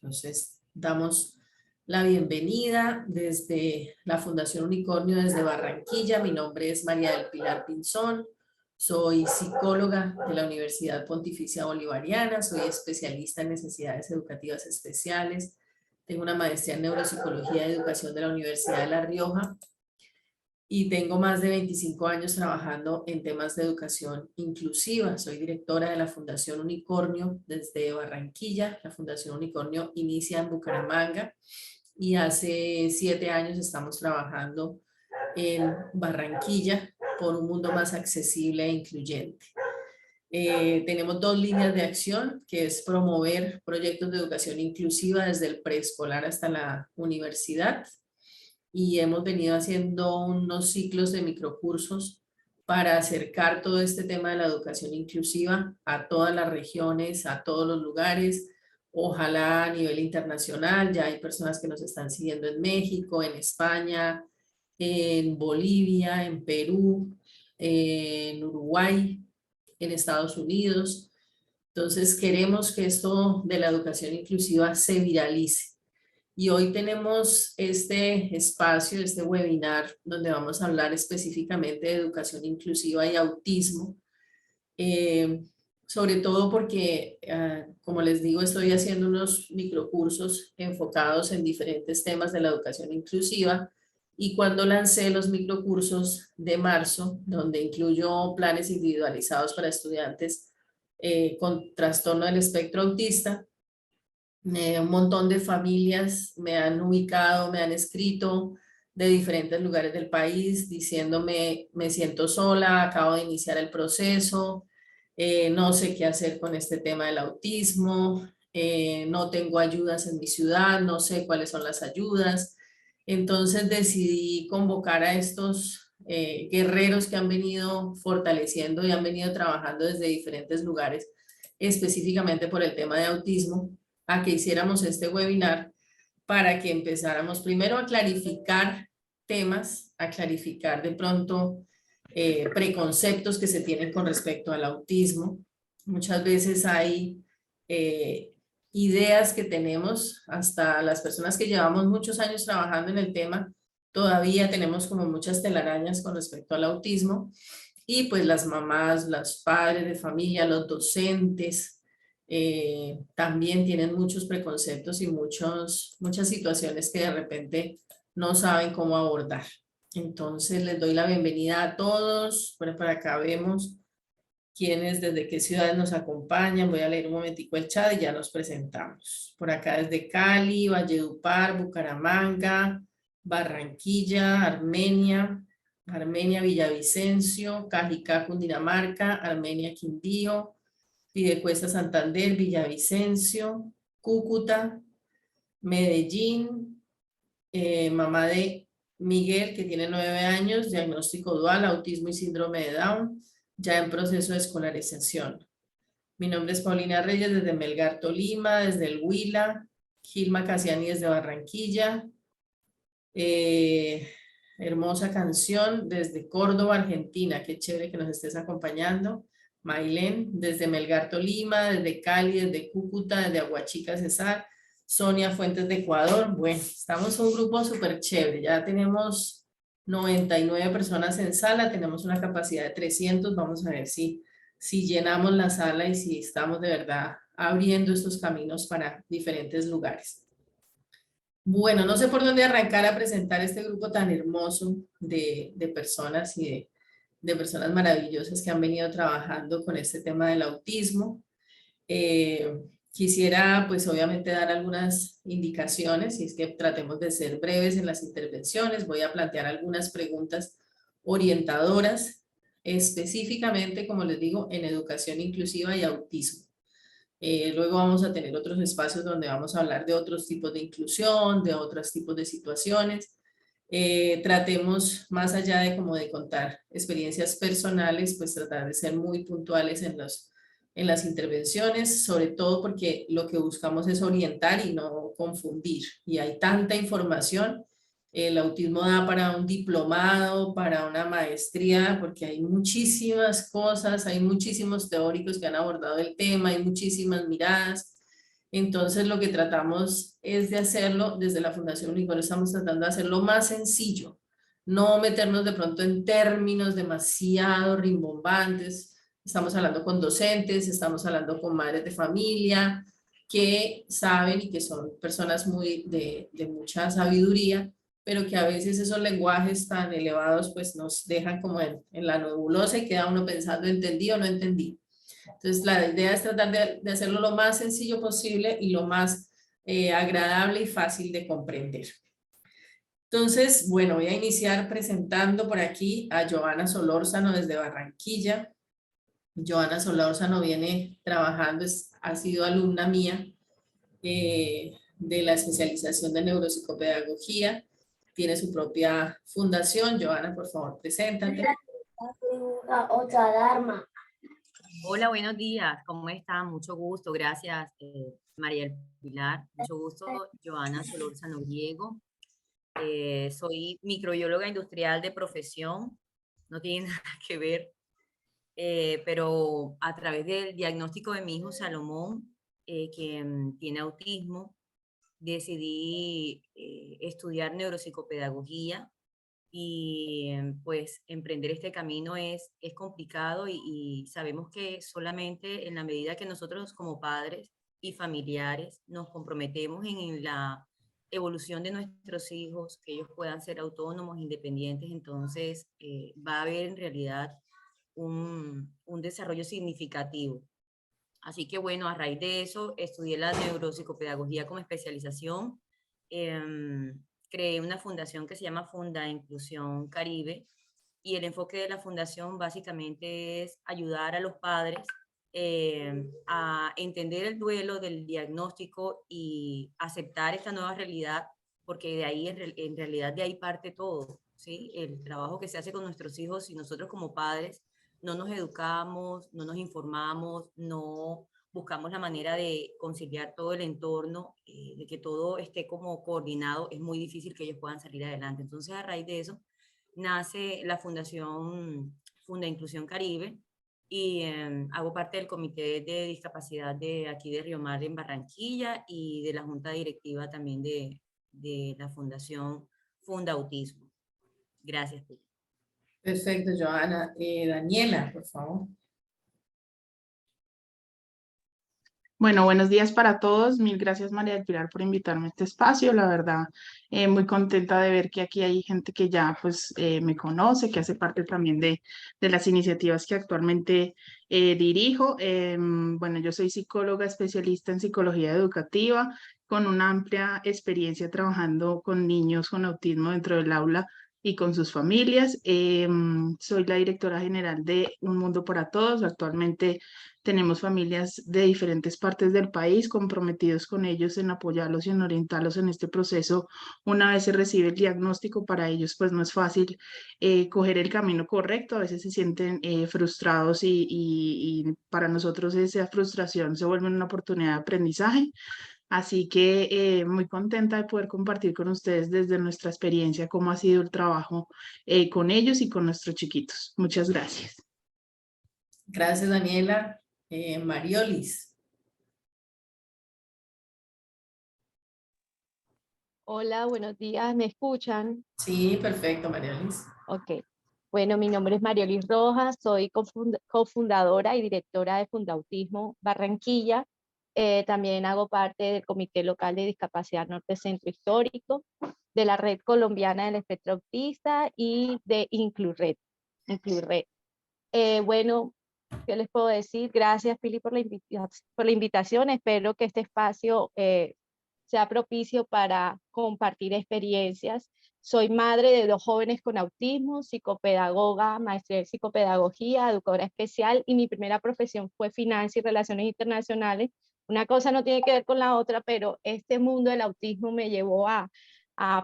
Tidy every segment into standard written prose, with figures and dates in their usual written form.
Entonces, damos la bienvenida desde la Fundación Unicornio, desde Barranquilla. Mi nombre es María del Pilar Pinzón. Soy psicóloga de la Universidad Pontificia Bolivariana. Soy especialista en necesidades educativas especiales. Tengo una maestría en neuropsicología y educación de la Universidad de La Rioja. Y tengo más de 25 años trabajando en temas de educación inclusiva. Soy directora de la Fundación Unicornio desde Barranquilla. La Fundación Unicornio inicia en Bucaramanga y hace 7 años estamos trabajando en Barranquilla por un mundo más accesible e incluyente. Tenemos 2 líneas de acción, que es promover proyectos de educación inclusiva desde el preescolar hasta la universidad, y hemos venido haciendo unos ciclos de microcursos para acercar todo este tema de la educación inclusiva a todas las regiones, a todos los lugares, ojalá a nivel internacional. Ya hay personas que nos están siguiendo en México, en España, en Bolivia, en Perú, en Uruguay, en Estados Unidos. Entonces queremos que esto de la educación inclusiva se viralice. Y hoy tenemos este espacio, este webinar, donde vamos a hablar específicamente de educación inclusiva y autismo. Sobre todo porque, como les digo, estoy haciendo unos microcursos enfocados en diferentes temas de la educación inclusiva. Y cuando lancé los microcursos de marzo, donde incluyo planes individualizados para estudiantes con trastorno del espectro autista, un montón de familias me han ubicado, me han escrito de diferentes lugares del país diciéndome: me siento sola, acabo de iniciar el proceso, no sé qué hacer con este tema del autismo, no tengo ayudas en mi ciudad, no sé cuáles son las ayudas. Entonces decidí convocar a estos guerreros que han venido fortaleciendo y han venido trabajando desde diferentes lugares, específicamente por el tema de autismo, a que hiciéramos este webinar para que empezáramos primero a clarificar temas, a clarificar de pronto preconceptos que se tienen con respecto al autismo. Muchas veces hay ideas que tenemos, hasta las personas que llevamos muchos años trabajando en el tema, todavía tenemos como muchas telarañas con respecto al autismo. Y pues las mamás, los padres de familia, los docentes, también tienen muchos preconceptos y muchas situaciones que de repente no saben cómo abordar. Entonces les doy la bienvenida a todos. Por acá vemos quiénes, desde qué ciudades nos acompañan. Voy a leer un momentico el chat y ya nos presentamos. Por acá desde Cali, Valledupar, Bucaramanga, Barranquilla, Armenia, Villavicencio, Cajicá, Cundinamarca, Armenia, Quindío, Piedecuesta, Santander, Villavicencio, Cúcuta, Medellín, mamá de Miguel, que tiene 9 años, diagnóstico dual, autismo y síndrome de Down, ya en proceso de escolarización. Mi nombre es Paulina Reyes, desde Melgar, Tolima, desde el Huila. Gilma Casiani, desde Barranquilla. Hermosa canción desde Córdoba, Argentina. Qué chévere que nos estés acompañando. Mailén, desde Melgar, Tolima, desde Cali, desde Cúcuta, desde Aguachica, Cesar. Sonia Fuentes, de Ecuador. Bueno, estamos un grupo súper chévere. Ya tenemos 99 personas en sala, tenemos una capacidad de 300. Vamos a ver si llenamos la sala y si estamos de verdad abriendo estos caminos para diferentes lugares. Bueno, no sé por dónde arrancar a presentar este grupo tan hermoso de personas y de personas maravillosas que han venido trabajando con este tema del autismo. Quisiera pues obviamente dar algunas indicaciones, y es que tratemos de ser breves en las intervenciones. Voy a plantear algunas preguntas orientadoras, específicamente, como les digo, en educación inclusiva y autismo. Luego vamos a tener otros espacios donde vamos a hablar de otros tipos de inclusión, de otros tipos de situaciones. Tratemos, más allá de como de contar experiencias personales, pues tratar de ser muy puntuales en las intervenciones, sobre todo porque lo que buscamos es orientar y no confundir. Y hay tanta información. El autismo da para un diplomado, para una maestría, porque hay muchísimas cosas, hay muchísimos teóricos que han abordado el tema, hay muchísimas miradas. Entonces lo que tratamos es de hacerlo desde la Fundación Unicornio, estamos tratando de hacerlo más sencillo, no meternos de pronto en términos demasiado rimbombantes. Estamos hablando con docentes, estamos hablando con madres de familia que saben y que son personas muy de mucha sabiduría, pero que a veces esos lenguajes tan elevados pues nos dejan como en la nebulosa y queda uno pensando entendí o no entendí. Entonces, la idea es tratar de hacerlo lo más sencillo posible y lo más agradable y fácil de comprender. Entonces, bueno, voy a iniciar presentando por aquí a Joana Solórzano desde Barranquilla. Joana Solórzano viene trabajando, ha sido alumna mía de la especialización de neuropsicopedagogía. Tiene su propia fundación. Joana, por favor, preséntate. Otra alarma. Hola, buenos días. ¿Cómo están? Mucho gusto. Gracias, María del Pilar. Mucho gusto, Joana Solórzano Griego. Soy microbióloga industrial de profesión. No tiene nada que ver, pero a través del diagnóstico de mi hijo Salomón, que tiene autismo, decidí estudiar neuropsicopedagogía. Y pues emprender este camino es complicado y sabemos que solamente en la medida que nosotros como padres y familiares nos comprometemos en la evolución de nuestros hijos, que ellos puedan ser autónomos, independientes, entonces va a haber en realidad un desarrollo significativo. Así que bueno, a raíz de eso estudié la neuropsicopedagogía como especialización. Creé una fundación que se llama Funda Inclusión Caribe y el enfoque de la fundación básicamente es ayudar a los padres a entender el duelo del diagnóstico y aceptar esta nueva realidad, porque de ahí en realidad de ahí parte todo, ¿sí? El trabajo que se hace con nuestros hijos y nosotros como padres no nos educamos, no nos informamos, no buscamos la manera de conciliar todo el entorno, de que todo esté como coordinado, es muy difícil que ellos puedan salir adelante. Entonces, a raíz de eso, nace la Fundación Funda Inclusión Caribe y hago parte del Comité de Discapacidad de aquí de Río Mar en Barranquilla y de la Junta Directiva también de la Fundación Funda Autismo. Gracias, Pilar. Perfecto, Joana. Daniela, por favor. Bueno, buenos días para todos. Mil gracias, María del Pilar, por invitarme a este espacio. La verdad, muy contenta de ver que aquí hay gente que ya pues me conoce, que hace parte también de las iniciativas que actualmente dirijo. Bueno, yo soy psicóloga especialista en psicología educativa, con una amplia experiencia trabajando con niños con autismo dentro del aula y con sus familias. Soy la directora general de Un Mundo para Todos. Actualmente tenemos familias de diferentes partes del país comprometidos con ellos en apoyarlos y en orientarlos en este proceso. Una vez se recibe el diagnóstico, para ellos pues no es fácil coger el camino correcto. A veces se sienten frustrados y para nosotros esa frustración se vuelve una oportunidad de aprendizaje. Así que muy contenta de poder compartir con ustedes desde nuestra experiencia cómo ha sido el trabajo con ellos y con nuestros chiquitos. Muchas gracias. Gracias, Daniela. Mariolis. Hola, buenos días, ¿me escuchan? Sí, perfecto, Mariolis. Ok. Bueno, mi nombre es Mariolis Rojas, soy cofundadora y directora de Fundautismo Barranquilla. También hago parte del Comité Local de Discapacidad Norte Centro Histórico, de la Red Colombiana del Espectro Autista y de Inclured. Bueno, ¿qué les puedo decir? Gracias, Pili, por la invitación. Espero que este espacio sea propicio para compartir experiencias. Soy madre de 2 jóvenes con autismo, psicopedagoga, maestría en psicopedagogía, educadora especial, y mi primera profesión fue finanzas y relaciones internacionales. Una cosa no tiene que ver con la otra, pero este mundo del autismo me llevó a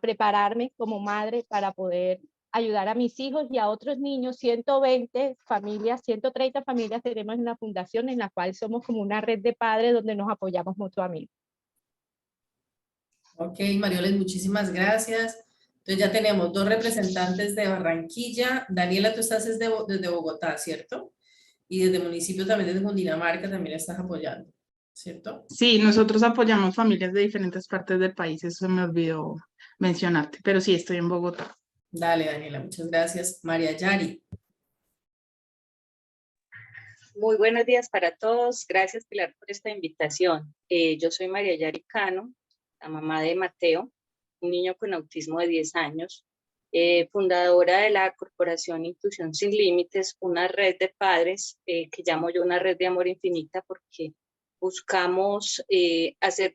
prepararme como madre para poder ayudar a mis hijos y a otros niños. 120 familias, 130 familias tenemos en la fundación, en la cual somos como una red de padres donde nos apoyamos mutuamente. Ok, Mariolis, muchísimas gracias. Entonces ya tenemos 2 representantes de Barranquilla. Daniela, tú estás desde Bogotá, ¿cierto? Y desde el municipio también, desde Cundinamarca, también estás apoyando. ¿cierto? Sí, nosotros apoyamos familias de diferentes partes del país, eso se me olvidó mencionarte, pero sí, estoy en Bogotá. Dale, Daniela, muchas gracias. María Yari. Muy buenos días para todos. Gracias, Pilar, por esta invitación. Yo soy María Yari Cano, la mamá de Mateo, un niño con autismo de 10 años, fundadora de la Corporación Inclusión Sin Límites, una red de padres que llamo yo una red de amor infinita porque buscamos hacer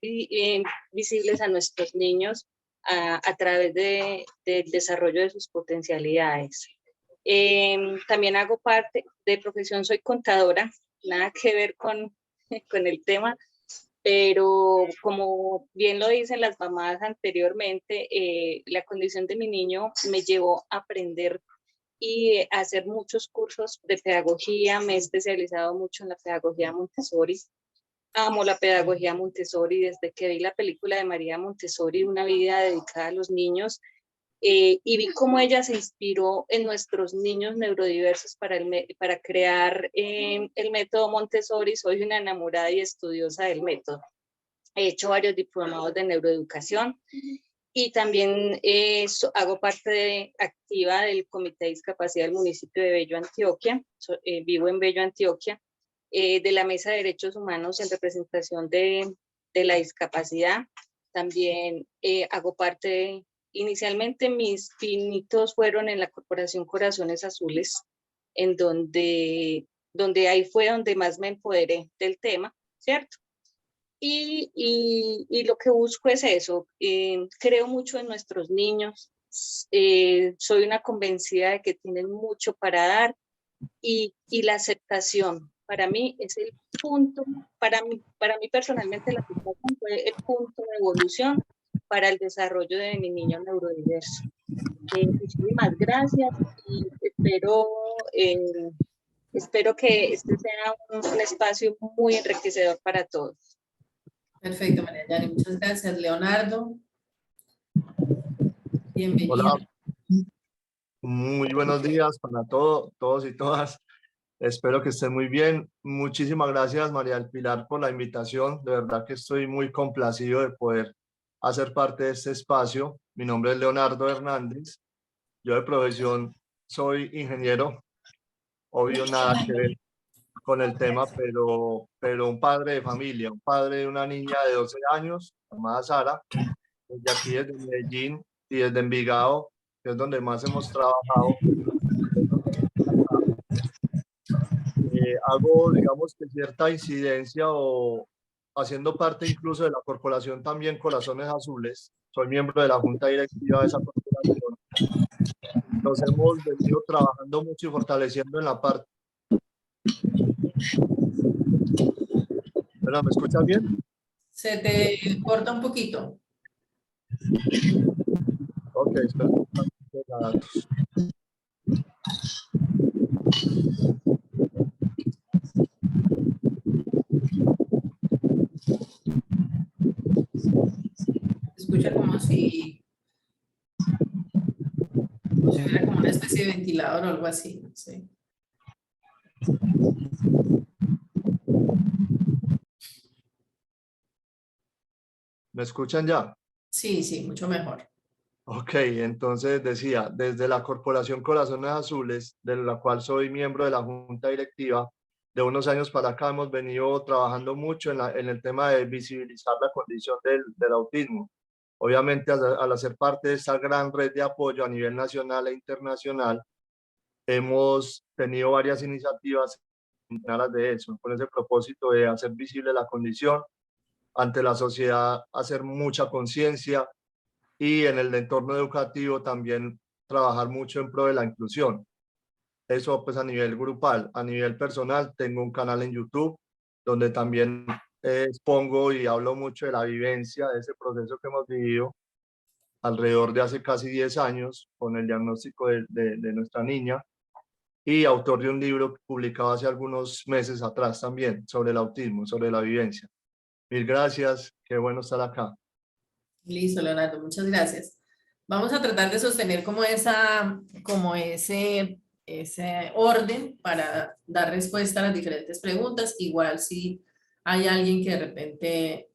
visibles a nuestros niños a través del desarrollo de sus potencialidades. También hago parte de profesión, soy contadora, nada que ver con el tema, pero como bien lo dicen las mamás anteriormente, la condición de mi niño me llevó a aprender y a hacer muchos cursos de pedagogía. Me he especializado mucho en la pedagogía Montessori. Amo la pedagogía Montessori desde que vi la película de María Montessori, Una vida dedicada a los niños. Y vi cómo ella se inspiró en nuestros niños neurodiversos para crear el método Montessori. Soy una enamorada y estudiosa del método. He hecho varios diplomados de neuroeducación y también hago parte activa del Comité de Discapacidad del municipio de Bello, Antioquia. Vivo en Bello, Antioquia, de la Mesa de Derechos Humanos en representación de la discapacidad. También hago parte inicialmente mis pinitos fueron en la Corporación Corazones Azules, en donde ahí fue donde más me empoderé del tema, ¿cierto? Y lo que busco es eso, creo mucho en nuestros niños, soy una convencida de que tienen mucho para dar y la aceptación, para mí es el punto, para mí personalmente la aceptación fue el punto de evolución para el desarrollo de mi niño neurodiverso. Muchísimas gracias y espero que este sea un espacio muy enriquecedor para todos. Perfecto, María Yari, muchas gracias. Leonardo. Bienvenido. Hola, muy buenos días para todos y todas. Espero que estén muy bien. Muchísimas gracias, María del Pilar, por la invitación. De verdad que estoy muy complacido de poder hacer parte de este espacio. Mi nombre es Leonardo Hernández. Yo de profesión soy ingeniero. Obvio, nada que ver con el tema, pero un padre de familia, un padre de una niña de 12 años, llamada Sara, desde aquí, desde Medellín y desde Envigado, que es donde más hemos trabajado. Hago, digamos, que cierta incidencia o haciendo parte incluso de la corporación también Corazones Azules. Soy miembro de la junta directiva de esa corporación. Nos hemos venido trabajando mucho y fortaleciendo en la parte. ¿Me escuchan bien? Se te corta un poquito. Ok, espero. Se escucha como si hubiera como una especie de ventilador o algo así. Sí. ¿Me escuchan ya? Sí, sí, mucho mejor. Ok, entonces decía, desde la Corporación Corazones Azules, de la cual soy miembro de la junta directiva, de unos años para acá hemos venido trabajando mucho en el tema de visibilizar la condición del autismo. Obviamente, al hacer parte de esta gran red de apoyo a nivel nacional e internacional, hemos tenido varias iniciativas de eso, con ese propósito de hacer visible la condición ante la sociedad, hacer mucha conciencia y en el entorno educativo también trabajar mucho en pro de la inclusión. Eso pues a nivel grupal. A nivel personal tengo un canal en YouTube donde también expongo y hablo mucho de la vivencia de ese proceso que hemos vivido alrededor de hace casi 10 años con el diagnóstico de nuestra niña, y autor de un libro publicado hace algunos meses atrás también sobre el autismo, sobre la vivencia. Mil gracias, qué bueno estar acá. Listo, Leonardo, muchas gracias. Vamos a tratar de sostener como ese orden para dar respuesta a las diferentes preguntas. Igual si hay alguien que de repente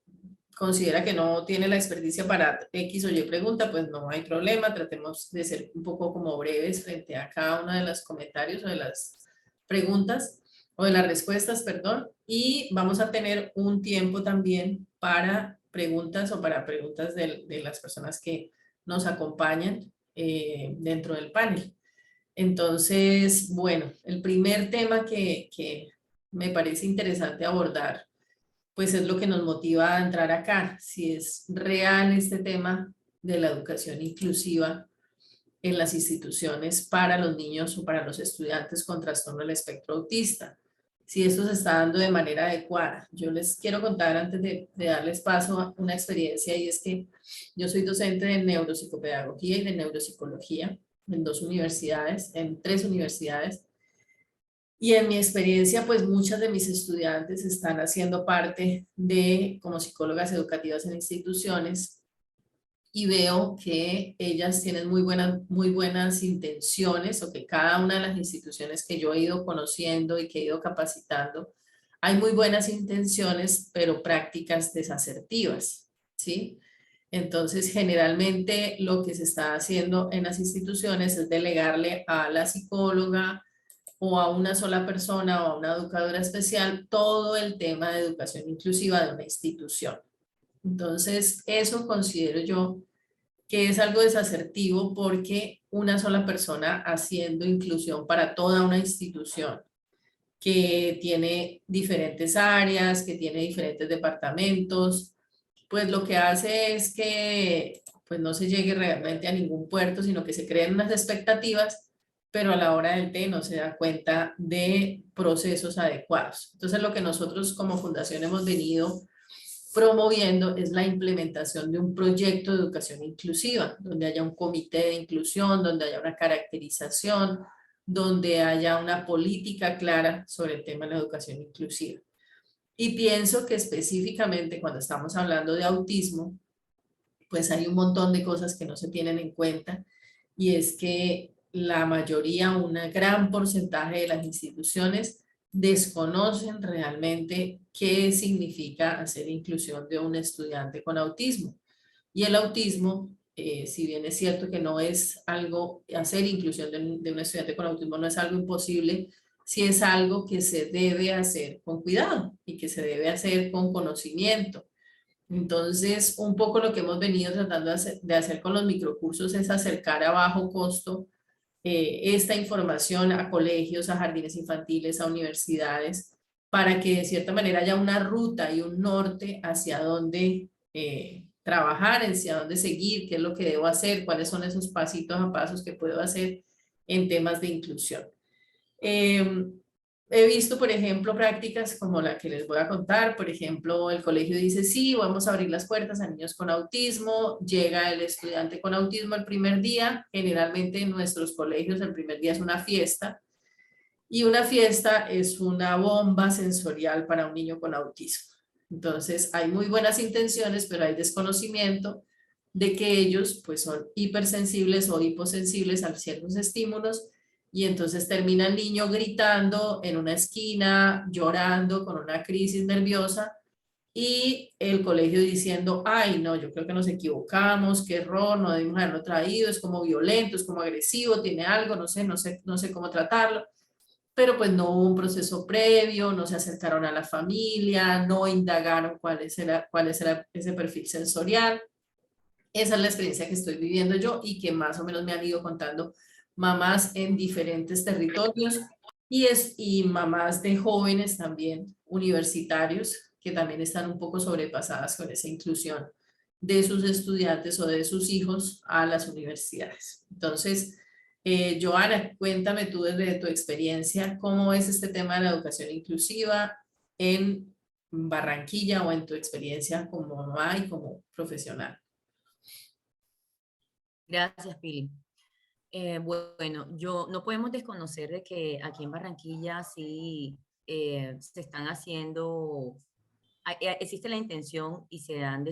considera que no tiene la experticia para X o Y pregunta, pues no hay problema, tratemos de ser un poco como breves frente a cada uno de los comentarios o de las preguntas o de las respuestas, perdón, y vamos a tener un tiempo también para preguntas o para preguntas de las personas que nos acompañan dentro del panel. Entonces, bueno, el primer tema que me parece interesante abordar pues es lo que nos motiva a entrar acá, si es real este tema de la educación inclusiva en las instituciones para los niños o para los estudiantes con trastorno del espectro autista, si esto se está dando de manera adecuada. Yo les quiero contar antes de darles paso a una experiencia, y es que yo soy docente de neuropsicopedagogía y de neuropsicología en 2 universidades, en 3 universidades, y en mi experiencia, pues muchas de mis estudiantes están haciendo parte de, como psicólogas educativas en instituciones, y veo que ellas tienen muy buenas intenciones, o que cada una de las instituciones que yo he ido conociendo y que he ido capacitando, hay muy buenas intenciones, pero prácticas desasertivas, ¿sí? Entonces, generalmente lo que se está haciendo en las instituciones es delegarle a la psicóloga, o a una sola persona o a una educadora especial todo el tema de educación inclusiva de una institución. Entonces, eso considero yo que es algo desasertivo, porque una sola persona haciendo inclusión para toda una institución que tiene diferentes áreas, que tiene diferentes departamentos, pues lo que hace es que pues no se llegue realmente a ningún puerto, sino que se creen unas expectativas, pero a la hora del té no se da cuenta de procesos adecuados. Entonces lo que nosotros como fundación hemos venido promoviendo es la implementación de un proyecto de educación inclusiva, donde haya un comité de inclusión, donde haya una caracterización, donde haya una política clara sobre el tema de la educación inclusiva. Y pienso que específicamente cuando estamos hablando de autismo, pues hay un montón de cosas que no se tienen en cuenta, y es que la mayoría, un gran porcentaje de las instituciones desconocen realmente qué significa hacer inclusión de un estudiante con autismo. Y el autismo, si bien es cierto que no es algo, hacer inclusión de un estudiante con autismo no es algo imposible, sí es algo que se debe hacer con cuidado y que se debe hacer con conocimiento. Entonces, un poco lo que hemos venido tratando de hacer con los microcursos es acercar a bajo costo esta información a colegios, a jardines infantiles, a universidades, para que de cierta manera haya una ruta y un norte hacia dónde trabajar, hacia dónde seguir, qué es lo que debo hacer, cuáles son esos pasitos a pasos que puedo hacer en temas de inclusión. He visto, por ejemplo, prácticas como la que les voy a contar. Por ejemplo, el colegio dice, sí, vamos a abrir las puertas a niños con autismo. Llega el estudiante con autismo el primer día. Generalmente en nuestros colegios el primer día es una fiesta. Y una fiesta es una bomba sensorial para un niño con autismo. Entonces, hay muy buenas intenciones, pero hay desconocimiento de que ellos pues son hipersensibles o hiposensibles a ciertos estímulos, y entonces termina el niño gritando en una esquina, llorando con una crisis nerviosa, y el colegio diciendo, ay no, yo creo que nos equivocamos, qué error, no debimos haberlo traído, es como violento, es como agresivo, tiene algo, no sé cómo tratarlo. Pero pues no hubo un proceso previo, no se acercaron a la familia, no indagaron cuál era ese perfil sensorial. Esa es la experiencia que estoy viviendo yo y que más o menos me han ido contando mamás en diferentes territorios, y mamás de jóvenes también, universitarios, que también están un poco sobrepasadas con esa inclusión de sus estudiantes o de sus hijos a las universidades. Entonces, Joana, cuéntame tú desde tu experiencia, ¿cómo es este tema de la educación inclusiva en Barranquilla o en tu experiencia como mamá y como profesional? Gracias, Pili. Bueno, no podemos desconocer de que aquí en Barranquilla sí se están haciendo, existe la intención y se están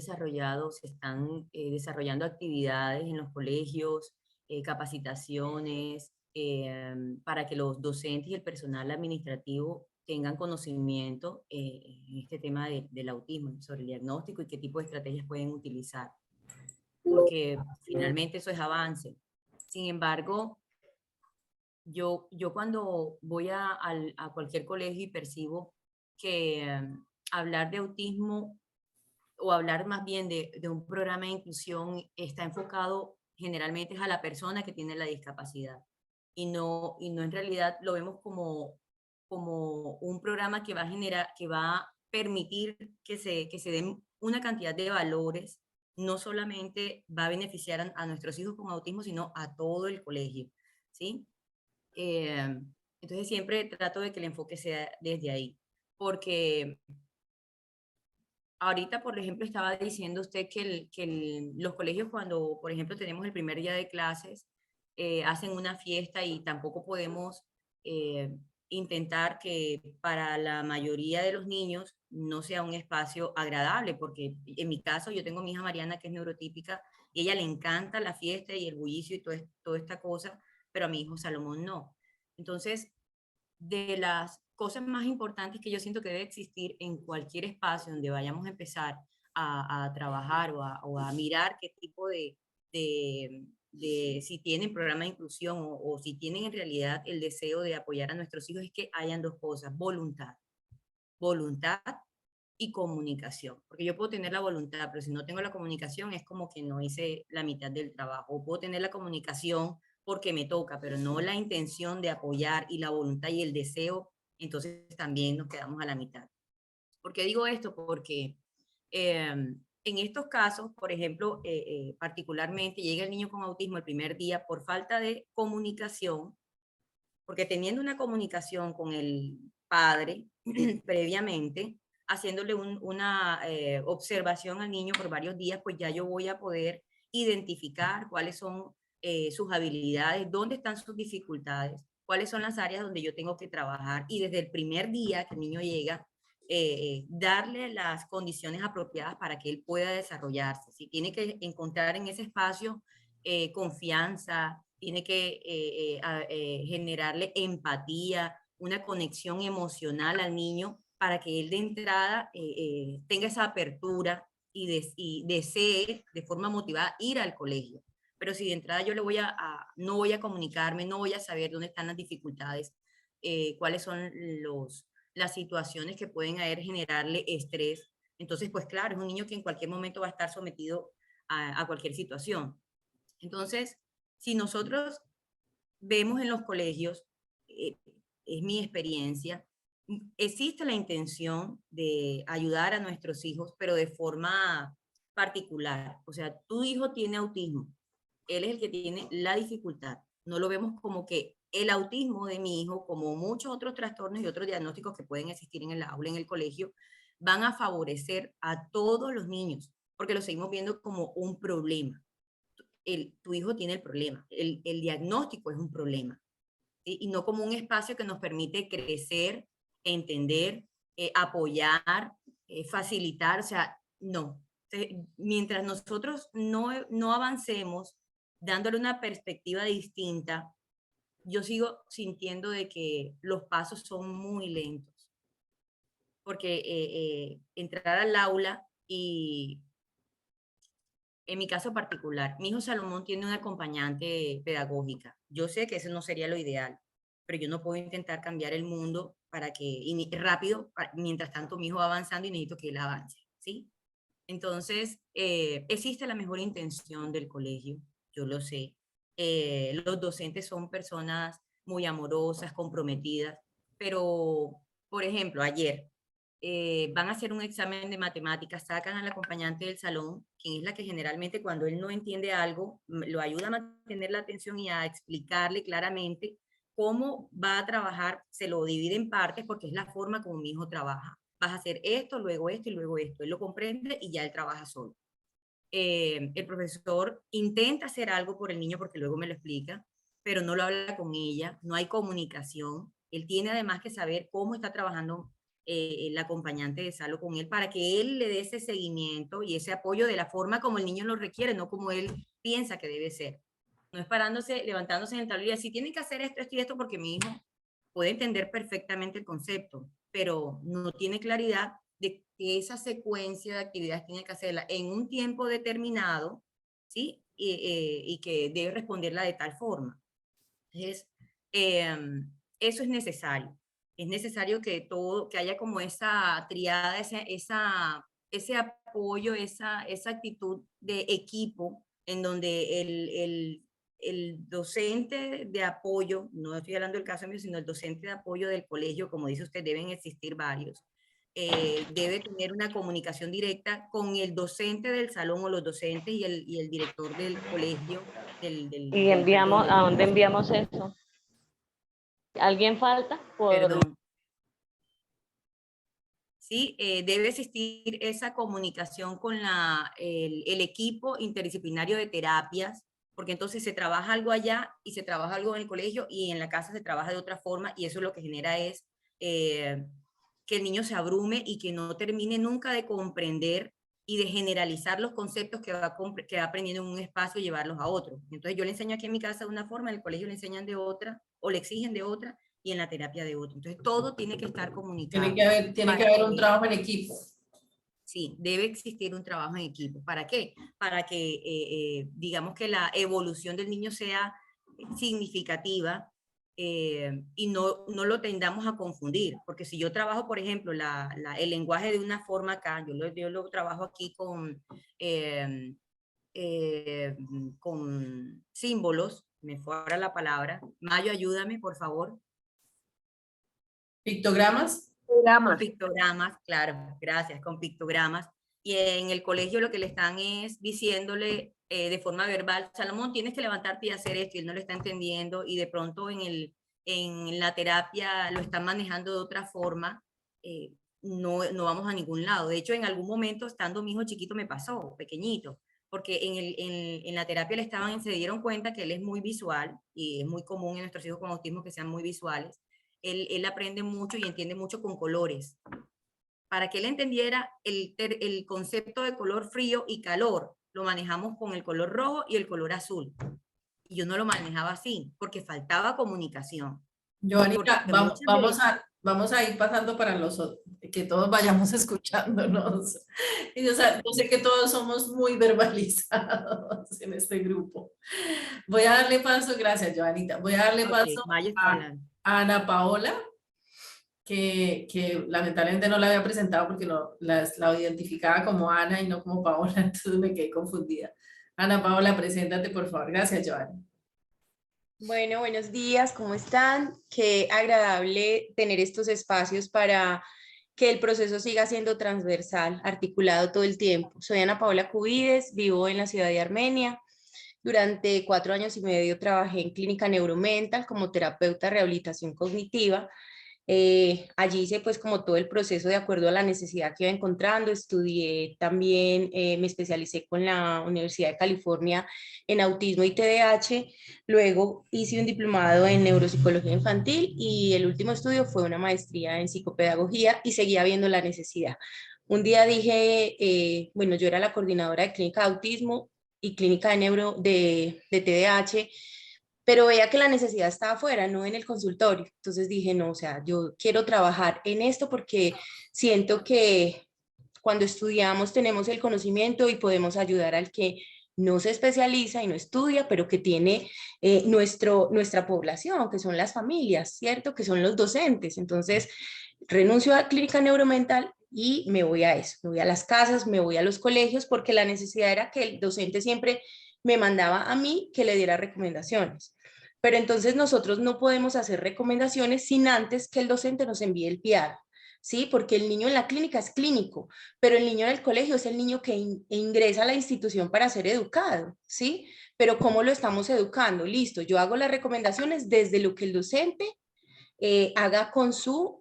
desarrollando actividades en los colegios, capacitaciones, para que los docentes y el personal administrativo tengan conocimiento en este tema del autismo, sobre el diagnóstico y qué tipo de estrategias pueden utilizar, porque finalmente eso es avance. Sin embargo, yo cuando voy a cualquier colegio y percibo que hablar de autismo o hablar más bien de un programa de inclusión está enfocado generalmente es a la persona que tiene la discapacidad y no en realidad lo vemos como un programa que va a generar, que va a permitir que se den una cantidad de valores, no solamente va a beneficiar a nuestros hijos con autismo, sino a todo el colegio, ¿sí? Entonces siempre trato de que el enfoque sea desde ahí, porque ahorita, por ejemplo, estaba diciendo usted que los colegios cuando, por ejemplo, tenemos el primer día de clases, hacen una fiesta y tampoco podemos eh, intentar que para la mayoría de los niños no sea un espacio agradable, porque en mi caso yo tengo a mi hija Mariana que es neurotípica y a ella le encanta la fiesta y el bullicio y toda esta cosa, pero a mi hijo Salomón no. Entonces, de las cosas más importantes que yo siento que debe existir en cualquier espacio donde vayamos a empezar a trabajar o a mirar qué tipo de si tienen programa de inclusión o si tienen en realidad el deseo de apoyar a nuestros hijos, es que hayan dos cosas: voluntad y comunicación. Porque yo puedo tener la voluntad, pero si no tengo la comunicación es como que no hice la mitad del trabajo. O puedo tener la comunicación porque me toca, pero no la intención de apoyar y la voluntad y el deseo, entonces también nos quedamos a la mitad. ¿Por qué digo esto? Porque en estos casos, por ejemplo, particularmente llega el niño con autismo el primer día por falta de comunicación, porque teniendo una comunicación con el padre previamente, haciéndole una observación al niño por varios días, pues ya yo voy a poder identificar cuáles son sus habilidades, dónde están sus dificultades, cuáles son las áreas donde yo tengo que trabajar y desde el primer día que el niño llega, darle las condiciones apropiadas para que él pueda desarrollarse. Si tiene que encontrar en ese espacio confianza, tiene que generarle empatía, una conexión emocional al niño para que él de entrada tenga esa apertura y desee de forma motivada ir al colegio. Pero si de entrada yo no voy a comunicarme, no voy a saber dónde están las dificultades, cuáles son las situaciones que pueden generarle estrés, entonces pues claro, es un niño que en cualquier momento va a estar sometido a cualquier situación. Entonces, si nosotros vemos en los colegios, es mi experiencia, existe la intención de ayudar a nuestros hijos, pero de forma particular. O sea, tu hijo tiene autismo, él es el que tiene la dificultad. No lo vemos como que el autismo de mi hijo, como muchos otros trastornos y otros diagnósticos que pueden existir en el aula, en el colegio, van a favorecer a todos los niños, porque lo seguimos viendo como un problema. Tu hijo tiene el problema, el diagnóstico es un problema, ¿sí? Y no como un espacio que nos permite crecer, entender, apoyar, facilitar, o sea, no. Mientras nosotros no avancemos dándole una perspectiva distinta, yo sigo sintiendo de que los pasos son muy lentos, porque entrar al aula y en mi caso particular, mi hijo Salomón tiene una acompañante pedagógica. Yo sé que eso no sería lo ideal, pero yo no puedo intentar cambiar el mundo para que, rápido, mientras tanto mi hijo va avanzando y necesito que él avance, ¿sí? Entonces, existe la mejor intención del colegio, yo lo sé. Los docentes son personas muy amorosas, comprometidas, pero, por ejemplo, ayer van a hacer un examen de matemáticas, sacan al acompañante del salón, quien es la que generalmente cuando él no entiende algo, lo ayuda a mantener la atención y a explicarle claramente cómo va a trabajar, se lo divide en partes porque es la forma como mi hijo trabaja. Vas a hacer esto y luego esto. Él lo comprende y ya él trabaja solo. El profesor intenta hacer algo por el niño porque luego me lo explica, pero no lo habla con ella, no hay comunicación. Él tiene además que saber cómo está trabajando el acompañante de Salo con él para que él le dé ese seguimiento y ese apoyo de la forma como el niño lo requiere, no como él piensa que debe ser. No es levantándose en el tablero y así, tienen que hacer esto, esto y esto porque mi hijo puede entender perfectamente el concepto, pero no tiene claridad de que esa secuencia de actividades tiene que hacerla en un tiempo determinado, ¿sí? Y que debe responderla de tal forma. Entonces, eso es necesario. Es necesario que que haya como esa triada, ese apoyo, esa actitud de equipo en donde el docente de apoyo, no estoy hablando del caso mío, sino el docente de apoyo del colegio, como dice usted, deben existir varios, debe tener una comunicación directa con el docente del salón o los docentes y el director del colegio. Y enviamos, ¿a dónde enviamos eso? ¿Alguien falta? Perdón. Sí, debe existir esa comunicación con el equipo interdisciplinario de terapias, porque entonces se trabaja algo allá y se trabaja algo en el colegio y en la casa se trabaja de otra forma, y eso lo que genera es que el niño se abrume y que no termine nunca de comprender y de generalizar los conceptos que va aprendiendo en un espacio y llevarlos a otro. Entonces yo le enseño aquí en mi casa de una forma, en el colegio le enseñan de otra, o le exigen de otra, y en la terapia de otra. Entonces todo tiene que estar comunicado. Tiene que haber un trabajo en equipo. Sí, debe existir un trabajo en equipo. ¿Para qué? Para que, digamos que la evolución del niño sea significativa y no lo tendamos a confundir. Porque si yo trabajo, por ejemplo, el lenguaje de una forma acá, yo lo trabajo aquí con símbolos, me fue ahora la palabra. Mayo, ayúdame, por favor. ¿Pictogramas? Pictogramas, claro, gracias, con pictogramas. Y en el colegio lo que le están es diciéndole de forma verbal, Salomón, tienes que levantarte y hacer esto, y él no lo está entendiendo, y de pronto en la terapia lo están manejando de otra forma, no vamos a ningún lado. De hecho, en algún momento, estando mi hijo chiquito, me pasó, pequeñito, porque en la terapia se dieron cuenta que él es muy visual, y es muy común en nuestros hijos con autismo que sean muy visuales. Él aprende mucho y entiende mucho con colores. Para que él entendiera el concepto de color frío y calor, lo manejamos con el color rojo y el color azul. Y yo no lo manejaba así, porque faltaba comunicación. Joanita, vamos a ir pasando para que todos vayamos escuchándonos. Y, o sea, yo sé que todos somos muy verbalizados en este grupo. Voy a darle paso, gracias Joanita, voy a darle paso a Ana Paola, que lamentablemente no la había presentado porque la identificaba como Ana y no como Paola, entonces me quedé confundida. Ana Paola, preséntate por favor. Gracias, Joana. Bueno, buenos días, ¿cómo están? Qué agradable tener estos espacios para que el proceso siga siendo transversal, articulado todo el tiempo. Soy Ana Paola Cubides, vivo en la ciudad de Armenia. Durante 4 años y medio trabajé en Clínica Neuromental como terapeuta de rehabilitación cognitiva. Allí hice pues como todo el proceso de acuerdo a la necesidad que iba encontrando. Estudié también, me especialicé con la Universidad de California en autismo y TDAH. Luego hice un diplomado en neuropsicología infantil y el último estudio fue una maestría en psicopedagogía y seguía viendo la necesidad. Un día dije, bueno, yo era la coordinadora de clínica de autismo y clínica de TDAH, pero veía que la necesidad estaba afuera, no en el consultorio. Entonces dije, no, o sea, yo quiero trabajar en esto porque siento que cuando estudiamos tenemos el conocimiento y podemos ayudar al que no se especializa y no estudia, pero que tiene nuestra población, que son las familias, ¿cierto? Que son los docentes. Entonces renuncio a clínica neuromental y me voy a eso, me voy a las casas, me voy a los colegios, porque la necesidad era que el docente siempre me mandaba a mí que le diera recomendaciones. Pero entonces nosotros no podemos hacer recomendaciones sin antes que el docente nos envíe el PIAR, ¿sí? Porque el niño en la clínica es clínico, pero el niño en el colegio es el niño que ingresa a la institución para ser educado, ¿sí? Pero ¿cómo lo estamos educando? Listo, yo hago las recomendaciones desde lo que el docente haga con su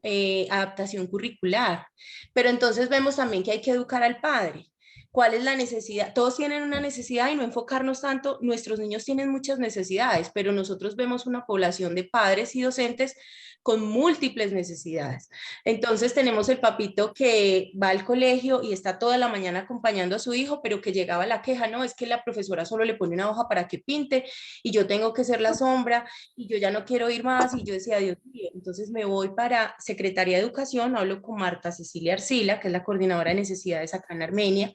adaptación curricular. Pero entonces vemos también que hay que educar al padre. ¿cuál es la necesidad? Todos tienen una necesidad y no enfocarnos tanto, nuestros niños tienen muchas necesidades, pero nosotros vemos una población de padres y docentes con múltiples necesidades. Entonces tenemos el papito que va al colegio y está toda la mañana acompañando a su hijo, pero que llegaba la queja, no, es que la profesora solo le pone una hoja para que pinte y yo tengo que ser la sombra y yo ya no quiero ir más, y yo decía, Dios mío, entonces me voy para Secretaría de Educación, hablo con Marta Cecilia Arcila, que es la coordinadora de necesidades acá en Armenia,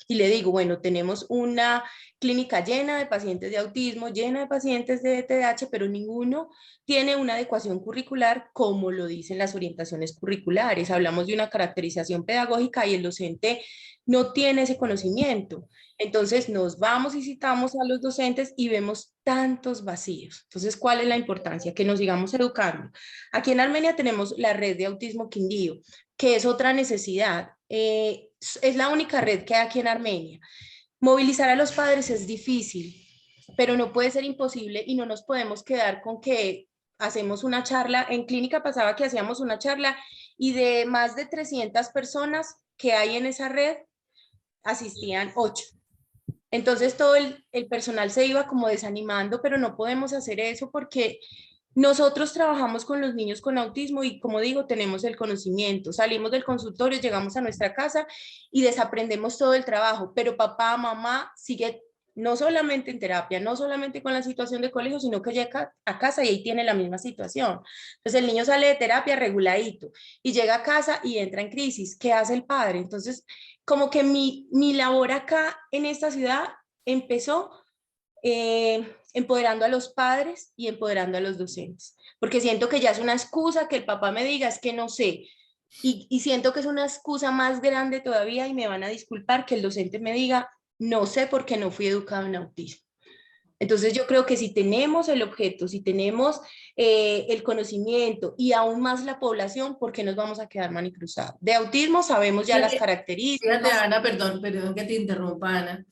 y le digo, bueno, tenemos una clínica llena de pacientes de autismo, llena de pacientes de TDAH, pero ninguno tiene una adecuación curricular como lo dicen las orientaciones curriculares. Hablamos de una caracterización pedagógica y el docente no tiene ese conocimiento. Entonces nos vamos y citamos a los docentes y vemos tantos vacíos. Entonces, ¿cuál es la importancia? Que nos sigamos educando. Aquí en Armenia tenemos la red de autismo Quindío, que es otra necesidad. Es la única red que hay aquí en Armenia. Movilizar a los padres es difícil, pero no puede ser imposible y no nos podemos quedar con que hacemos una charla. En clínica pasaba que hacíamos una charla y de más de 300 personas que hay en esa red, asistían 8. Entonces todo el personal se iba como desanimando, pero no podemos hacer eso porque nosotros trabajamos con los niños con autismo y, como digo, tenemos el conocimiento. Salimos del consultorio, llegamos a nuestra casa y desaprendemos todo el trabajo, pero papá, mamá sigue no solamente en terapia, no solamente con la situación de colegio, sino que llega a casa y ahí tiene la misma situación. Entonces el niño sale de terapia reguladito y llega a casa y entra en crisis. ¿Qué hace el padre? Entonces, como que mi labor acá en esta ciudad empezó empoderando a los padres y empoderando a los docentes, porque siento que ya es una excusa que el papá me diga, es que no sé, y siento que es una excusa más grande todavía, y me van a disculpar, que el docente me diga, no sé porque no fui educado en autismo. Entonces yo creo que si tenemos el objeto, si tenemos el conocimiento y aún más la población, ¿por qué nos vamos a quedar manicruzados? De autismo sabemos ya las características. Fíjate, Ana, perdón que te interrumpa, Ana,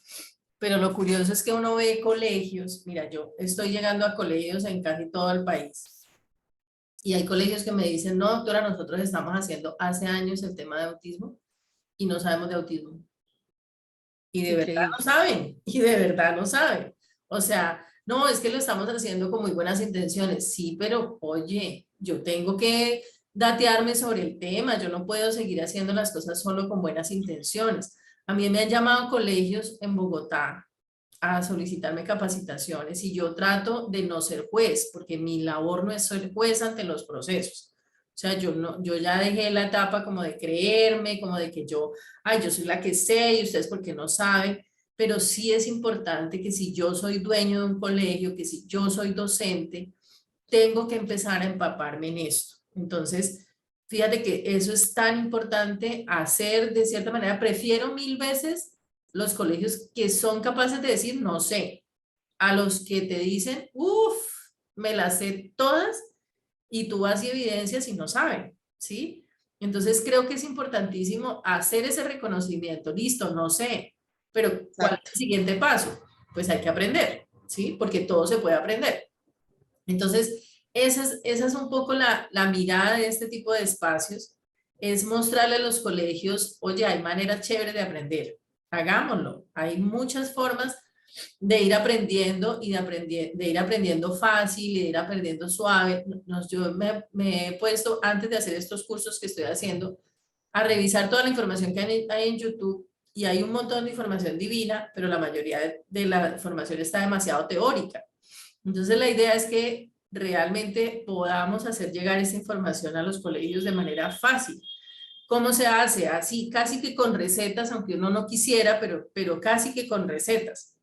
pero lo curioso es que uno ve colegios, mira, yo estoy llegando a colegios en casi todo el país y hay colegios que me dicen, no, doctora, nosotros estamos haciendo hace años el tema de autismo y no sabemos de autismo. Y de verdad no saben, y de verdad no saben. O sea, no, es que lo estamos haciendo con muy buenas intenciones, sí, pero oye, yo tengo que datearme sobre el tema, yo no puedo seguir haciendo las cosas solo con buenas intenciones. A mí me han llamado colegios en Bogotá a solicitarme capacitaciones y yo trato de no ser juez, porque mi labor no es ser juez ante los procesos. O sea, yo ya dejé la etapa como de creerme, como de que yo soy la que sé y ustedes porque no saben, pero sí es importante que si yo soy dueño de un colegio, que si yo soy docente, tengo que empezar a empaparme en esto. Entonces, fíjate que eso es tan importante hacer de cierta manera. Prefiero 1000 veces los colegios que son capaces de decir no sé, a los que te dicen, uff, me las sé todas y tú vas y evidencias y no saben, ¿sí? Entonces creo que es importantísimo hacer ese reconocimiento. Listo, no sé, pero ¿cuál es el siguiente paso? Pues hay que aprender, ¿sí? Porque todo se puede aprender. Entonces, esa es un poco la mirada de este tipo de espacios, es mostrarle a los colegios, oye, hay maneras chéveres de aprender, hagámoslo. Hay muchas formas de ir aprendiendo y de ir aprendiendo fácil, de ir aprendiendo suave. Yo me he puesto, antes de hacer estos cursos que estoy haciendo, a revisar toda la información que hay en YouTube y hay un montón de información divina, pero la mayoría de la información está demasiado teórica. Entonces la idea es que realmente podamos hacer llegar esa información a los colegios de manera fácil. ¿Cómo se hace? Así, casi que con recetas, aunque uno no quisiera, pero casi que con recetas.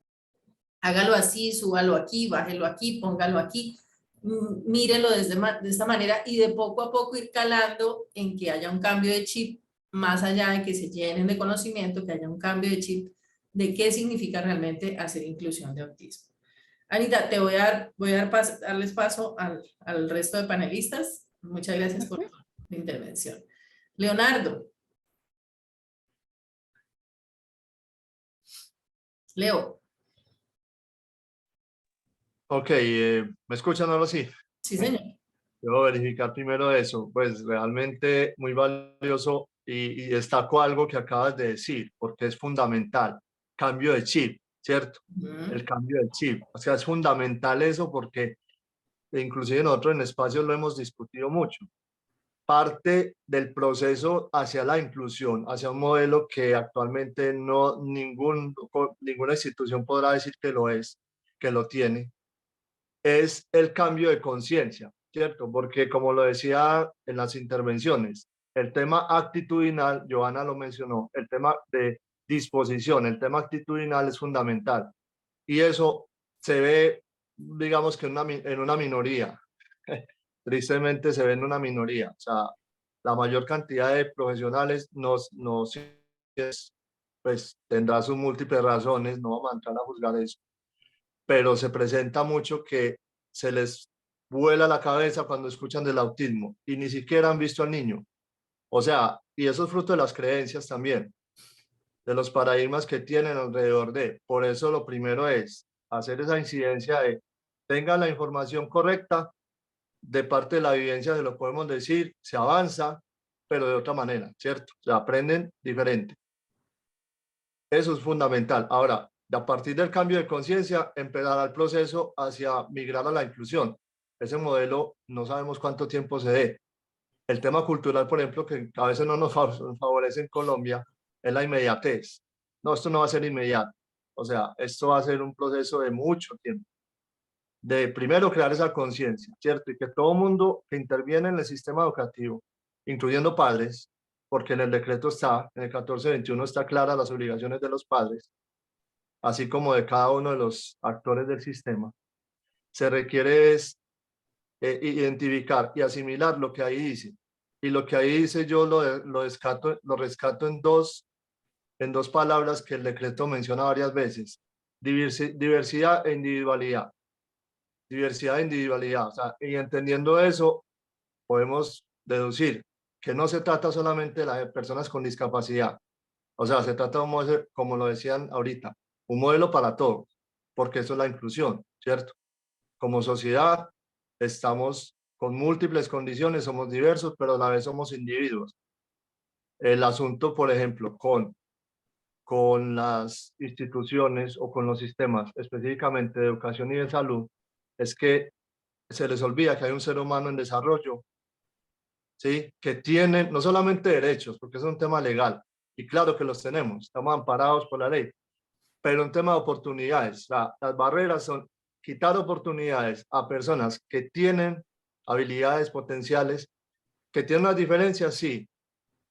Hágalo así, súbalo aquí, bájelo aquí, póngalo aquí, mírelo de esta manera y de poco a poco ir calando en que haya un cambio de chip, más allá de que se llenen de conocimiento, que haya un cambio de chip de qué significa realmente hacer inclusión de autismo. Anita, darles paso al resto de panelistas. Muchas gracias por tu intervención. Leonardo. Leo. Ok, ¿me escuchan ahora sí? Sí, señor. Debo verificar primero eso, pues realmente muy valioso y destaco algo que acabas de decir, porque es fundamental, cambio de chip, ¿cierto? El cambio de chip, o sea, es fundamental eso porque inclusive nosotros en espacios lo hemos discutido mucho. Parte del proceso hacia la inclusión, hacia un modelo que actualmente ninguna institución podrá decir que lo es, que lo tiene, es el cambio de conciencia, ¿cierto? Porque como lo decía en las intervenciones, el tema actitudinal, Johanna lo mencionó, el tema de disposición, el tema actitudinal es fundamental. Y eso se ve, digamos que en una minoría. Tristemente se ve en una minoría. O sea, la mayor cantidad de profesionales pues tendrá sus múltiples razones, no vamos a entrar a juzgar eso, pero se presenta mucho que se les vuela la cabeza cuando escuchan del autismo y ni siquiera han visto al niño. O sea, y eso es fruto de las creencias también, de los paradigmas que tienen alrededor de. Por eso lo primero es hacer esa incidencia de tengan la información correcta, de parte de la evidencia se lo podemos decir, se avanza, pero de otra manera, ¿cierto? Se aprenden diferente. Eso es fundamental. Ahora, a partir del cambio de conciencia, empezará el proceso hacia migrar a la inclusión. Ese modelo no sabemos cuánto tiempo se dé. El tema cultural, por ejemplo, que a veces no nos favorece en Colombia, es la inmediatez. No, esto no va a ser inmediato. O sea, esto va a ser un proceso de mucho tiempo. De primero crear esa conciencia, ¿cierto? Y que todo mundo que interviene en el sistema educativo, incluyendo padres, porque en el decreto está, en el 1421 está clara las obligaciones de los padres, así como de cada uno de los actores del sistema, se requiere es identificar y asimilar lo que ahí dice. Y lo que ahí dice yo lo rescato en dos palabras que el decreto menciona varias veces: diversidad e individualidad. Diversidad e individualidad. O sea, y entendiendo eso, podemos deducir que no se trata solamente de las personas con discapacidad. O sea, se trata de un modelo, como lo decían ahorita, un modelo para todos, porque eso es la inclusión, ¿cierto? Como sociedad estamos con múltiples condiciones, somos diversos, pero a la vez somos individuos. El asunto, por ejemplo, con las instituciones o con los sistemas, específicamente de educación y de salud, es que se les olvida que hay un ser humano en desarrollo, ¿sí? Que tiene no solamente derechos, porque es un tema legal, y claro que los tenemos, estamos amparados por la ley, pero un tema de oportunidades. Las barreras son quitar oportunidades a personas que tienen habilidades potenciales, que tienen unas diferencias, sí,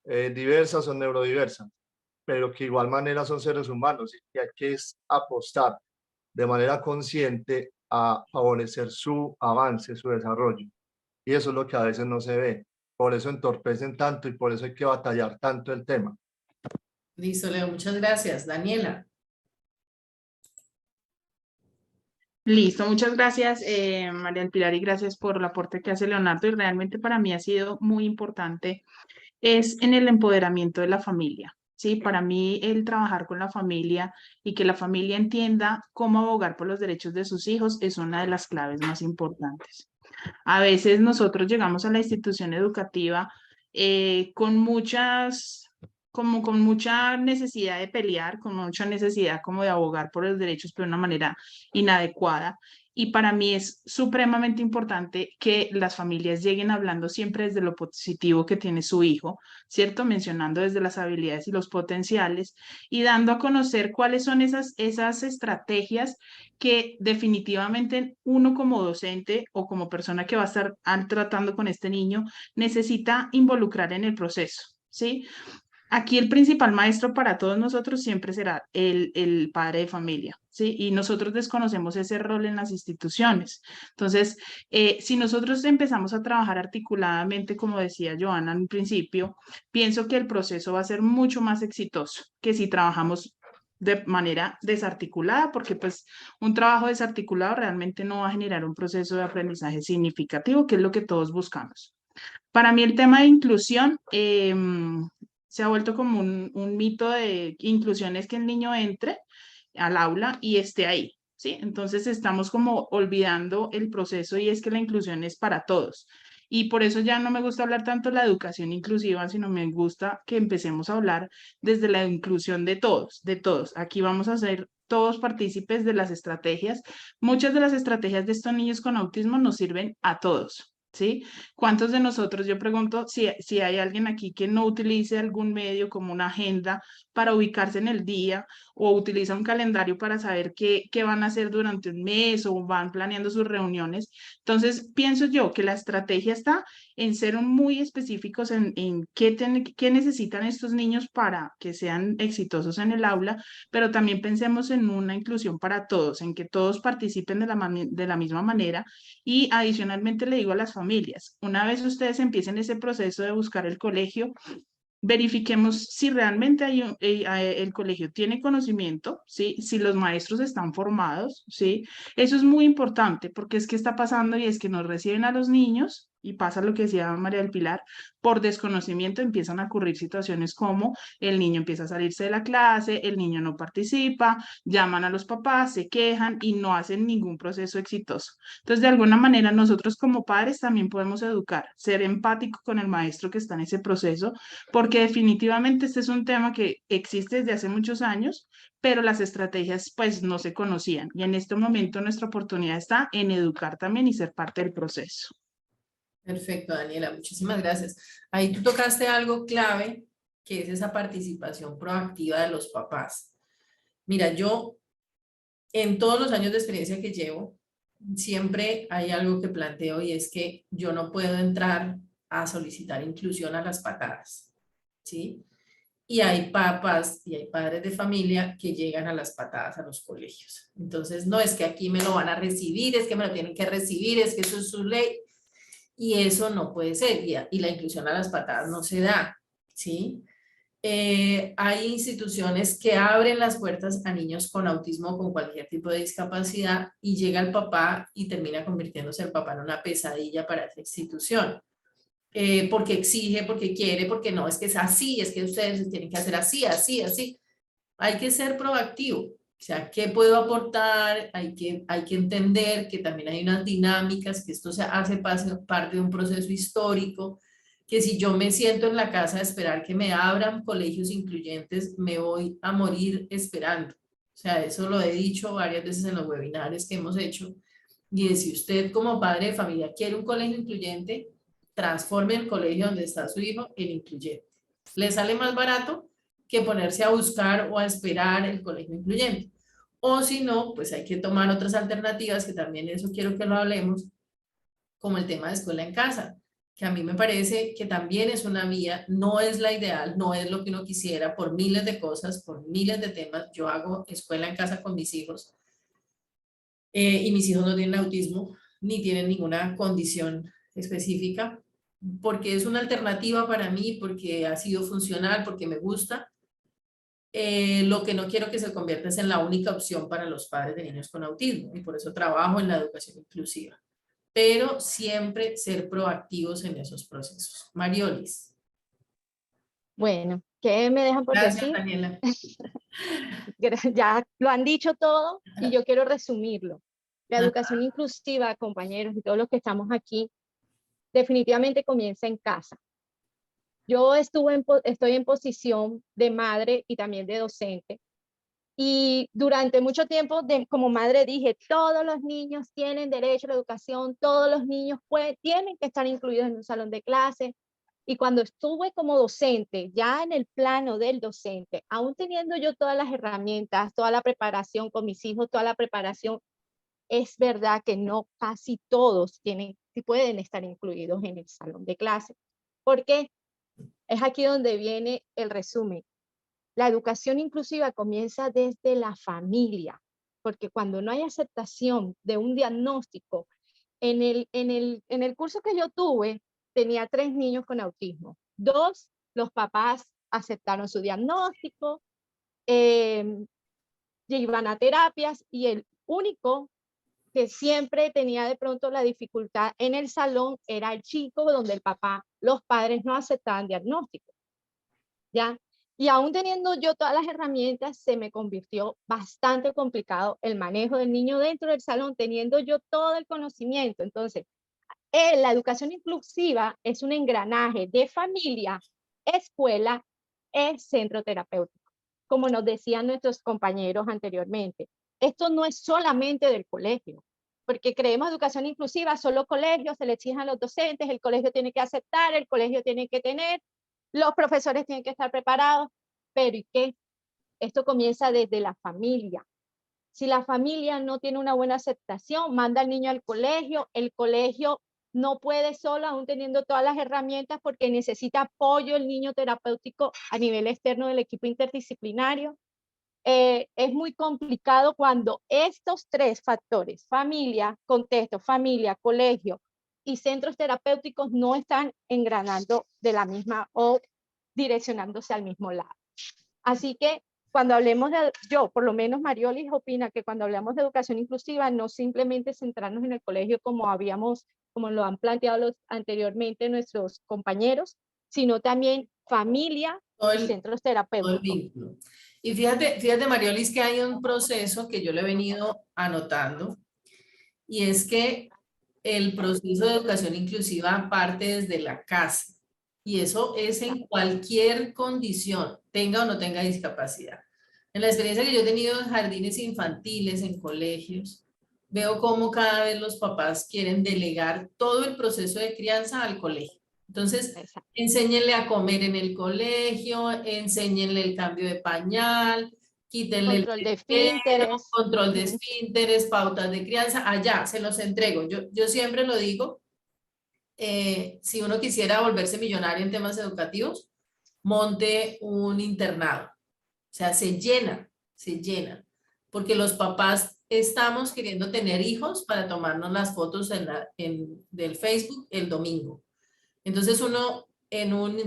diversas o neurodiversas, pero que de igual manera son seres humanos y que hay que apostar de manera consciente a favorecer su avance, su desarrollo. Y eso es lo que a veces no se ve. Por eso entorpecen tanto y por eso hay que batallar tanto el tema. Listo, Leo, muchas gracias. Daniela. Listo, muchas gracias, María del Pilar, y gracias por el aporte que hace Leonardo. Y realmente para mí ha sido muy importante, es en el empoderamiento de la familia. Sí, para mí el trabajar con la familia y que la familia entienda cómo abogar por los derechos de sus hijos es una de las claves más importantes. A veces nosotros llegamos a la institución educativa con mucha necesidad de pelear, con mucha necesidad como de abogar por los derechos, pero de una manera inadecuada. Y para mí es supremamente importante que las familias lleguen hablando siempre desde lo positivo que tiene su hijo, ¿cierto? Mencionando desde las habilidades y los potenciales y dando a conocer cuáles son esas estrategias que definitivamente uno como docente o como persona que va a estar tratando con este niño necesita involucrar en el proceso, ¿sí? Aquí el principal maestro para todos nosotros siempre será el padre de familia, ¿sí? Y nosotros desconocemos ese rol en las instituciones. Entonces, si nosotros empezamos a trabajar articuladamente, como decía Johanna en principio, pienso que el proceso va a ser mucho más exitoso que si trabajamos de manera desarticulada, porque pues un trabajo desarticulado realmente no va a generar un proceso de aprendizaje significativo, que es lo que todos buscamos. Para mí el tema de inclusión se ha vuelto como un mito de inclusión, es que el niño entre al aula y esté ahí, ¿sí? Entonces estamos como olvidando el proceso y es que la inclusión es para todos. Y por eso ya no me gusta hablar tanto de la educación inclusiva, sino me gusta que empecemos a hablar desde la inclusión de todos, de todos. Aquí vamos a ser todos partícipes de las estrategias. Muchas de las estrategias de estos niños con autismo nos sirven a todos, ¿sí? ¿Cuántos de nosotros, yo pregunto si hay alguien aquí que no utilice algún medio como una agenda para ubicarse en el día o utiliza un calendario para saber qué van a hacer durante un mes o van planeando sus reuniones? Entonces, pienso yo que la estrategia está en ser muy específicos en qué necesitan estos niños para que sean exitosos en el aula, pero también pensemos en una inclusión para todos, en que todos participen de la misma manera. Y adicionalmente le digo a las familias, una vez ustedes empiecen ese proceso de buscar el colegio, verifiquemos si realmente el colegio tiene conocimiento, ¿sí? Si los maestros están formados, ¿sí? Eso es muy importante porque es que está pasando y es que nos reciben a los niños y pasa lo que decía María del Pilar, por desconocimiento empiezan a ocurrir situaciones como el niño empieza a salirse de la clase, el niño no participa, llaman a los papás, se quejan y no hacen ningún proceso exitoso. Entonces, de alguna manera, nosotros como padres también podemos educar, ser empáticos con el maestro que está en ese proceso, porque definitivamente este es un tema que existe desde hace muchos años, pero las estrategias pues no se conocían y en este momento nuestra oportunidad está en educar también y ser parte del proceso. Perfecto, Daniela, muchísimas gracias. Ahí tú tocaste algo clave, que es esa participación proactiva de los papás. Mira, yo en todos los años de experiencia que llevo, siempre hay algo que planteo y es que yo no puedo entrar a solicitar inclusión a las patadas, ¿sí? Y hay papás y hay padres de familia que llegan a las patadas a los colegios. Entonces, no es que aquí me lo van a recibir, es que me lo tienen que recibir, es que eso es su ley. Y eso no puede ser. Y la inclusión a las patadas no se da, ¿sí? Hay instituciones que abren las puertas a niños con autismo o con cualquier tipo de discapacidad y llega el papá y termina convirtiéndose el papá en una pesadilla para esa institución. Porque exige, porque quiere, porque no, es que es así, es que ustedes tienen que hacer así, así, así. Hay que ser proactivo, o sea, ¿qué puedo aportar? Hay que entender que también hay unas dinámicas, que esto se hace parte de un proceso histórico, que si yo me siento en la casa a esperar que me abran colegios incluyentes, me voy a morir esperando. O sea, eso lo he dicho varias veces en los webinars que hemos hecho. Y si usted como padre de familia quiere un colegio incluyente, transforme el colegio donde está su hijo en incluyente. ¿Le sale más barato que ponerse a buscar o a esperar el colegio incluyente? O si no, pues hay que tomar otras alternativas, que también eso quiero que lo hablemos, como el tema de escuela en casa, que a mí me parece que también es una vía, no es la ideal, no es lo que uno quisiera por miles de cosas, por miles de temas. Yo hago escuela en casa con mis hijos y mis hijos no tienen autismo ni tienen ninguna condición específica, porque es una alternativa para mí, porque ha sido funcional, porque me gusta. Lo que no quiero que se convierta es en la única opción para los padres de niños con autismo y por eso trabajo en la educación inclusiva, pero siempre ser proactivos en esos procesos. Mariolis. Bueno, ¿qué me dejan por Gracias, decir? Daniela. Ya lo han dicho todo y yo quiero resumirlo. La Ajá. educación inclusiva, compañeros y todos los que estamos aquí, definitivamente comienza en casa. Yo estoy en posición de madre y también de docente. Y durante mucho tiempo, como madre, dije, todos los niños tienen derecho a la educación, todos los niños tienen que estar incluidos en un salón de clase. Y cuando estuve como docente, ya en el plano del docente, aún teniendo yo todas las herramientas, toda la preparación con mis hijos, toda la preparación, es verdad que no casi todos pueden estar incluidos en el salón de clase. ¿Por qué? Es aquí donde viene el resumen. La educación inclusiva comienza desde la familia, porque cuando no hay aceptación de un diagnóstico, en el curso que yo tuve, tenía 3 niños con autismo. 2, los papás aceptaron su diagnóstico, iban a terapias, y el único que siempre tenía de pronto la dificultad en el salón era el chico donde los padres no aceptaban diagnóstico, ¿ya? Y aún teniendo yo todas las herramientas, se me convirtió bastante complicado el manejo del niño dentro del salón, teniendo yo todo el conocimiento. Entonces, La educación inclusiva es un engranaje de familia, escuela, centro terapéutico, como nos decían nuestros compañeros anteriormente. Esto no es solamente del colegio, porque creemos educación inclusiva, solo colegios, se le exigen a los docentes, el colegio tiene que aceptar, el colegio tiene que tener, los profesores tienen que estar preparados, pero ¿y qué? Esto comienza desde la familia. Si la familia no tiene una buena aceptación, manda al niño al colegio, el colegio no puede solo, aún teniendo todas las herramientas, porque necesita apoyo el niño terapéutico a nivel externo del equipo interdisciplinario. Es muy complicado cuando estos tres factores, familia, contexto, familia, colegio y centros terapéuticos no están engranando de la misma o direccionándose al mismo lado. Así que cuando hablemos de, yo, por lo menos Mariolis opina que cuando hablamos de educación inclusiva, no simplemente centrarnos en el colegio como lo han planteado anteriormente nuestros compañeros, sino también familia y centros terapéuticos. Vínculo. Y fíjate Mariolis, que hay un proceso que yo le he venido anotando, y es que el proceso de educación inclusiva parte desde la casa. Y eso es en cualquier condición, tenga o no tenga discapacidad. En la experiencia que yo he tenido en jardines infantiles, en colegios, veo cómo cada vez los papás quieren delegar todo el proceso de crianza al colegio. Entonces, enséñenle a comer en el colegio, enséñenle el cambio de pañal, quítenle control de esfínteres. Control de esfínteres, pautas de crianza, allá se los entrego. Yo siempre lo digo, si uno quisiera volverse millonario en temas educativos, monte un internado. O sea, se llena, porque los papás estamos queriendo tener hijos para tomarnos las fotos del Facebook el domingo. Entonces uno en un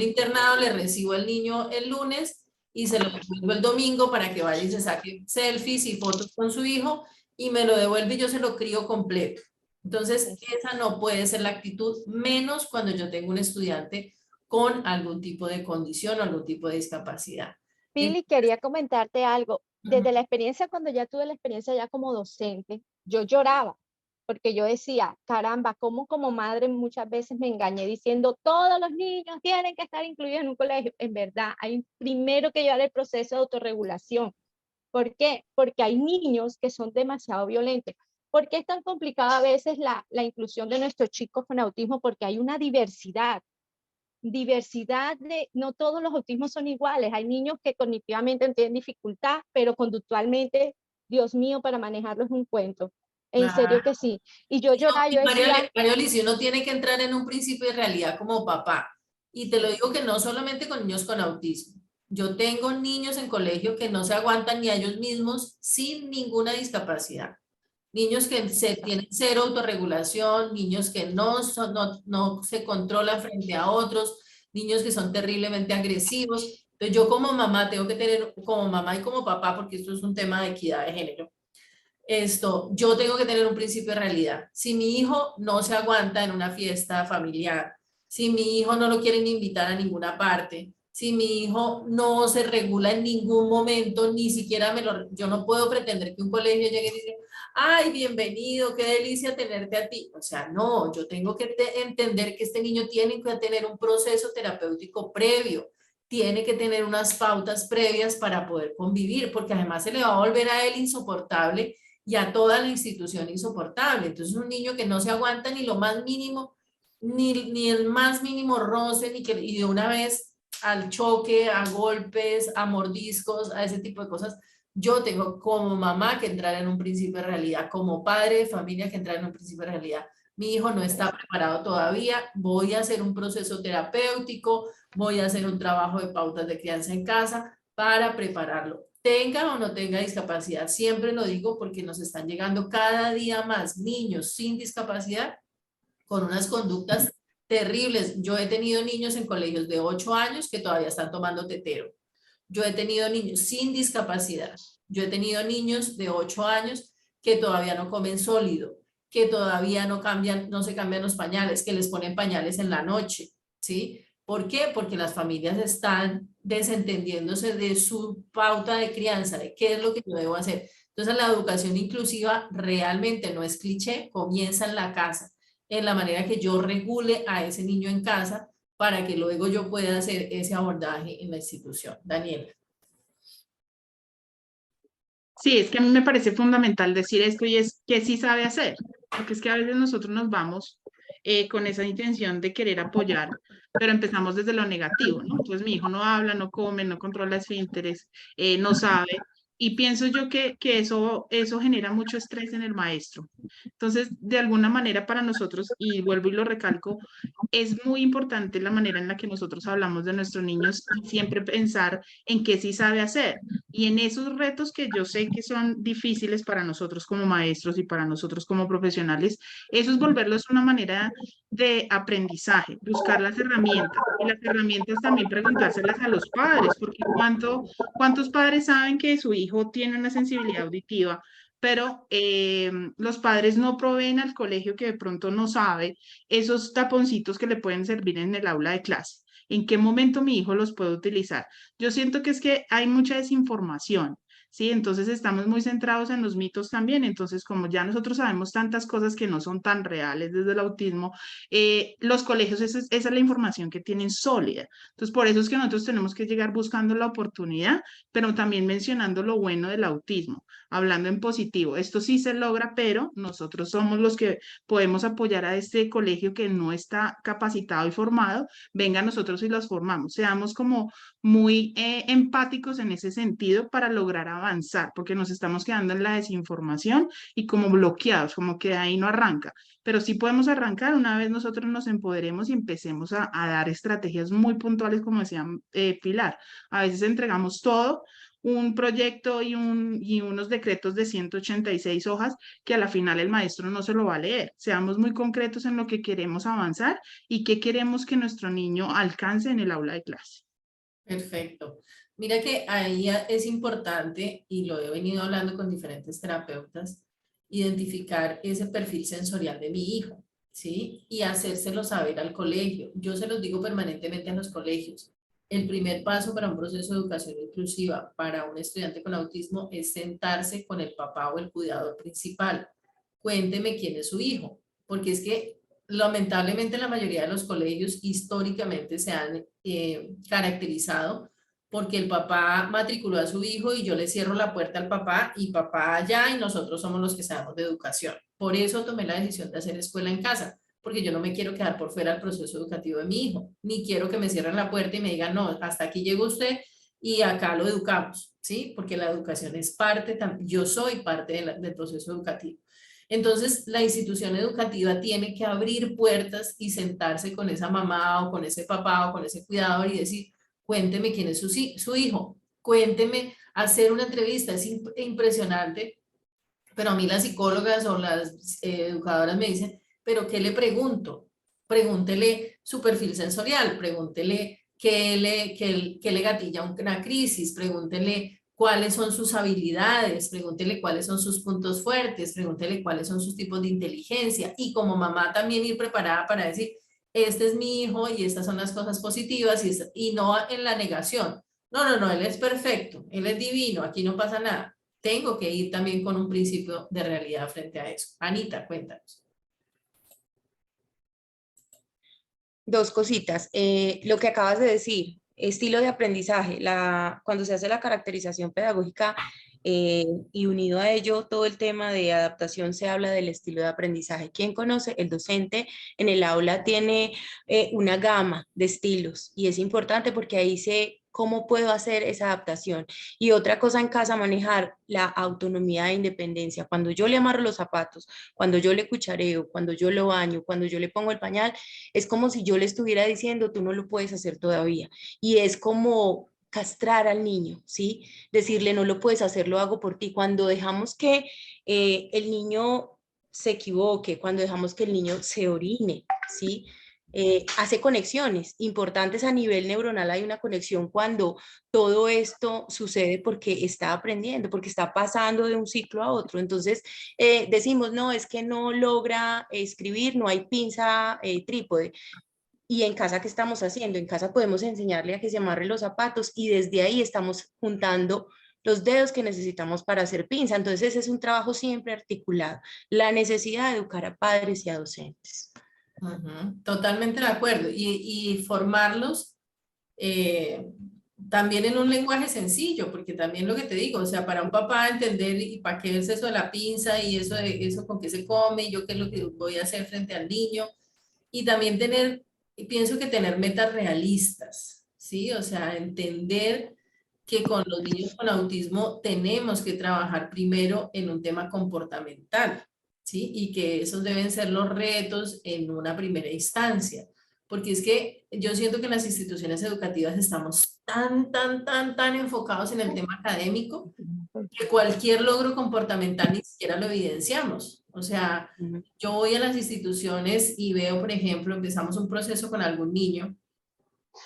internado le recibo al niño el lunes y se lo devuelvo el domingo para que vaya y se saque selfies y fotos con su hijo y me lo devuelve y yo se lo crío completo. Entonces esa no puede ser la actitud, menos cuando yo tengo un estudiante con algún tipo de condición o algún tipo de discapacidad. Pili, quería comentarte algo. Desde la experiencia, cuando ya tuve la experiencia ya como docente, yo lloraba, porque yo decía, caramba, cómo como madre muchas veces me engañé diciendo, todos los niños tienen que estar incluidos en un colegio. En verdad, hay primero que llevar el proceso de autorregulación. ¿Por qué? Porque hay niños que son demasiado violentos. ¿Por qué es tan complicada a veces la inclusión de nuestros chicos con autismo? Porque hay una diversidad de, no todos los autismos son iguales, hay niños que cognitivamente tienen dificultad, pero conductualmente, Dios mío, para manejarlos es un cuento, en serio que sí, y yo lloraba, yo decía... Marioli, si uno tiene que entrar en un principio de realidad como papá, y te lo digo que no solamente con niños con autismo, yo tengo niños en colegio que no se aguantan ni a ellos mismos sin ninguna discapacidad. Niños que tienen cero autorregulación, niños que no se controlan frente a otros, niños que son terriblemente agresivos. Entonces yo como mamá tengo que tener, como mamá y como papá, porque esto es un tema de equidad de género, yo tengo que tener un principio de realidad. Si mi hijo no se aguanta en una fiesta familiar, si mi hijo no lo quieren invitar a ninguna parte, si mi hijo no se regula en ningún momento, ni siquiera yo no puedo pretender que un colegio llegue y diga, ay, bienvenido, qué delicia tenerte a ti. O sea, no, yo tengo que entender que este niño tiene que tener un proceso terapéutico previo, tiene que tener unas pautas previas para poder convivir, porque además se le va a volver a él insoportable y a toda la institución insoportable. Entonces un niño que no se aguanta ni lo más mínimo, ni el más mínimo roce, y de una vez al choque, a golpes, a mordiscos, a ese tipo de cosas, yo tengo como mamá que entrar en un principio de realidad, como padre de familia que entrar en un principio de realidad. Mi hijo no está preparado todavía, voy a hacer un proceso terapéutico, voy a hacer un trabajo de pautas de crianza en casa para prepararlo. Tenga o no tenga discapacidad, siempre lo digo porque nos están llegando cada día más niños sin discapacidad con unas conductas terribles. Yo he tenido niños en colegios de 8 años que todavía están tomando tetero. Yo he tenido niños sin discapacidad. Yo he tenido niños de 8 años que todavía no comen sólido, que todavía no se cambian los pañales, que les ponen pañales en la noche, ¿sí? ¿Por qué? Porque las familias están desentendiéndose de su pauta de crianza, de qué es lo que yo debo hacer. Entonces la educación inclusiva realmente no es cliché, comienza en la casa. en la manera que yo regule a ese niño en casa para que luego yo pueda hacer ese abordaje en la institución. Daniela. Sí, es que a mí me parece fundamental decir esto y es que sí sabe hacer, porque es que a veces nosotros nos vamos con esa intención de querer apoyar, pero empezamos desde lo negativo, ¿no? Entonces mi hijo no habla, no come, no controla esfínteres, no sabe, y pienso yo que eso genera mucho estrés en el maestro. Entonces, de alguna manera para nosotros, y vuelvo y lo recalco, es muy importante la manera en la que nosotros hablamos de nuestros niños y siempre pensar en qué sí sabe hacer. Y en esos retos que yo sé que son difíciles para nosotros como maestros y para nosotros como profesionales, eso es volverlos una manera de aprendizaje, buscar las herramientas y las herramientas también preguntárselas a los padres, porque ¿cuántos padres saben que su hijo tiene una sensibilidad auditiva? Pero los padres no proveen al colegio que de pronto no sabe esos taponcitos que le pueden servir en el aula de clase. ¿En qué momento mi hijo los puede utilizar? Yo siento que es que hay mucha desinformación, ¿sí? Entonces estamos muy centrados en los mitos también. Entonces, como ya nosotros sabemos tantas cosas que no son tan reales desde el autismo, los colegios, esa es la información que tienen sólida. Entonces, por eso es que nosotros tenemos que llegar buscando la oportunidad, pero también mencionando lo bueno del autismo, hablando en positivo. Esto sí se logra, pero nosotros somos los que podemos apoyar a este colegio que no está capacitado y formado, venga nosotros y los formamos, seamos como muy empáticos en ese sentido para lograr avanzar, porque nos estamos quedando en la desinformación y como bloqueados, como que ahí no arranca, pero sí podemos arrancar una vez nosotros nos empoderemos y empecemos a dar estrategias muy puntuales, como decía Pilar. A veces entregamos todo, un proyecto y unos decretos de 186 hojas que a la final el maestro no se lo va a leer. Seamos muy concretos en lo que queremos avanzar y qué queremos que nuestro niño alcance en el aula de clase. Perfecto. Mira que ahí es importante, y lo he venido hablando con diferentes terapeutas, identificar ese perfil sensorial de mi hijo, ¿sí? Y hacérselo saber al colegio. Yo se los digo permanentemente a los colegios. El primer paso para un proceso de educación inclusiva para un estudiante con autismo es sentarse con el papá o el cuidador principal. Cuénteme quién es su hijo, porque es que lamentablemente la mayoría de los colegios históricamente se han caracterizado porque el papá matriculó a su hijo y yo le cierro la puerta al papá y papá allá y nosotros somos los que sabemos de educación. Por eso tomé la decisión de hacer escuela en casa, porque yo no me quiero quedar por fuera del proceso educativo de mi hijo, ni quiero que me cierren la puerta y me digan, no, hasta aquí llegó usted y acá lo educamos, ¿sí? Porque la educación es parte, yo soy parte del proceso educativo. Entonces, la institución educativa tiene que abrir puertas y sentarse con esa mamá o con ese papá o con ese cuidador y decir, cuénteme quién es su hijo, cuénteme, hacer una entrevista. Es impresionante, pero a mí las psicólogas o las educadoras me dicen, pero ¿qué le pregunto? Pregúntele su perfil sensorial, pregúntele qué le gatilla una crisis, pregúntele cuáles son sus habilidades, pregúntele cuáles son sus puntos fuertes, pregúntele cuáles son sus tipos de inteligencia y como mamá también ir preparada para decir, este es mi hijo y estas son las cosas positivas y no en la negación. No, él es perfecto, él es divino, aquí no pasa nada. Tengo que ir también con un principio de realidad frente a eso. Anita, cuéntanos. Dos cositas. Lo que acabas de decir, estilo de aprendizaje, cuando se hace la caracterización pedagógica y unido a ello todo el tema de adaptación, se habla del estilo de aprendizaje. ¿Quién conoce? El docente en el aula tiene una gama de estilos y es importante porque ahí sé cómo puedo hacer esa adaptación. Y otra cosa en casa, manejar la autonomía e independencia. Cuando yo le amarro los zapatos, cuando yo le cuchareo, cuando yo lo baño, cuando yo le pongo el pañal, es como si yo le estuviera diciendo, tú no lo puedes hacer todavía. Y es como castrar al niño, ¿sí? Decirle, no lo puedes hacer, lo hago por ti. Cuando dejamos que el niño se equivoque, cuando dejamos que el niño se orine, ¿sí? Hace conexiones importantes a nivel neuronal. Hay una conexión cuando todo esto sucede porque está aprendiendo, porque está pasando de un ciclo a otro. Entonces decimos, no, es que no logra escribir, no hay pinza trípode. Y en casa, ¿qué estamos haciendo? En casa podemos enseñarle a que se amarre los zapatos y desde ahí estamos juntando los dedos que necesitamos para hacer pinza. Entonces es un trabajo siempre articulado. La necesidad de educar a padres y a docentes. Totalmente de acuerdo. Y formarlos también en un lenguaje sencillo, porque también lo que te digo, o sea, para un papá entender y para qué es eso de la pinza y eso con qué se come, y yo qué es lo que voy a hacer frente al niño, y también pienso que tener metas realistas, ¿sí? O sea, entender que con los niños con autismo tenemos que trabajar primero en un tema comportamental, ¿sí? Y que esos deben ser los retos en una primera instancia. Porque es que yo siento que en las instituciones educativas estamos tan enfocados en el tema académico que cualquier logro comportamental ni siquiera lo evidenciamos. O sea, yo voy a las instituciones y veo, por ejemplo, empezamos un proceso con algún niño.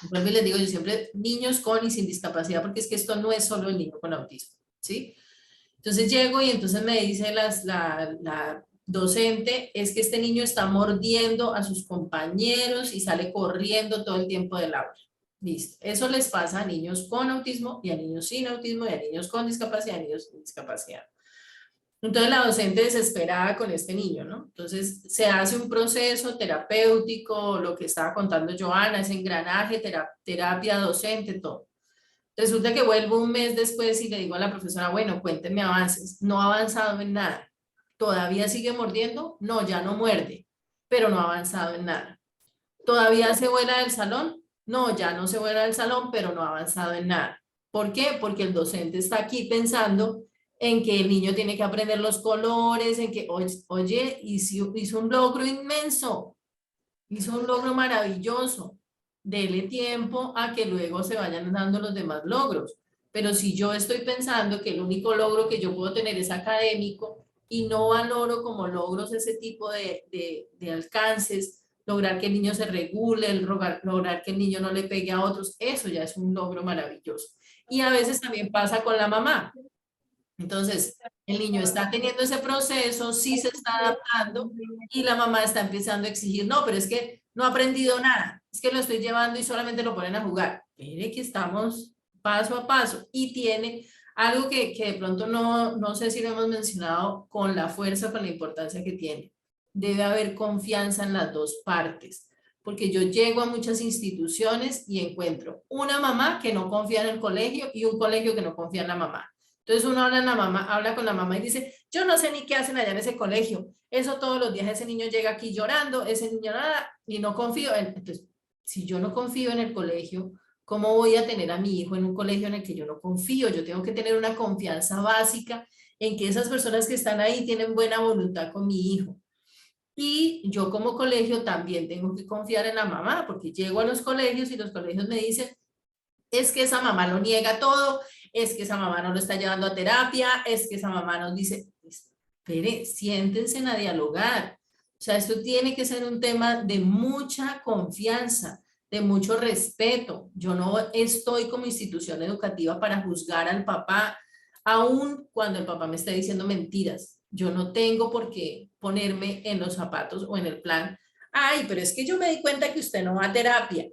Vuelvo y les digo yo siempre, niños con y sin discapacidad, porque es que esto no es solo el niño con autismo, ¿sí? Entonces llego y entonces me dice la docente, es que este niño está mordiendo a sus compañeros y sale corriendo todo el tiempo del aula. Listo. Eso les pasa a niños con autismo y a niños sin autismo y a niños con discapacidad y a niños sin discapacidad. Entonces la docente desesperada con este niño, ¿no? Entonces se hace un proceso terapéutico, lo que estaba contando Joana, ese engranaje, terapia docente, todo. Resulta que vuelvo un mes después y le digo a la profesora, bueno, cuénteme avances. No ha avanzado en nada. ¿Todavía sigue mordiendo? No, ya no muerde, pero no ha avanzado en nada. ¿Todavía se vuela del salón? No, ya no se vuela del salón, pero no ha avanzado en nada. ¿Por qué? Porque el docente está aquí pensando en que el niño tiene que aprender los colores, en que, oye, hizo un logro inmenso, hizo un logro maravilloso. Dele tiempo a que luego se vayan dando los demás logros. Pero si yo estoy pensando que el único logro que yo puedo tener es académico y no valoro como logros ese tipo de alcances, lograr que el niño se regule, lograr que el niño no le pegue a otros, eso ya es un logro maravilloso. Y a veces también pasa con la mamá. Entonces, el niño está teniendo ese proceso, sí se está adaptando y la mamá está empezando a exigir, no, pero es que no ha aprendido nada, es que lo estoy llevando y solamente lo ponen a jugar. Mire que estamos paso a paso y tiene algo que de pronto no sé si lo hemos mencionado con la fuerza, con la importancia que tiene. Debe haber confianza en las dos partes, porque yo llego a muchas instituciones y encuentro una mamá que no confía en el colegio y un colegio que no confía en la mamá. Entonces uno habla con la mamá y dice, yo no sé ni qué hacen allá en ese colegio. Eso todos los días ese niño llega aquí llorando, ese niño nada, y no confío en. Entonces, si yo no confío en el colegio, ¿cómo voy a tener a mi hijo en un colegio en el que yo no confío? Yo tengo que tener una confianza básica en que esas personas que están ahí tienen buena voluntad con mi hijo. Y yo como colegio también tengo que confiar en la mamá, porque llego a los colegios y los colegios me dicen, es que esa mamá lo niega todo, es que esa mamá no lo está llevando a terapia, es que esa mamá nos dice, espere, siéntense a dialogar. O sea, esto tiene que ser un tema de mucha confianza, de mucho respeto. Yo no estoy como institución educativa para juzgar al papá, aun cuando el papá me esté diciendo mentiras. Yo no tengo por qué ponerme en los zapatos o en el plan, ay, pero es que yo me di cuenta que usted no va a terapia.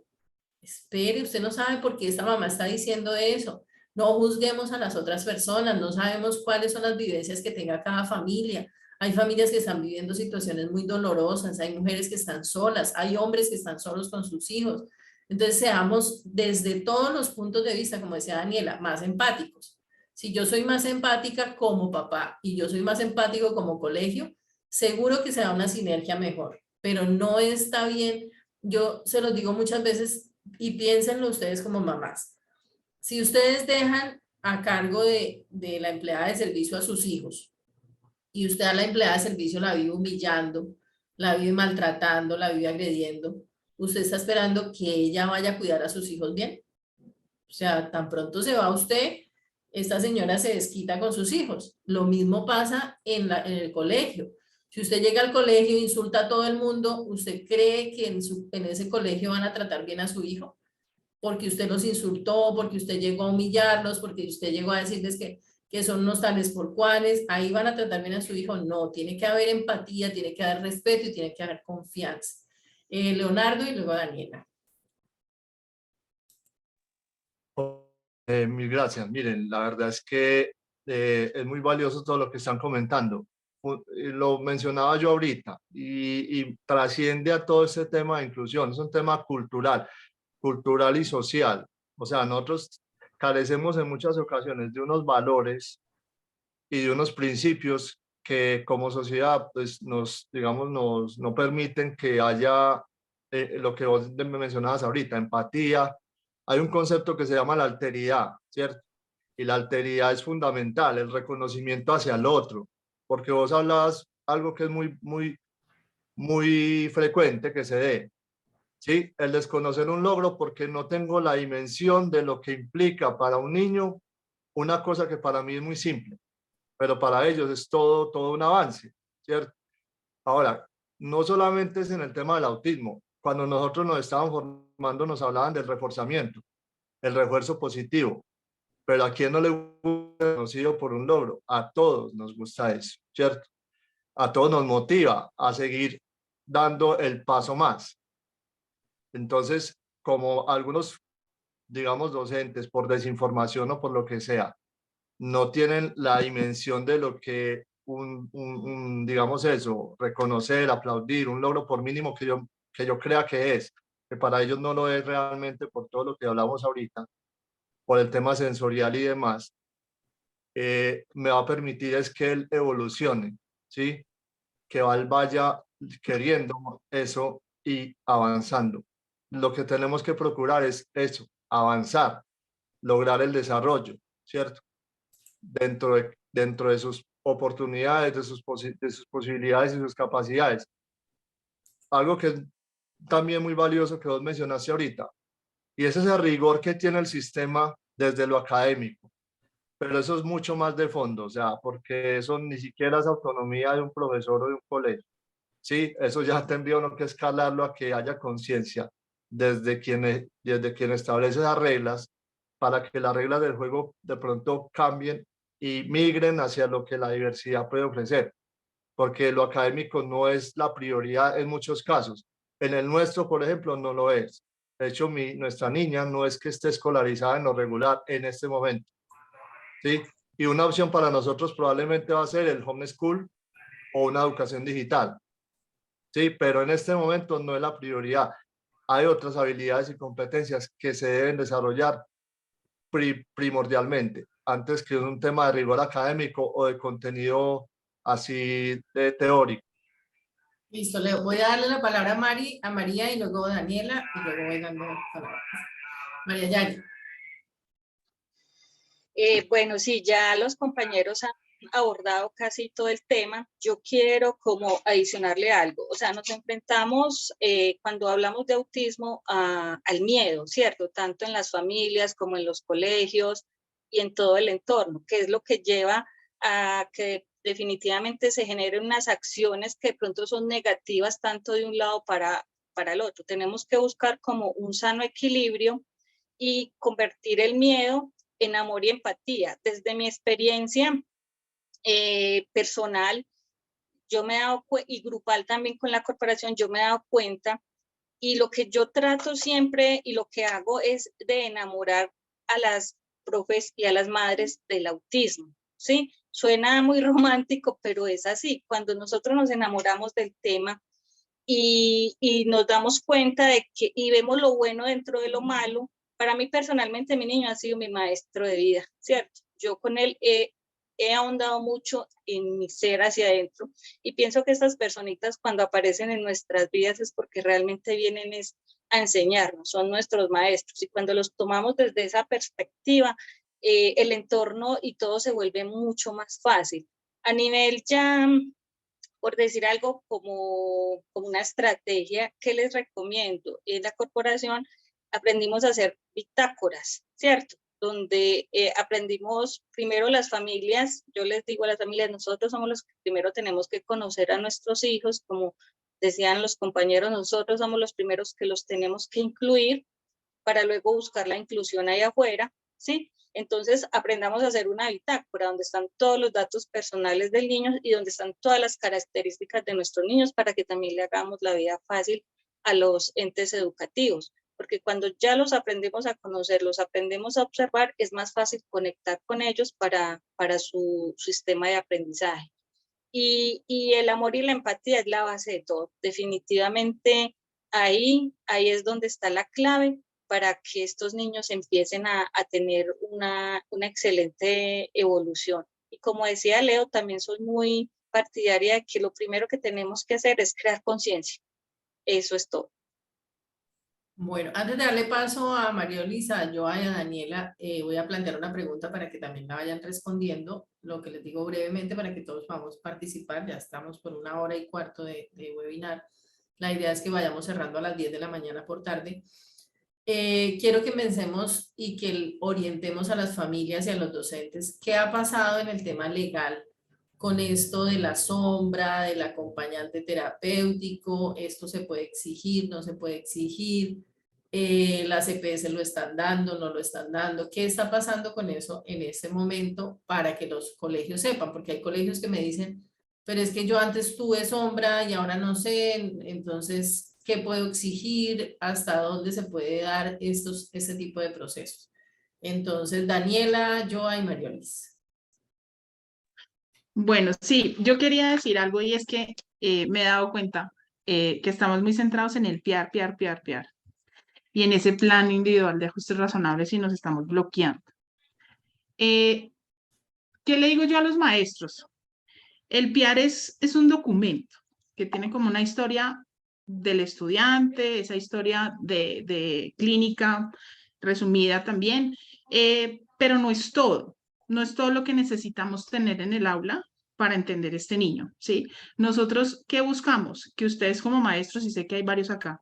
Espere, usted no sabe por qué esta mamá está diciendo eso. No juzguemos a las otras personas, no sabemos cuáles son las vivencias que tenga cada familia. Hay familias que están viviendo situaciones muy dolorosas, hay mujeres que están solas, hay hombres que están solos con sus hijos. Entonces seamos desde todos los puntos de vista, como decía Daniela, más empáticos. Si yo soy más empática como papá y yo soy más empático como colegio, seguro que se da una sinergia mejor, pero no está bien. Yo se los digo muchas veces y piénsenlo ustedes como mamás. Si ustedes dejan a cargo de la empleada de servicio a sus hijos y usted a la empleada de servicio la vive humillando, la vive maltratando, la vive agrediendo, ¿usted está esperando que ella vaya a cuidar a sus hijos bien? O sea, tan pronto se va usted, esta señora se desquita con sus hijos. Lo mismo pasa en el colegio. Si usted llega al colegio e insulta a todo el mundo, ¿usted cree que en ese colegio van a tratar bien a su hijo? Porque usted los insultó, porque usted llegó a humillarlos, porque usted llegó a decirles que son unos tales por cuales, ahí van a tratar bien a su hijo. No, tiene que haber empatía, tiene que haber respeto y tiene que haber confianza. Leonardo y luego Daniela. Mil gracias. Miren, la verdad es que es muy valioso todo lo que están comentando. lo mencionaba yo ahorita, y trasciende a todo este tema de inclusión, es un tema cultural y social. O sea, nosotros carecemos en muchas ocasiones de unos valores y de unos principios que como sociedad pues no permiten que haya lo que vos me mencionabas ahorita, empatía. Hay un concepto que se llama la alteridad, ¿cierto? Y la alteridad es fundamental, el reconocimiento hacia el otro, porque vos hablabas algo que es muy frecuente que se dé, ¿sí? El desconocer un logro porque no tengo la dimensión de lo que implica para un niño una cosa que para mí es muy simple, pero para ellos es todo un avance, ¿cierto? Ahora, no solamente es en el tema del autismo. Cuando nosotros nos estábamos formando nos hablaban del reforzamiento, el refuerzo positivo, pero a quién no le gusta conocido por un logro, a todos nos gusta eso, ¿cierto? A todos nos motiva a seguir dando el paso más. Entonces, como algunos, digamos, docentes, por desinformación o por lo que sea, no tienen la dimensión de lo que digamos eso, reconocer, aplaudir, un logro por mínimo que yo crea que es, que para ellos no lo es realmente por todo lo que hablamos ahorita, por el tema sensorial y demás, me va a permitir es que él evolucione, ¿sí? Que él vaya queriendo eso y avanzando. Lo que tenemos que procurar es eso, avanzar, lograr el desarrollo, ¿cierto? Dentro de sus oportunidades, de sus posibilidades y sus capacidades. Algo que es también muy valioso que vos mencionaste ahorita, y ese es el rigor que tiene el sistema desde lo académico, pero eso es mucho más de fondo, o sea, porque eso ni siquiera es autonomía de un profesor o de un colegio, ¿sí? Eso ya tendría uno que escalarlo a que haya conciencia desde quien establece las reglas, para que las reglas del juego de pronto cambien y migren hacia lo que la diversidad puede ofrecer, porque lo académico no es la prioridad en muchos casos. En el nuestro, por ejemplo, no lo es. De hecho, nuestra niña no es que esté escolarizada en lo regular en este momento, ¿sí? Y una opción para nosotros probablemente va a ser el homeschool o una educación digital, ¿sí? Pero en este momento no es la prioridad. Hay otras habilidades y competencias que se deben desarrollar primordialmente, antes que un tema de rigor académico o de contenido así de teórico. Listo, le voy a darle la palabra a María y luego a Daniela y luego voy dando palabras. María Yari. Bueno, sí, ya los compañeros han abordado casi todo el tema. Yo quiero como adicionarle algo. O sea, nos enfrentamos cuando hablamos de autismo al miedo, ¿cierto? Tanto en las familias como en los colegios y en todo el entorno, que es lo que lleva a que definitivamente se generen unas acciones que de pronto son negativas tanto de un lado para el otro. Tenemos que buscar como un sano equilibrio y convertir el miedo en amor y empatía. Desde mi experiencia personal, yo me he dado y grupal también con la corporación, yo me he dado cuenta, y lo que yo trato siempre y lo que hago es de enamorar a las profes y a las madres del autismo, ¿sí? Suena muy romántico, pero es así. Cuando nosotros nos enamoramos del tema y nos damos cuenta de que, y vemos lo bueno dentro de lo malo. Para mí personalmente mi niño ha sido mi maestro de vida, ¿cierto? Yo con él he ahondado mucho en mi ser hacia adentro y pienso que estas personitas cuando aparecen en nuestras vidas es porque realmente vienen a enseñarnos, son nuestros maestros, y cuando los tomamos desde esa perspectiva, el entorno y todo se vuelve mucho más fácil. A nivel ya, por decir algo, como una estrategia, ¿qué les recomiendo? En la corporación aprendimos a hacer bitácoras, ¿cierto? Donde aprendimos primero las familias. Yo les digo a las familias, nosotros somos los que primero tenemos que conocer a nuestros hijos, como decían los compañeros, nosotros somos los primeros que los tenemos que incluir para luego buscar la inclusión ahí afuera, ¿sí? Entonces aprendamos a hacer una bitácora donde están todos los datos personales del niño y donde están todas las características de nuestros niños, para que también le hagamos la vida fácil a los entes educativos, porque cuando ya los aprendemos a conocer, los aprendemos a observar, es más fácil conectar con ellos para su sistema de aprendizaje. y el amor y la empatía es la base de todo. Definitivamente ahí es donde está la clave para que estos niños empiecen a tener una excelente evolución. Y como decía Leo, también soy muy partidaria de que lo primero que tenemos que hacer es crear conciencia. Eso es todo. Bueno, antes de darle paso a María Elisa, a Joa y a Daniela, voy a plantear una pregunta para que también la vayan respondiendo. Lo que les digo brevemente para que todos podamos participar. Ya estamos por 1 hora y cuarto de webinar. La idea es que vayamos cerrando a las 10 de la mañana por tarde. Quiero que pensemos y que orientemos a las familias y a los docentes qué ha pasado en el tema legal con esto de la sombra, del acompañante terapéutico. Esto se puede exigir, no se puede exigir, las EPS lo están dando, no lo están dando. ¿Qué está pasando con eso en este momento para que los colegios sepan? Porque hay colegios que me dicen, pero es que yo antes tuve sombra y ahora no sé, entonces, ¿qué puedo exigir? ¿Hasta dónde se puede dar este tipo de procesos? Entonces, Daniela, Joa y María Luisa. Bueno, sí, yo quería decir algo y es que me he dado cuenta que estamos muy centrados en el PIAR, PIAR, PIAR, PIAR y en ese plan individual de ajustes razonables y nos estamos bloqueando. ¿Qué le digo yo a los maestros? El PIAR es un documento que tiene como una historia del estudiante, esa historia de clínica resumida también, pero no es todo. No es todo lo que necesitamos tener en el aula para entender este niño, ¿sí? Nosotros, ¿qué buscamos? Que ustedes como maestros, y sé que hay varios acá,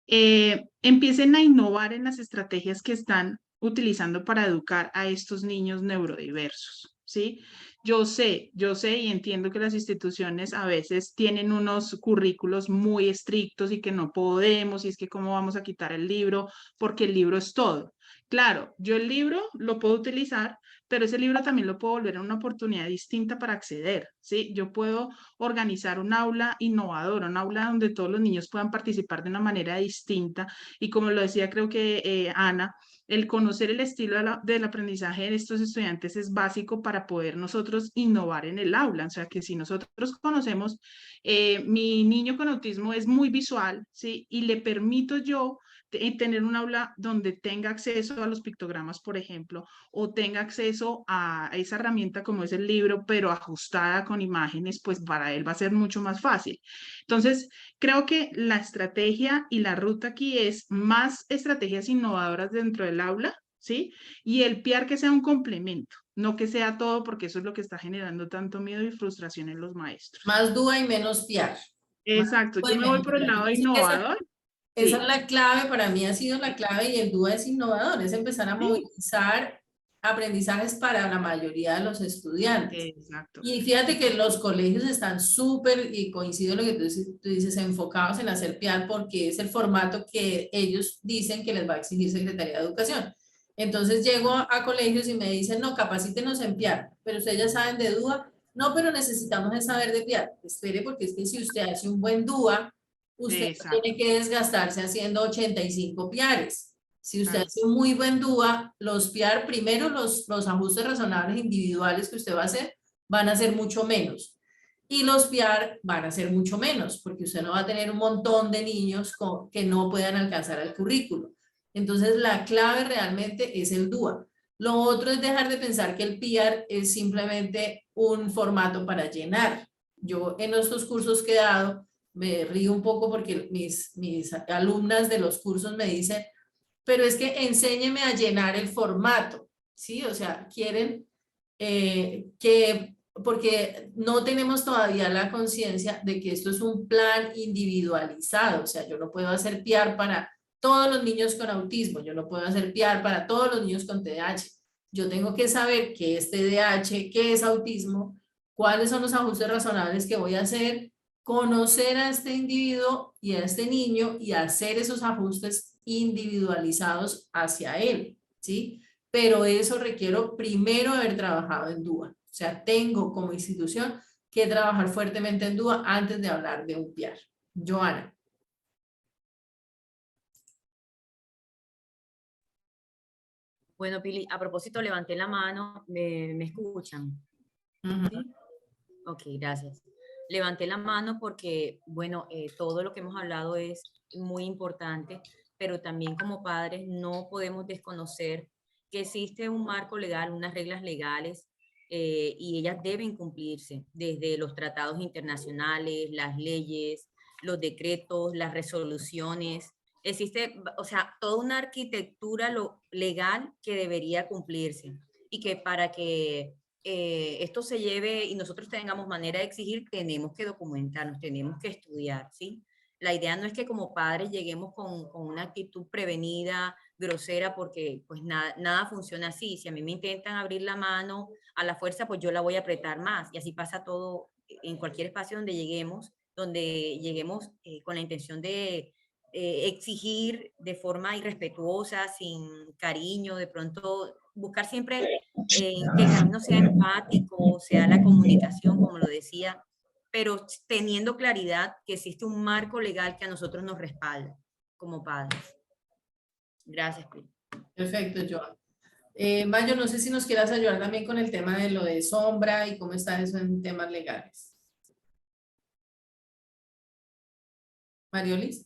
empiecen a innovar en las estrategias que están utilizando para educar a estos niños neurodiversos, ¿sí? Yo sé y entiendo que las instituciones a veces tienen unos currículos muy estrictos y que no podemos, y es que cómo vamos a quitar el libro, porque el libro es todo. Claro, yo el libro lo puedo utilizar, pero ese libro también lo puedo volver una oportunidad distinta para acceder, ¿sí? Yo puedo organizar un aula innovadora, un aula donde todos los niños puedan participar de una manera distinta y como lo decía creo que Ana, el conocer el estilo del aprendizaje de estos estudiantes es básico para poder nosotros innovar en el aula, o sea que si nosotros conocemos, mi niño con autismo es muy visual, ¿sí? Y le permito yo tener un aula donde tenga acceso a los pictogramas, por ejemplo, o tenga acceso a esa herramienta como es el libro, pero ajustada con imágenes, pues para él va a ser mucho más fácil. Entonces, creo que la estrategia y la ruta aquí es más estrategias innovadoras dentro del aula, ¿sí? Y el PIAR que sea un complemento, no que sea todo, porque eso es lo que está generando tanto miedo y frustración en los maestros. Más DUA y menos PIAR. Exacto, yo me voy por el lado innovador. Esa es la clave, para mí ha sido la clave y el DUA es innovador, es empezar a movilizar aprendizajes para la mayoría de los estudiantes. Exacto. Y fíjate que los colegios están súper, y coincido en lo que tú dices, enfocados en hacer PIAR porque es el formato que ellos dicen que les va a exigir Secretaría de Educación. Entonces llego a colegios y me dicen, no, capacítenos en PIAR, pero ustedes ya saben de DUA. No, pero necesitamos es saber de PIAR. Espere, porque es que si usted hace un buen DUA, usted Exacto. tiene que desgastarse haciendo 85 PIARes. Si usted Ah. hace un muy buen DUA, los PIAR, primero los ajustes razonables individuales que usted va a hacer, van a ser mucho menos. Y los PIAR van a ser mucho menos, porque usted no va a tener un montón de niños que no puedan alcanzar el currículo. Entonces, la clave realmente es el DUA. Lo otro es dejar de pensar que el PIAR es simplemente un formato para llenar. Yo en estos cursos que he dado, me río un poco porque mis alumnas de los cursos me dicen, pero es que enséñeme a llenar el formato, ¿sí? O sea, quieren porque no tenemos todavía la conciencia de que esto es un plan individualizado, o sea, yo no puedo hacer PIAR para todos los niños con autismo, yo no puedo hacer PIAR para todos los niños con TDAH, yo tengo que saber qué es TDAH, qué es autismo, cuáles son los ajustes razonables que voy a hacer, conocer a este individuo y a este niño y hacer esos ajustes individualizados hacia él, ¿sí? Pero eso requiero primero haber trabajado en DUA. O sea, tengo como institución que trabajar fuertemente en DUA antes de hablar de un PIAR. Joana. Bueno, Pili, a propósito, levanté la mano, ¿me escuchan? Uh-huh. Ok, gracias. Levanté la mano porque, bueno, todo lo que hemos hablado es muy importante, pero también como padres no podemos desconocer que existe un marco legal, unas reglas legales, y ellas deben cumplirse desde los tratados internacionales, las leyes, los decretos, las resoluciones. Existe, o sea, toda una arquitectura legal que debería cumplirse y que para que esto se lleve y nosotros tengamos manera de exigir, tenemos que documentarnos, tenemos que estudiar, ¿sí? La idea no es que como padres lleguemos con una actitud prevenida, grosera, porque pues nada funciona así. Si a mí me intentan abrir la mano a la fuerza, pues yo la voy a apretar más. Y así pasa todo en cualquier espacio donde lleguemos con la intención de exigir de forma irrespetuosa, sin cariño, de pronto buscar siempre que el camino sea empático, sea la comunicación, como lo decía, pero teniendo claridad que existe un marco legal que a nosotros nos respalda como padres. Gracias, Pili. Perfecto, Joan. Mayo, no sé si nos quieras ayudar también con el tema de lo de sombra y cómo está eso en temas legales. Mariolis.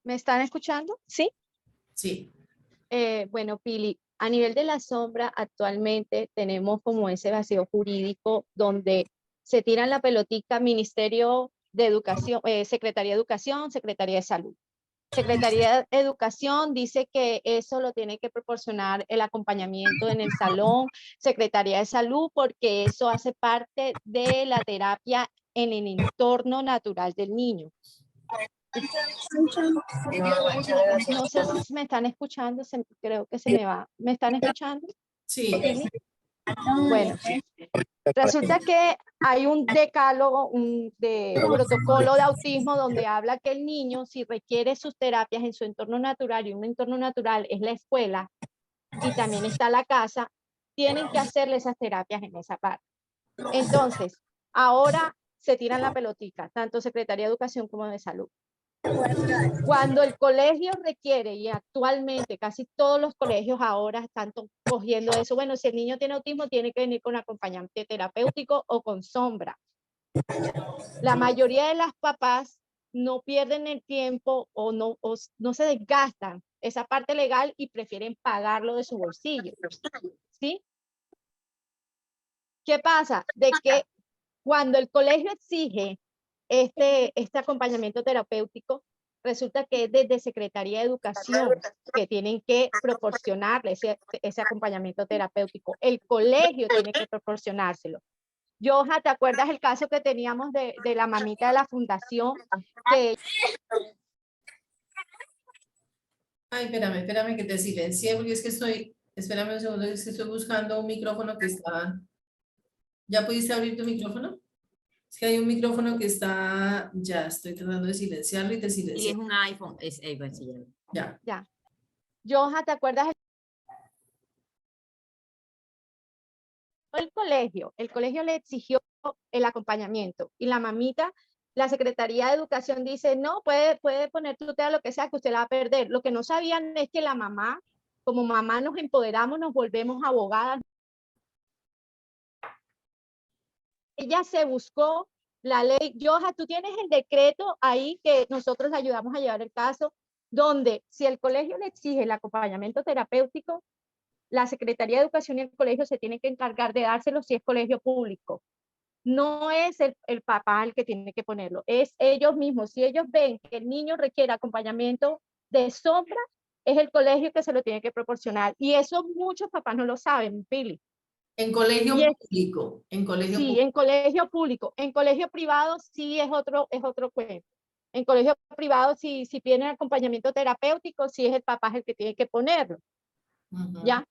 ¿Me están escuchando? Sí. Sí. Bueno, Pili, a nivel de la sombra, actualmente tenemos como ese vacío jurídico donde se tiran la pelotica Ministerio de Educación, Secretaría de Educación, Secretaría de Salud. Secretaría de Educación dice que eso lo tiene que proporcionar el acompañamiento en el salón, Secretaría de Salud, porque eso hace parte de la terapia en el entorno natural del niño. No sé si me están escuchando, creo que se me va. ¿Me están escuchando? Sí. Bueno, resulta que hay un decálogo, de protocolo de autismo donde habla que el niño, si requiere sus terapias en su entorno natural, y un entorno natural es la escuela y también está la casa, tienen que hacerle esas terapias en esa parte. Entonces, ahora se tiran la pelotica, tanto Secretaría de Educación como de Salud. Cuando el colegio requiere, y actualmente casi todos los colegios ahora están cogiendo eso, bueno, si el niño tiene autismo, tiene que venir con acompañante terapéutico o con sombra. La mayoría de las papás no pierden el tiempo o no se desgastan esa parte legal y prefieren pagarlo de su bolsillo. ¿Sí? ¿Qué pasa? De que cuando el colegio exige este acompañamiento terapéutico, resulta que es desde Secretaría de Educación que tienen que proporcionarle ese acompañamiento terapéutico. El colegio tiene que proporcionárselo. Joja, ¿te acuerdas el caso que teníamos de la mamita de la fundación? Que... Ay, espérame que te silencié porque es que espérame un segundo, es que estoy buscando un micrófono que está. ¿Ya pudiste abrir tu micrófono? Es que hay un micrófono que está, ya estoy tratando de silenciarlo y te Y silencié. es un iPhone, es iPhone, sí, Ya. Ya. Joja, ¿te acuerdas el colegio le exigió el acompañamiento y la mamita, la Secretaría de Educación dice, no, puede poner tutela lo que sea, que usted la va a perder. Lo que no sabían es que la mamá, como mamá nos empoderamos, nos volvemos abogadas. Ella se buscó la ley. Joja, tú tienes el decreto ahí que nosotros ayudamos a llevar el caso, donde si el colegio le exige el acompañamiento terapéutico, la Secretaría de Educación y el colegio se tienen que encargar de dárselo si es colegio público. No es el papá el que tiene que ponerlo, es ellos mismos. Si ellos ven que el niño requiere acompañamiento de sombra, es el colegio que se lo tiene que proporcionar. Y eso muchos papás no lo saben, Pili. En colegio público, en colegio sí, público. En colegio público. En colegio privado sí es otro cuento. En colegio privado, si piden acompañamiento terapéutico, sí es el papá el que tiene que ponerlo. ¿Ya?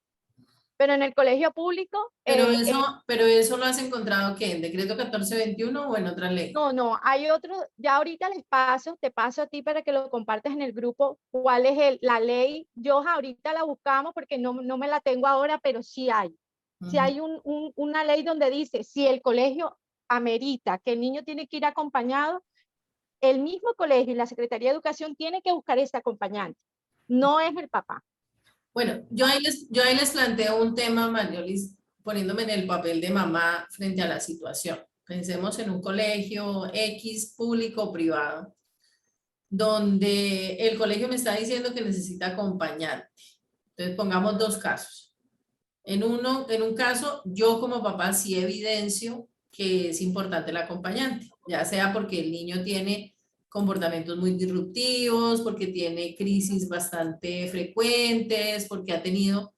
Pero en el colegio público... Pero eso lo has encontrado, ¿qué? ¿En decreto 1421 o en otra ley? No, hay otro, ya ahorita te paso a ti para que lo compartas en el grupo, cuál es la ley. Yo ahorita la buscamos porque no me la tengo ahora, pero sí hay. Sí hay una ley donde dice, si el colegio amerita que el niño tiene que ir acompañado, el mismo colegio y la Secretaría de Educación tiene que buscar ese acompañante. No es el papá. Bueno, yo ahí les planteo un tema, Mariolis, poniéndome en el papel de mamá frente a la situación. Pensemos en un colegio X, público o privado, donde el colegio me está diciendo que necesita acompañante. Entonces, pongamos dos casos. En un caso, yo como papá sí evidencio que es importante el acompañante, ya sea porque el niño tiene comportamientos muy disruptivos, porque tiene crisis bastante frecuentes, porque ha tenido,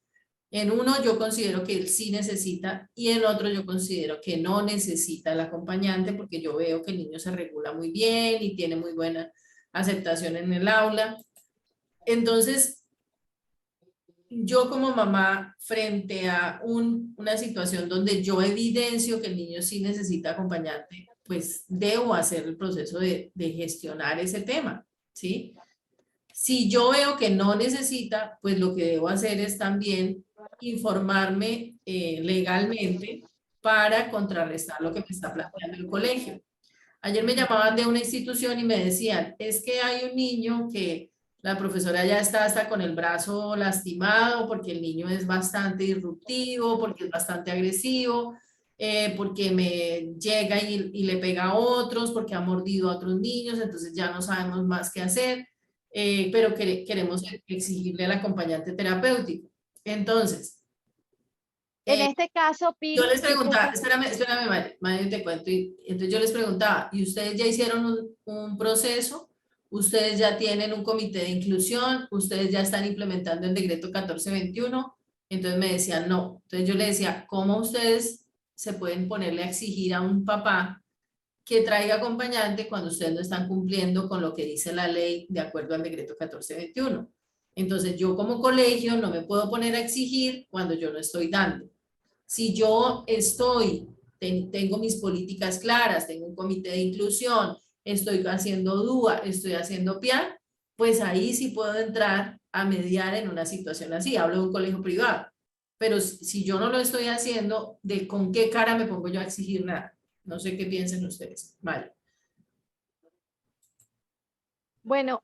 en uno yo considero que él sí necesita y en otro yo considero que no necesita el acompañante porque yo veo que el niño se regula muy bien y tiene muy buena aceptación en el aula. Entonces, yo como mamá, frente a una situación donde yo evidencio que el niño sí necesita acompañante, pues debo hacer el proceso de gestionar ese tema, ¿sí? Si yo veo que no necesita, pues lo que debo hacer es también informarme legalmente para contrarrestar lo que me está planteando el colegio. Ayer me llamaban de una institución y me decían, es que hay un niño que la profesora ya está hasta con el brazo lastimado porque el niño es bastante disruptivo, porque es bastante agresivo, porque me llega y le pega a otros, porque ha mordido a otros niños, entonces ya no sabemos más qué hacer, pero queremos exigirle al acompañante terapéutico. Entonces, En este caso, yo Pili, les preguntaba, disculpa, espérame, Mari, te cuento. Y entonces yo les preguntaba, ¿y ustedes ya hicieron un proceso? ¿Ustedes ya tienen un comité de inclusión? ¿Ustedes ya están implementando el decreto 1421? Entonces me decían, no. Entonces yo le decía, ¿cómo ustedes se pueden ponerle a exigir a un papá que traiga acompañante cuando ustedes no están cumpliendo con lo que dice la ley de acuerdo al decreto 1421? Entonces yo como colegio no me puedo poner a exigir cuando yo no estoy dando. Si yo tengo mis políticas claras, tengo un comité de inclusión, estoy haciendo DUA, estoy haciendo PIA, pues ahí sí puedo entrar a mediar en una situación así. Hablo de un colegio privado. Pero si yo no lo estoy haciendo, ¿de con qué cara me pongo yo a exigir nada? No sé qué piensen ustedes. Vale. bueno,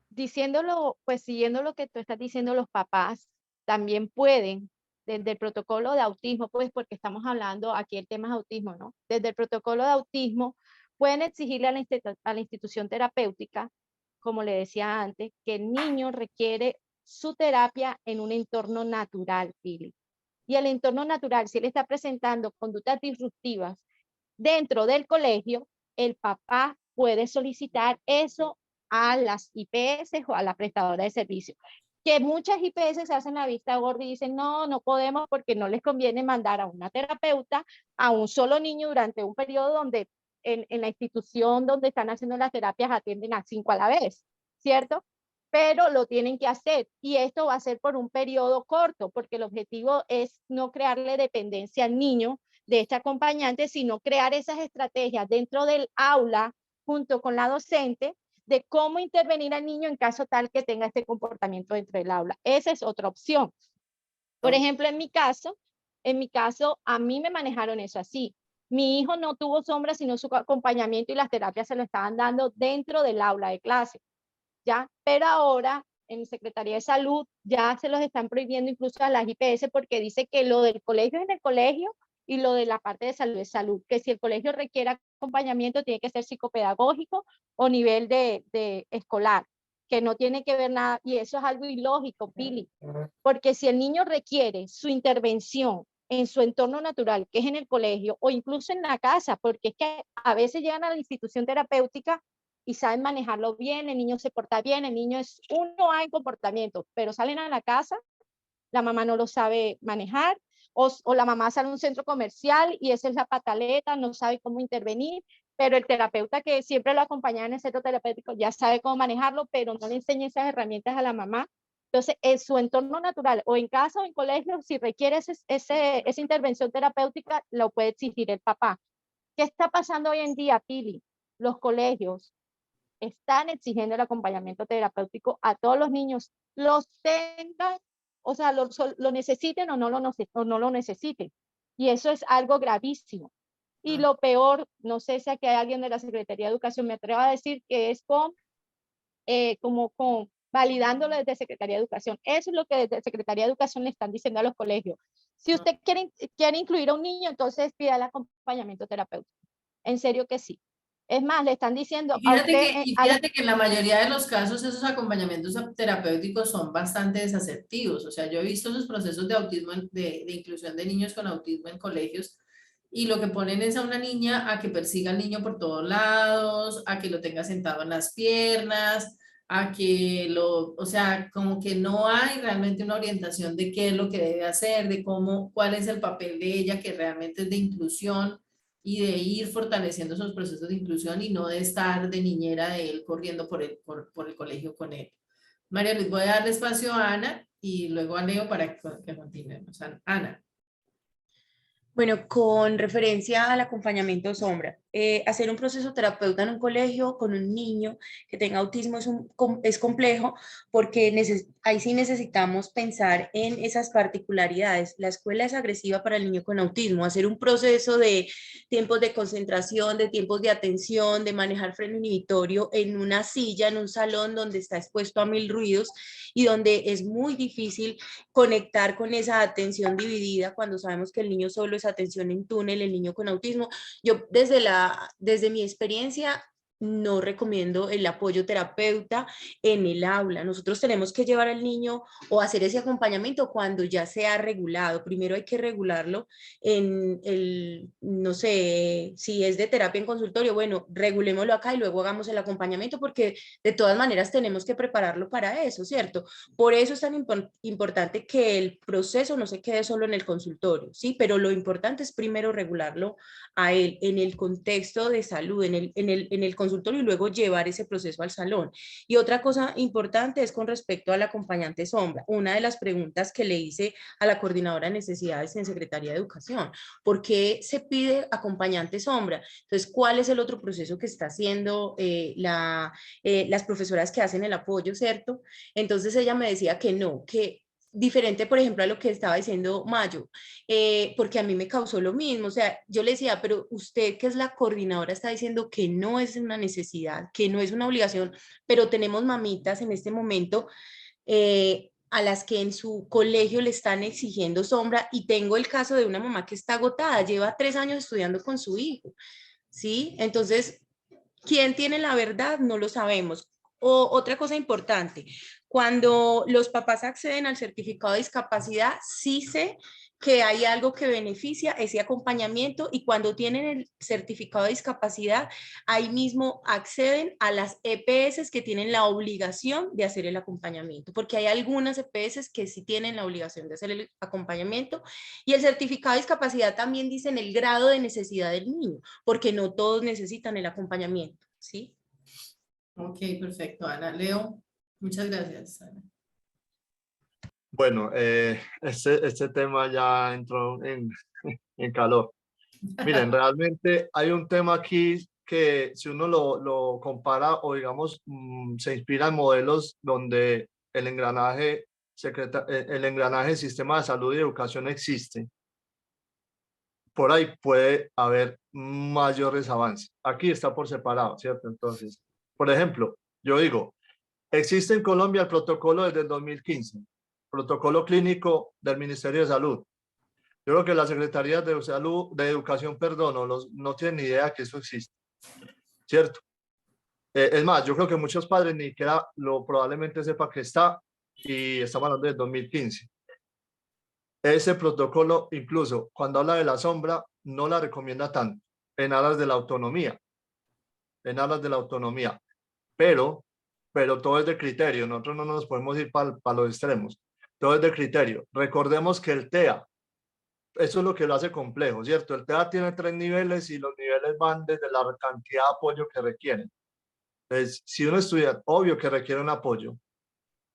diciéndolo, pues siguiendo lo que tú estás diciendo, los papás también pueden, desde el protocolo de autismo, pues porque estamos hablando aquí el tema es autismo, ¿no? Desde el protocolo de autismo pueden exigirle a la institución terapéutica, como le decía antes, que el niño requiere su terapia en un entorno natural, Pili. Y el entorno natural, si él está presentando conductas disruptivas dentro del colegio, el papá puede solicitar eso a las IPS o a la prestadora de servicio. Que muchas IPS se hacen la vista gorda y dicen, no, no podemos porque no les conviene mandar a una terapeuta a un solo niño durante un periodo donde en la institución donde están haciendo las terapias atienden a 5 a la vez, ¿cierto? Pero lo tienen que hacer y esto va a ser por un periodo corto porque el objetivo es no crearle dependencia al niño de este acompañante, sino crear esas estrategias dentro del aula junto con la docente de cómo intervenir al niño en caso tal que tenga este comportamiento dentro del aula. Esa es otra opción. Por ejemplo, en mi caso, a mí me manejaron eso así. Mi hijo no tuvo sombra, sino su acompañamiento y las terapias se lo estaban dando dentro del aula de clase, ¿ya? Pero ahora en Secretaría de Salud ya se los están prohibiendo incluso a las IPS porque dice que lo del colegio es en el colegio y lo de la parte de salud es salud, que si el colegio requiere acompañamiento tiene que ser psicopedagógico o nivel de escolar, que no tiene que ver nada, y eso es algo ilógico, Pili, porque si el niño requiere su intervención en su entorno natural, que es en el colegio o incluso en la casa, porque es que a veces llegan a la institución terapéutica y saben manejarlo bien, el niño se porta bien, el niño es uno A en comportamiento, pero salen a la casa, la mamá no lo sabe manejar, o la mamá sale a un centro comercial y esa es la pataleta, no sabe cómo intervenir, pero el terapeuta que siempre lo acompaña en el centro terapéutico ya sabe cómo manejarlo, pero no le enseña esas herramientas a la mamá. Entonces, en su entorno natural, o en casa o en colegio, si requiere esa intervención terapéutica, lo puede exigir el papá. ¿Qué está pasando hoy en día, Pili? Los colegios están exigiendo el acompañamiento terapéutico a todos los niños, los tengan, o sea, lo necesiten o no lo necesiten. Y eso es algo gravísimo. Y lo peor, no sé si aquí hay alguien de la Secretaría de Educación, me atrevo a decir que es como con validándolo desde Secretaría de Educación. Eso es lo que desde Secretaría de Educación le están diciendo a los colegios. Si usted quiere incluir a un niño, entonces pida el acompañamiento terapéutico. En serio que sí. Es más, le están diciendo Y a fíjate, usted... y fíjate que en la mayoría de los casos esos acompañamientos terapéuticos son bastante desasertivos. O sea, yo he visto esos procesos de autismo, de inclusión de niños con autismo en colegios, y lo que ponen es a una niña a que persiga al niño por todos lados, a que lo tenga sentado en las piernas, a que o sea, como que no hay realmente una orientación de qué es lo que debe hacer, de cómo, cuál es el papel de ella, que realmente es de inclusión y de ir fortaleciendo esos procesos de inclusión y no de estar de niñera de él corriendo por el colegio con él. María Luis, voy a darle espacio a Ana y luego a Leo para que continuemos. Ana. Bueno, con referencia al acompañamiento sombra, hacer un proceso terapeuta en un colegio con un niño que tenga autismo es complejo porque ahí sí necesitamos pensar en esas particularidades. La escuela es agresiva para el niño con autismo. Hacer un proceso de tiempos de concentración, de tiempos de atención, de manejar freno inhibitorio en una silla, en un salón donde está expuesto a 1000 ruidos y donde es muy difícil conectar con esa atención dividida cuando sabemos que el niño solo es atención en túnel, el niño con autismo. Yo desde mi experiencia no recomiendo el apoyo terapeuta en el aula. Nosotros tenemos que llevar al niño o hacer ese acompañamiento cuando ya sea regulado. Primero hay que regularlo en no sé, si es de terapia en consultorio, bueno, regulémoslo acá y luego hagamos el acompañamiento porque de todas maneras tenemos que prepararlo para eso, ¿cierto? Por eso es tan importante que el proceso no se quede solo en el consultorio, ¿sí? Pero lo importante es primero regularlo a él en el contexto de salud, en el consultorio y luego llevar ese proceso al salón. Y otra cosa importante es con respecto al acompañante sombra. Una de las preguntas que le hice a la coordinadora de necesidades en Secretaría de Educación, ¿por qué se pide acompañante sombra? Entonces, ¿cuál es el otro proceso que está haciendo las profesoras que hacen el apoyo, ¿cierto? Entonces ella me decía que no, que diferente, por ejemplo, a lo que estaba diciendo Mayo, porque a mí me causó lo mismo. O sea, yo le decía, pero usted que es la coordinadora está diciendo que no es una necesidad, que no es una obligación, pero tenemos mamitas en este momento a las que en su colegio le están exigiendo sombra y tengo el caso de una mamá que está agotada, lleva 3 años estudiando con su hijo, ¿sí? Entonces, ¿quién tiene la verdad? No lo sabemos. Otra cosa importante, cuando los papás acceden al certificado de discapacidad, sí sé que hay algo que beneficia ese acompañamiento y cuando tienen el certificado de discapacidad, ahí mismo acceden a las EPS que tienen la obligación de hacer el acompañamiento, porque hay algunas EPS que sí tienen la obligación de hacer el acompañamiento y el certificado de discapacidad también dice en el grado de necesidad del niño, porque no todos necesitan el acompañamiento, ¿sí? Ok, perfecto, Ana. Leo, muchas gracias, Ana. Bueno, este tema ya entró en calor. Miren, realmente hay un tema aquí que si uno lo compara o digamos se inspira en modelos donde el engranaje sistema de salud y educación existe, por ahí puede haber mayores avances. Aquí está por separado, ¿cierto? Entonces, por ejemplo, yo digo, existe en Colombia el protocolo desde el 2015, protocolo clínico del Ministerio de Salud. Yo creo que las secretarías de salud, de educación, perdón, no tienen ni idea que eso existe, ¿cierto? Es más, yo creo que muchos padres ni siquiera probablemente sepa que está y estamos hablando del 2015. Ese protocolo, incluso cuando habla de la sombra, no la recomienda tanto en aras de la autonomía, pero todo es de criterio. Nosotros no nos podemos ir para los extremos. Todo es de criterio. Recordemos que el TEA, eso es lo que lo hace complejo, ¿cierto? El TEA tiene 3 niveles y los niveles van desde la cantidad de apoyo que requieren. Entonces, si uno estudia, obvio que requiere un apoyo.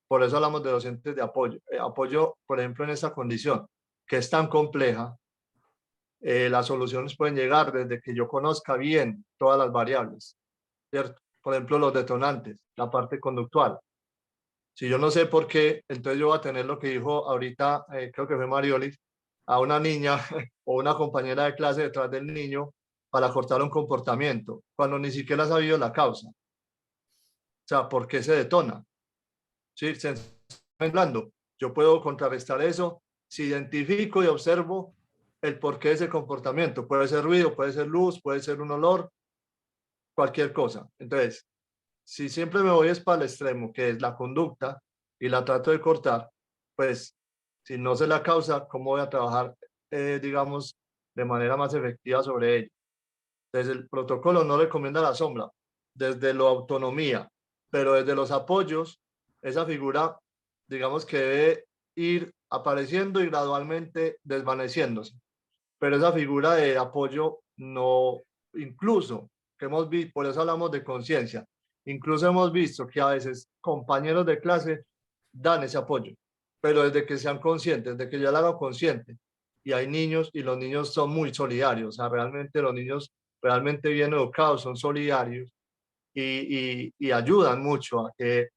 Por eso hablamos de docentes de apoyo. Apoyo, por ejemplo, en esta condición, que es tan compleja, las soluciones pueden llegar desde que yo conozca bien todas las variables, ¿cierto? Por ejemplo, los detonantes, la parte conductual. Si yo no sé por qué, entonces yo voy a tener lo que dijo ahorita, creo que fue Mariolis, a una niña o una compañera de clase detrás del niño para cortar un comportamiento, cuando ni siquiera ha sabido la causa. O sea, ¿por qué se detona? ¿sí? Se están mezclando. Yo puedo contrarrestar eso si identifico y observo el porqué de ese comportamiento. Puede ser ruido, puede ser luz, puede ser un olor, cualquier cosa. Entonces, si siempre me voy es para el extremo, que es la conducta, y la trato de cortar, pues si no sé la causa, ¿cómo voy a trabajar, digamos, de manera más efectiva sobre ello? Entonces, el protocolo no recomienda la sombra, desde la autonomía, pero desde los apoyos, esa figura, digamos que debe ir apareciendo y gradualmente desvaneciéndose. Pero esa figura de apoyo no, incluso, que hemos visto, por eso hablamos de conciencia, incluso hemos visto que a veces compañeros de clase dan ese apoyo, pero desde que sean conscientes, desde que ya lo hagan consciente, y hay niños, y los niños son muy solidarios, o sea, realmente los niños realmente bien educados son solidarios y ayudan mucho a que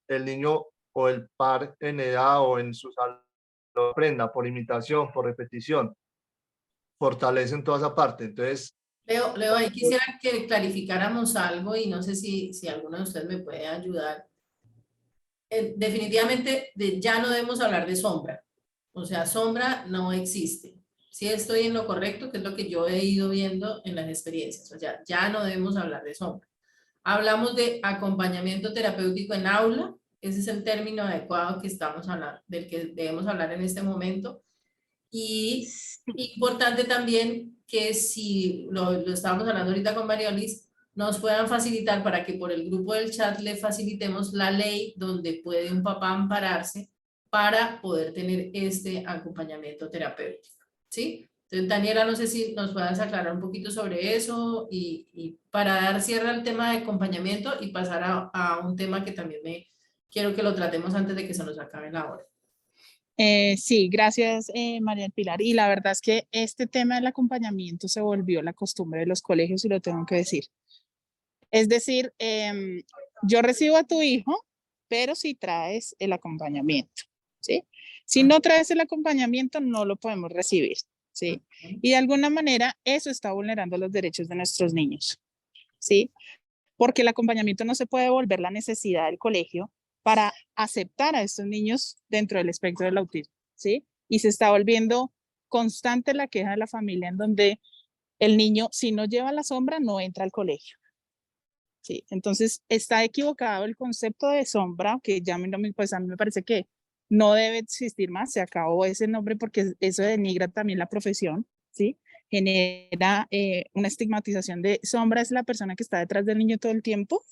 el niño o el par en edad o en su salud aprenda por imitación, por repetición, fortalecen toda esa parte. Entonces, Leo, ahí quisiera que clarificáramos algo y no sé si alguno de ustedes me puede ayudar. Definitivamente ya no debemos hablar de sombra. O sea, sombra no existe. Si estoy en lo correcto, que es lo que yo he ido viendo en las experiencias. O sea, ya no debemos hablar de sombra. Hablamos de acompañamiento terapéutico en aula. Ese es el término adecuado que estamos hablando, del que debemos hablar en este momento. Y importante también que si lo estábamos hablando ahorita con Mariolis, nos puedan facilitar para que por el grupo del chat le facilitemos la ley donde puede un papá ampararse para poder tener este acompañamiento terapéutico, ¿sí? Entonces, Daniela, no sé si nos puedas aclarar un poquito sobre eso y para dar cierre al tema de acompañamiento y pasar a un tema que también quiero que lo tratemos antes de que se nos acabe la hora. Sí, gracias, María del Pilar. Y la verdad es que este tema del acompañamiento se volvió la costumbre de los colegios y lo tengo que decir. Es decir, yo recibo a tu hijo, pero si traes el acompañamiento, ¿sí? Si no traes el acompañamiento, no lo podemos recibir, ¿sí? Y de alguna manera eso está vulnerando los derechos de nuestros niños, ¿sí? Porque el acompañamiento no se puede volver la necesidad del colegio para aceptar a estos niños dentro del espectro del autismo, ¿sí? Y se está volviendo constante la queja de la familia en donde el niño, si no lleva la sombra, no entra al colegio, ¿sí? Entonces, está equivocado el concepto de sombra, que ya pues a mí me parece que no debe existir más, se acabó ese nombre porque eso denigra también la profesión, ¿sí? Genera una estigmatización de sombra, es la persona que está detrás del niño todo el tiempo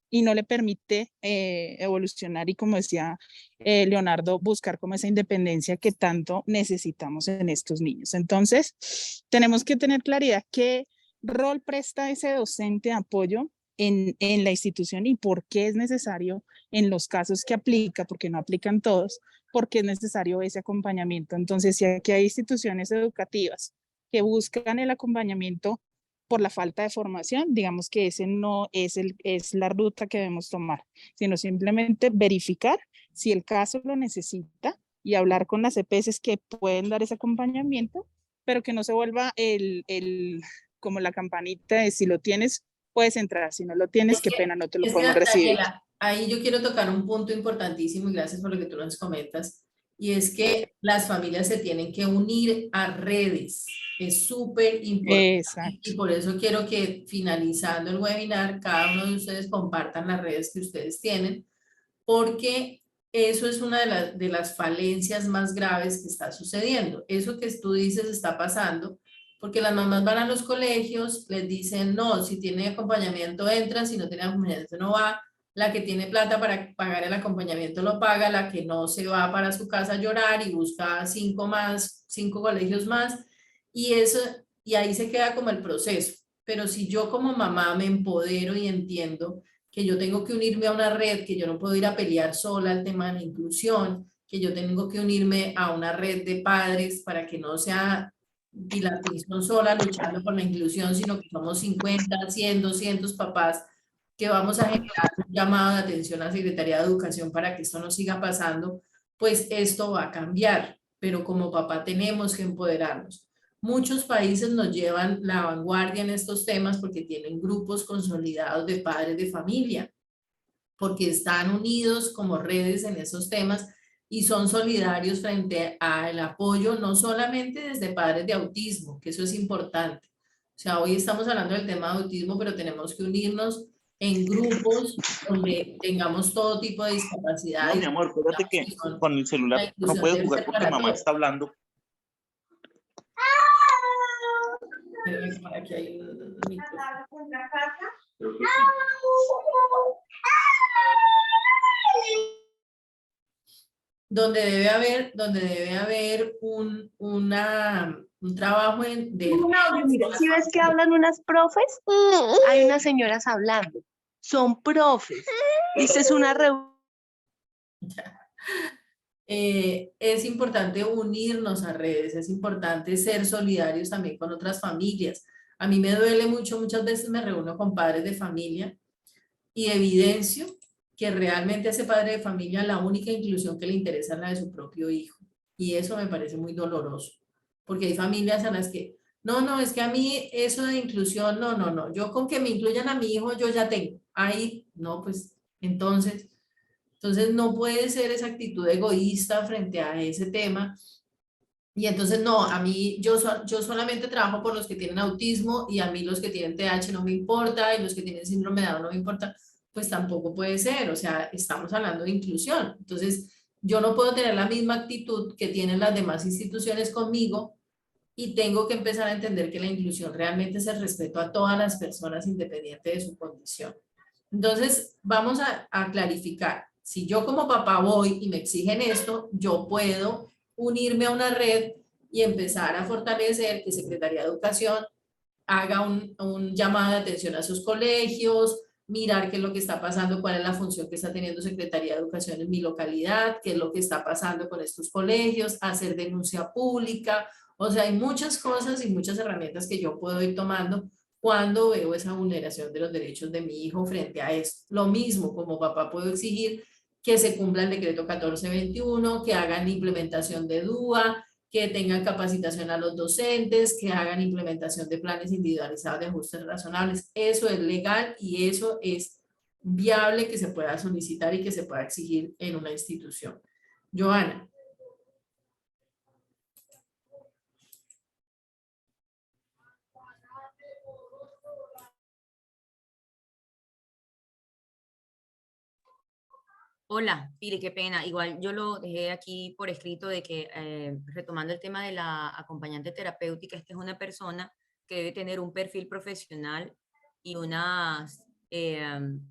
y no le permite evolucionar y, como decía Leonardo, buscar como esa independencia que tanto necesitamos en estos niños. Entonces, tenemos que tener claridad qué rol presta ese docente de apoyo en la institución y por qué es necesario en los casos que aplica, porque no aplican todos, porque es necesario ese acompañamiento. Entonces, si aquí hay instituciones educativas que buscan el acompañamiento por la falta de formación, digamos que ese no es la ruta que debemos tomar, sino simplemente verificar si el caso lo necesita y hablar con las EPS que pueden dar ese acompañamiento, pero que no se vuelva como la campanita de si lo tienes, puedes entrar, si no lo tienes, qué pena, no te lo podemos recibir. Daniela, ahí yo quiero tocar un punto importantísimo y gracias por lo que tú nos comentas, y es que las familias se tienen que unir a redes, es súper importante. Exacto. Y por eso quiero que finalizando el webinar, cada uno de ustedes compartan las redes que ustedes tienen, porque eso es una de las falencias más graves que está sucediendo. Eso que tú dices está pasando, porque las mamás van a los colegios, les dicen, no, si tiene acompañamiento entra, si no tiene acompañamiento no va, la que tiene plata para pagar el acompañamiento lo paga, la que no se va para su casa a llorar y busca 5 colegios más, y ahí se queda como el proceso. Pero si yo como mamá me empodero y entiendo que yo tengo que unirme a una red, que yo no puedo ir a pelear sola el tema de la inclusión, que yo tengo que unirme a una red de padres para que no sea Pilar Pinzón sola luchando por la inclusión, sino que somos 50, 100, 200 papás que vamos a generar un llamado de atención a la Secretaría de Educación para que esto no siga pasando, pues esto va a cambiar, pero como papá tenemos que empoderarnos. Muchos países nos llevan la vanguardia en estos temas porque tienen grupos consolidados de padres de familia. porque están unidos como redes en esos temas y son solidarios frente al apoyo, no solamente desde padres de autismo, que eso es importante. O sea, hoy estamos hablando del tema de autismo, pero tenemos que unirnos en grupos donde tengamos todo tipo de discapacidad. No, mi amor, espérate que con el la celular no inclusión puedes debe jugar ser porque para mamá todos. está hablando. Espérame que por aquí hay un micrófono. Donde debe haber un trabajo de... No, mira, si ves que hablan unas profes, hay unas señoras hablando, son profes. Esta es una reunión. Es importante unirnos a redes, es importante ser solidarios también con otras familias. A mí me duele mucho, muchas veces me reúno con padres de familia y evidencio que realmente a ese padre de familia la única inclusión que le interesa es la de su propio hijo. Y eso me parece muy doloroso, porque hay familias en las que, no, es que a mí eso de inclusión, no, yo con que me incluyan a mi hijo yo ya tengo. Ahí, no, pues entonces no puede ser esa actitud egoísta frente a ese tema. Y entonces no, a mí yo solamente trabajo por los que tienen autismo y a mí los que tienen TH no me importa y los que tienen síndrome de Down no me importa, pues tampoco puede ser, o sea, estamos hablando de inclusión. Entonces yo no puedo tener la misma actitud que tienen las demás instituciones conmigo y tengo que empezar a entender que la inclusión realmente es el respeto a todas las personas independiente de su condición. Entonces vamos a clarificar, si yo como papá voy y me exigen esto, yo puedo unirme a una red y empezar a fortalecer que Secretaría de Educación haga un llamado de atención a sus colegios, mirar qué es lo que está pasando, cuál es la función que está teniendo Secretaría de Educación en mi localidad, qué es lo que está pasando con estos colegios, hacer denuncia pública. O sea, hay muchas cosas y muchas herramientas que yo puedo ir tomando cuando veo esa vulneración de los derechos de mi hijo frente a esto. Lo mismo, como papá puedo exigir que se cumpla el decreto 1421, que hagan implementación de DUA, que tengan capacitación a los docentes, que hagan implementación de planes individualizados de ajustes razonables. Eso es legal y eso es viable que se pueda solicitar y que se pueda exigir en una institución. Joana. Hola, Pili, qué pena. Igual yo lo dejé aquí por escrito de que, retomando el tema de la acompañante terapéutica, esta es una persona que debe tener un perfil profesional y unas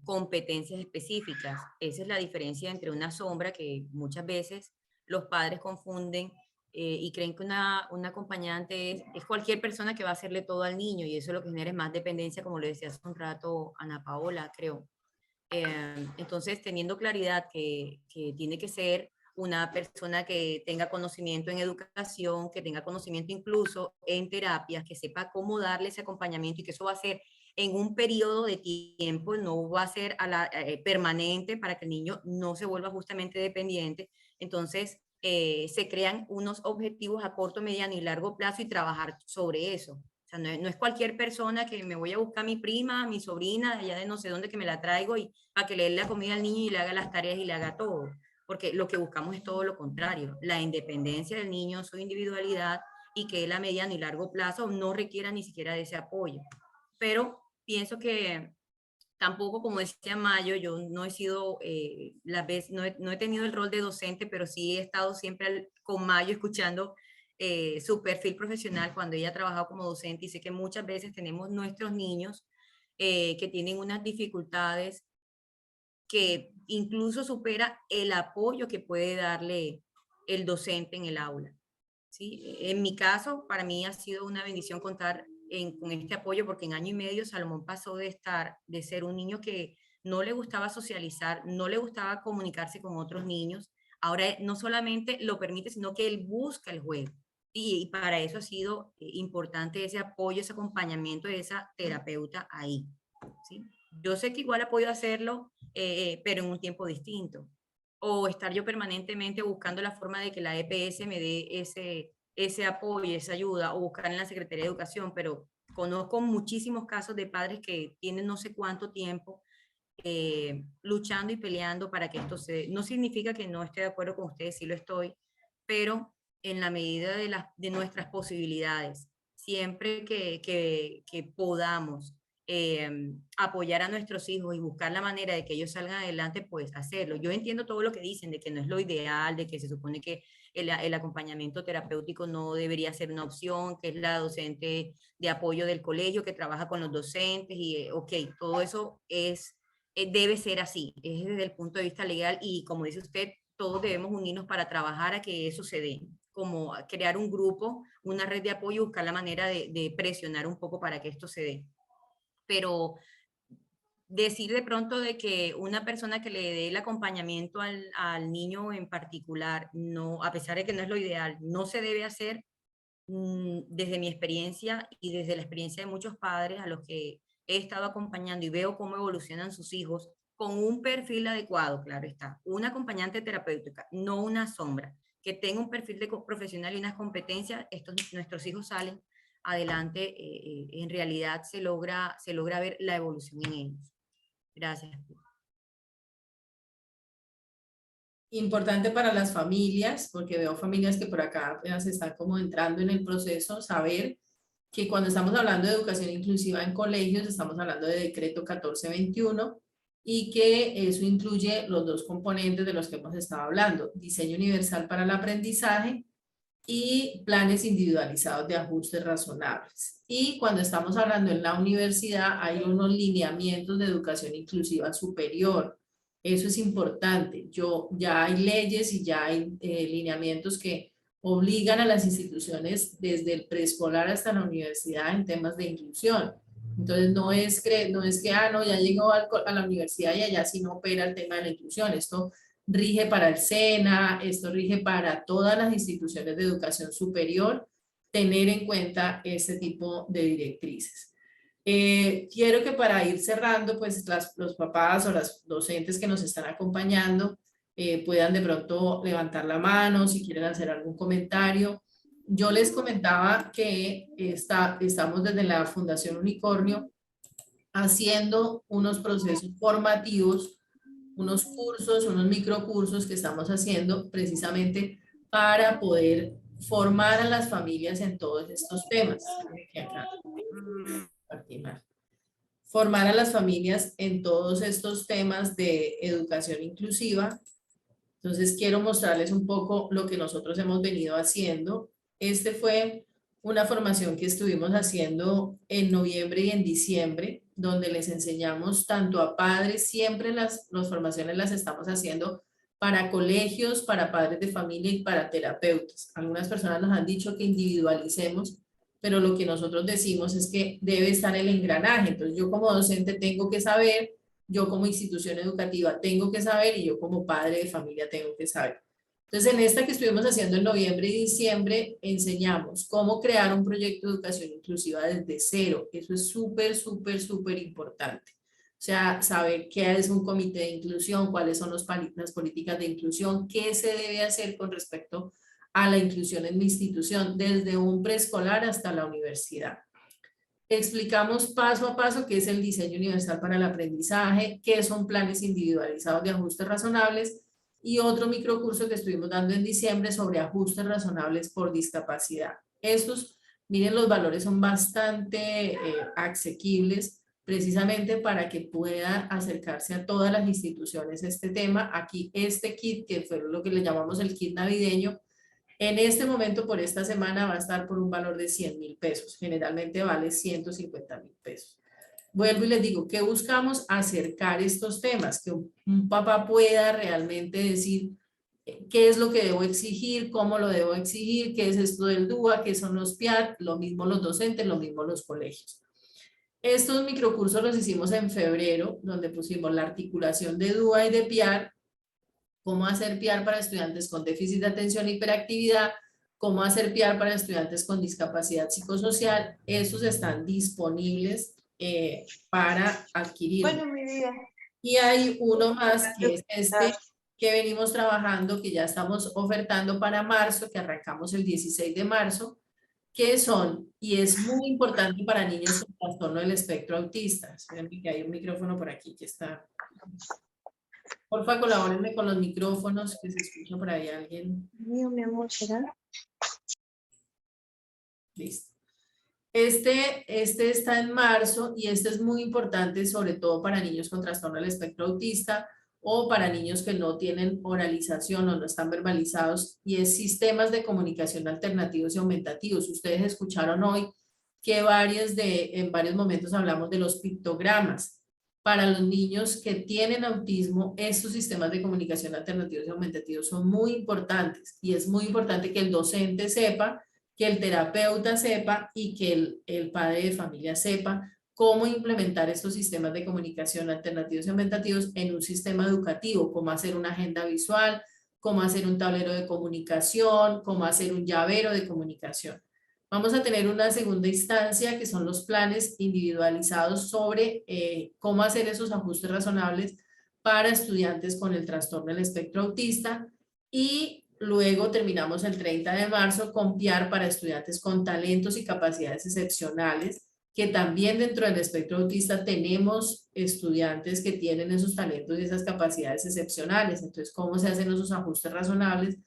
competencias específicas. Esa es la diferencia entre una sombra que muchas veces los padres confunden y creen que una acompañante es cualquier persona que va a hacerle todo al niño y eso lo que genera es más dependencia, como le decía hace un rato Ana Paola, creo. Entonces, teniendo claridad que tiene que ser una persona que tenga conocimiento en educación, que tenga conocimiento incluso en terapias, que sepa cómo darle ese acompañamiento y que eso va a ser en un periodo de tiempo, no va a ser permanente para que el niño no se vuelva justamente dependiente. Entonces, se crean unos objetivos a corto, mediano y largo plazo y trabajar sobre eso. O sea, no es cualquier persona que me voy a buscar a mi prima, mi sobrina, allá de no sé dónde, que me la traigo y para que le dé la comida al niño y le haga las tareas y le haga todo. Porque lo que buscamos es todo lo contrario, la independencia del niño, su individualidad y que él a mediano y largo plazo no requiera ni siquiera de ese apoyo. Pero pienso que tampoco, como decía Mayo, yo no he sido, no he tenido el rol de docente, pero sí he estado siempre con Mayo escuchando su perfil profesional cuando ella ha trabajado como docente y sé que muchas veces tenemos nuestros niños que tienen unas dificultades que incluso supera el apoyo que puede darle el docente en el aula. ¿Sí? En mi caso, para mí ha sido una bendición contar con este apoyo porque en año y medio Salomón pasó de ser un niño que no le gustaba socializar, no le gustaba comunicarse con otros niños. Ahora no solamente lo permite, sino que él busca el juego. Y para eso ha sido importante ese apoyo, ese acompañamiento de esa terapeuta ahí. ¿Sí? Yo sé que igual ha podido hacerlo, pero en un tiempo distinto. O estar yo permanentemente buscando la forma de que la EPS me dé ese apoyo, esa ayuda, o buscar en la Secretaría de Educación, pero conozco muchísimos casos de padres que tienen no sé cuánto tiempo luchando y peleando para que esto se... No significa que no esté de acuerdo con ustedes, sí lo estoy, pero en la medida de nuestras posibilidades, siempre que podamos apoyar a nuestros hijos y buscar la manera de que ellos salgan adelante, pues hacerlo. Yo entiendo todo lo que dicen, de que no es lo ideal, de que se supone que el acompañamiento terapéutico no debería ser una opción, que es la docente de apoyo del colegio que trabaja con los docentes y, ok, todo eso debe ser así, es desde el punto de vista legal y como dice usted, todos debemos unirnos para trabajar a que eso se dé, como crear un grupo, una red de apoyo, buscar la manera de presionar un poco para que esto se dé. Pero decir de pronto de que una persona que le dé el acompañamiento al niño en particular, no, a pesar de que no es lo ideal, no se debe hacer, desde mi experiencia y desde la experiencia de muchos padres a los que he estado acompañando y veo cómo evolucionan sus hijos con un perfil adecuado, claro está, una acompañante terapéutica, no una sombra, que tenga un perfil de profesional y unas competencias, nuestros hijos salen adelante, en realidad se logra ver la evolución en ellos. Gracias. Importante para las familias, porque veo familias que por acá apenas están como entrando en el proceso, saber que cuando estamos hablando de educación inclusiva en colegios, estamos hablando de decreto 1421 y que eso incluye los dos componentes de los que hemos estado hablando, diseño universal para el aprendizaje y planes individualizados de ajustes razonables. Y cuando estamos hablando en la universidad, hay unos lineamientos de educación inclusiva superior. Eso es importante. Ya hay leyes y ya hay lineamientos que obligan a las instituciones desde el preescolar hasta la universidad en temas de inclusión. Entonces no es que no, ya llegó a la universidad y allá sí no opera el tema de la inclusión. Esto rige para el SENA, esto rige para todas las instituciones de educación superior, tener en cuenta este tipo de directrices. Quiero que para ir cerrando, pues los papás o las docentes que nos están acompañando puedan de pronto levantar la mano si quieren hacer algún comentario. Yo les comentaba que estamos desde la Fundación Unicornio haciendo unos procesos formativos, unos cursos, unos microcursos que estamos haciendo precisamente para poder formar a las familias en todos estos temas. Formar a las familias en todos estos temas de educación inclusiva. Entonces quiero mostrarles un poco lo que nosotros hemos venido haciendo. Este fue una formación que estuvimos haciendo en noviembre y en diciembre, donde les enseñamos tanto a padres, siempre las formaciones las estamos haciendo para colegios, para padres de familia y para terapeutas. Algunas personas nos han dicho que individualicemos, pero lo que nosotros decimos es que debe estar el engranaje. Entonces yo como docente tengo que saber, yo como institución educativa tengo que saber y yo como padre de familia tengo que saber. Entonces en esta que estuvimos haciendo en noviembre y diciembre enseñamos cómo crear un proyecto de educación inclusiva desde cero. Eso es súper, súper, súper importante. O sea, saber qué es un comité de inclusión, cuáles son las políticas de inclusión, qué se debe hacer con respecto a la inclusión en mi institución, desde un preescolar hasta la universidad. Explicamos paso a paso qué es el diseño universal para el aprendizaje, qué son planes individualizados de ajustes razonables y otro microcurso que estuvimos dando en diciembre sobre ajustes razonables por discapacidad. Estos, miren, los valores son bastante asequibles precisamente para que pueda acercarse a todas las instituciones este tema. Aquí este kit, que fue lo que le llamamos el kit navideño, en este momento, por esta semana, va a estar por un valor de 100.000 pesos. Generalmente vale 150.000 pesos. Vuelvo y les digo, ¿qué buscamos? Acercar estos temas, que un papá pueda realmente decir qué es lo que debo exigir, cómo lo debo exigir, qué es esto del DUA, qué son los PIAT, lo mismo los docentes, lo mismo los colegios. Estos microcursos los hicimos en febrero, donde pusimos la articulación de DUA y de PIAT, cómo hacer PIAR para estudiantes con déficit de atención e hiperactividad, cómo hacer PIAR para estudiantes con discapacidad psicosocial. Esos están disponibles para adquirir. Bueno, mi vida. Y hay uno más que es este que venimos trabajando, que ya estamos ofertando para marzo, que arrancamos el 16 de marzo, que son, y es muy importante para niños con trastorno del espectro autista. Espérenme que hay un micrófono por aquí que está Porfa, colabórenme con los micrófonos, que se escucha por ahí alguien. Mío, mi amor, ¿será? Listo. Este está en marzo y este es muy importante, sobre todo para niños con trastorno del espectro autista o para niños que no tienen oralización o no están verbalizados, y es sistemas de comunicación alternativos y aumentativos. Ustedes escucharon hoy que en varios momentos hablamos de los pictogramas. Para los niños que tienen autismo, estos sistemas de comunicación alternativos y aumentativos son muy importantes, y es muy importante que el docente sepa, que el terapeuta sepa y que el padre de familia sepa cómo implementar estos sistemas de comunicación alternativos y aumentativos en un sistema educativo, cómo hacer una agenda visual, cómo hacer un tablero de comunicación, cómo hacer un llavero de comunicación. Vamos a tener una segunda instancia que son los planes individualizados sobre cómo hacer esos ajustes razonables para estudiantes con el trastorno del espectro autista, y luego terminamos el 30 de marzo con PIAR para estudiantes con talentos y capacidades excepcionales, que también dentro del espectro autista tenemos estudiantes que tienen esos talentos y esas capacidades excepcionales. Entonces, ¿cómo se hacen esos ajustes razonables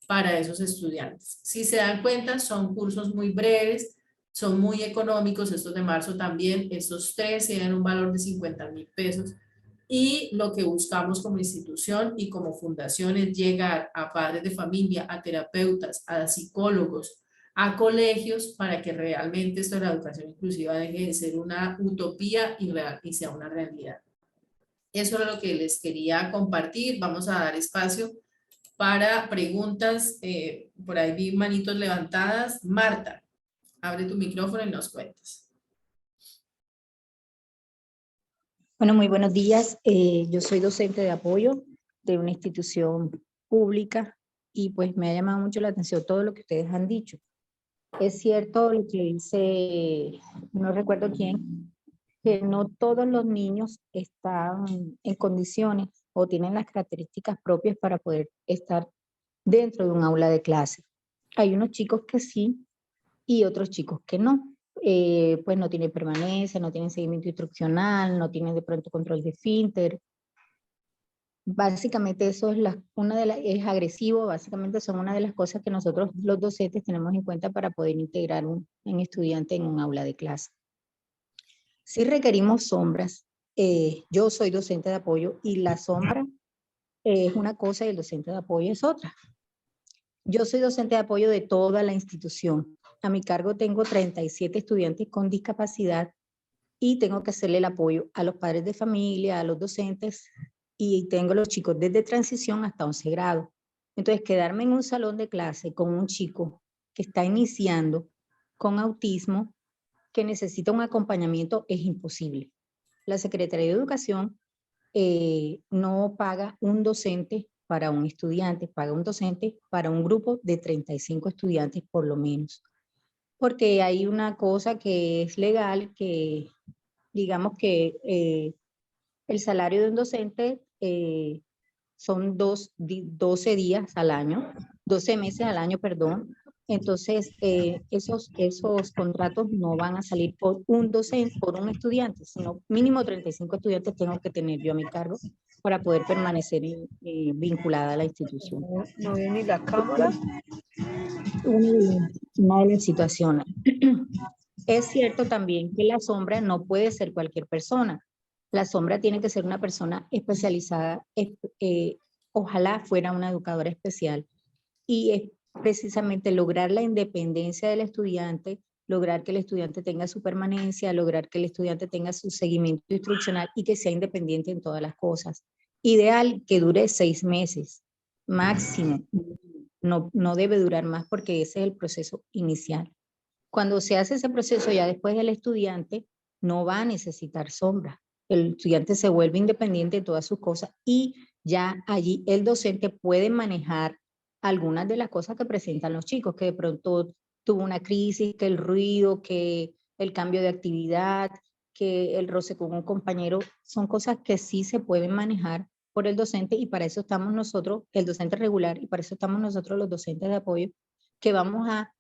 para esos estudiantes? Si se dan cuenta, son cursos muy breves, son muy económicos. Estos de marzo también, estos 3 tienen un valor de 50,000 pesos. Y lo que buscamos como institución y como fundación es llegar a padres de familia, a terapeutas, a psicólogos, a colegios, para que realmente esto de la educación inclusiva deje de ser una utopía y sea una realidad. Eso era lo que les quería compartir. Vamos a dar espacio para preguntas. Por ahí vi manitos levantadas. Marta, abre tu micrófono y nos cuentas. Bueno, muy buenos días. Yo soy docente de apoyo de una institución pública y pues me ha llamado mucho la atención todo lo que ustedes han dicho. Es cierto lo que dice, no recuerdo quién, que no todos los niños están en condiciones o tienen las características propias para poder estar dentro de un aula de clase. Hay unos chicos que sí y otros chicos que no. Pues no tienen permanencia, no tienen seguimiento instruccional, no tienen de pronto control de esfínter. Básicamente eso es es agresivo, básicamente son una de las cosas que nosotros los docentes tenemos en cuenta para poder integrar un estudiante en un aula de clase. Si requerimos sombras, yo soy docente de apoyo y la sombra es una cosa y el docente de apoyo es otra. Yo soy docente de apoyo de toda la institución. A mi cargo tengo 37 estudiantes con discapacidad y tengo que hacerle el apoyo a los padres de familia, a los docentes, y tengo los chicos desde transición hasta 11 grado. Entonces, quedarme en un salón de clase con un chico que está iniciando con autismo, que necesita un acompañamiento, es imposible. La Secretaría de Educación no paga un docente para un estudiante, paga un docente para un grupo de 35 estudiantes por lo menos. Porque hay una cosa que es legal, que digamos que el salario de un docente son 12 días al año, 12 meses al año, perdón. Entonces, esos contratos no van a salir por un docente, por un estudiante, sino mínimo 35 estudiantes tengo que tener yo a mi cargo para poder permanecer vinculada a la institución. No veo ni la cámara. Una de las situaciones. Es cierto también que la sombra no puede ser cualquier persona. La sombra tiene que ser una persona especializada, ojalá fuera una educadora especial, y es precisamente lograr la independencia del estudiante, lograr que el estudiante tenga su permanencia, lograr que el estudiante tenga su seguimiento instruccional y que sea independiente en todas las cosas. Ideal que dure 6 meses, máximo. No debe durar más porque ese es el proceso inicial. Cuando se hace ese proceso ya después el estudiante no va a necesitar sombra. El estudiante se vuelve independiente de todas sus cosas y ya allí el docente puede manejar algunas de las cosas que presentan los chicos, que de pronto tuvo una crisis, que el ruido, que el cambio de actividad, que el roce con un compañero, son cosas que sí se pueden manejar por el docente, y para eso estamos nosotros, el docente regular, y para eso estamos nosotros los docentes de apoyo, que vamos a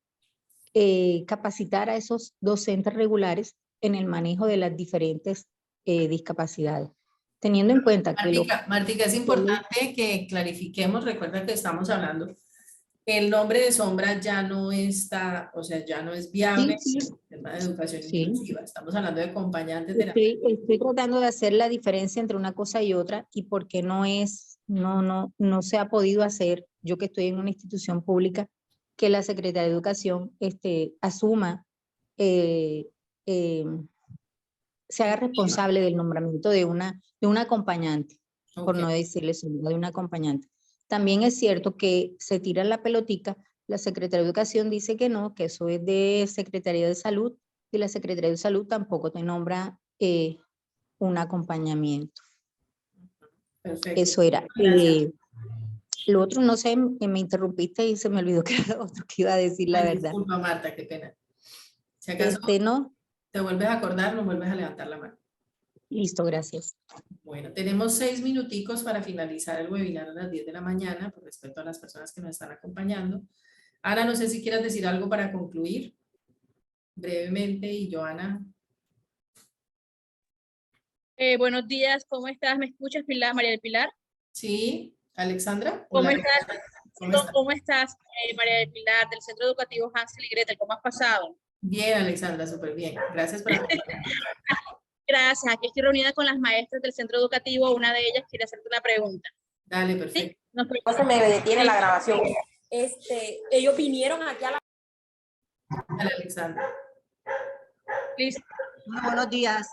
capacitar a esos docentes regulares en el manejo de las diferentes discapacidades. teniendo en cuenta que Martica, es importante que clarifiquemos, recuerda que estamos hablando, el nombre de sombra ya no está, o sea, ya no es viable Sí, en el tema de educación sí. inclusiva, estamos hablando de acompañantes de la... Estoy tratando de hacer la diferencia entre una cosa y otra y porque no se ha podido hacer, yo que estoy en una institución pública, que la Secretaría de Educación asuma, se haga responsable del nombramiento de un acompañante, por no decirle sombra, de un acompañante. También es cierto que se tira la pelotica, la Secretaría de Educación dice que no, que eso es de Secretaría de Salud, y la Secretaría de Salud tampoco te nombra un acompañamiento. Perfecto. Eso era. Lo otro, no sé, me interrumpiste y se me olvidó que era lo otro que iba a decir, la verdad. Disculpa, Marta, qué pena. Si acaso no. te vuelves a acordar, no vuelves a levantar la mano. Listo, gracias. Bueno, tenemos 6 minuticos para finalizar el webinar a las 10 de la mañana, por respeto a las personas que nos están acompañando. Ana, no sé si quieras decir algo para concluir brevemente, y Joana. Buenos días, ¿cómo estás? ¿Me escuchas, Pilar, María del Pilar? Sí, Alexandra. ¿Cómo Hola, estás? Alexandra. ¿Cómo estás, María del Pilar, del Centro Educativo Hansel y Gretel? ¿Cómo has pasado? Bien, Alexandra, súper bien. Gracias por acompañarnos. Gracias, aquí estoy reunida con las maestras del centro educativo. Una de ellas quiere hacerte una pregunta. Dale, perfecto. ¿Sí? No se me detiene la grabación. Ellos vinieron aquí a la... Dale, Alexandra. Listo. Buenos días.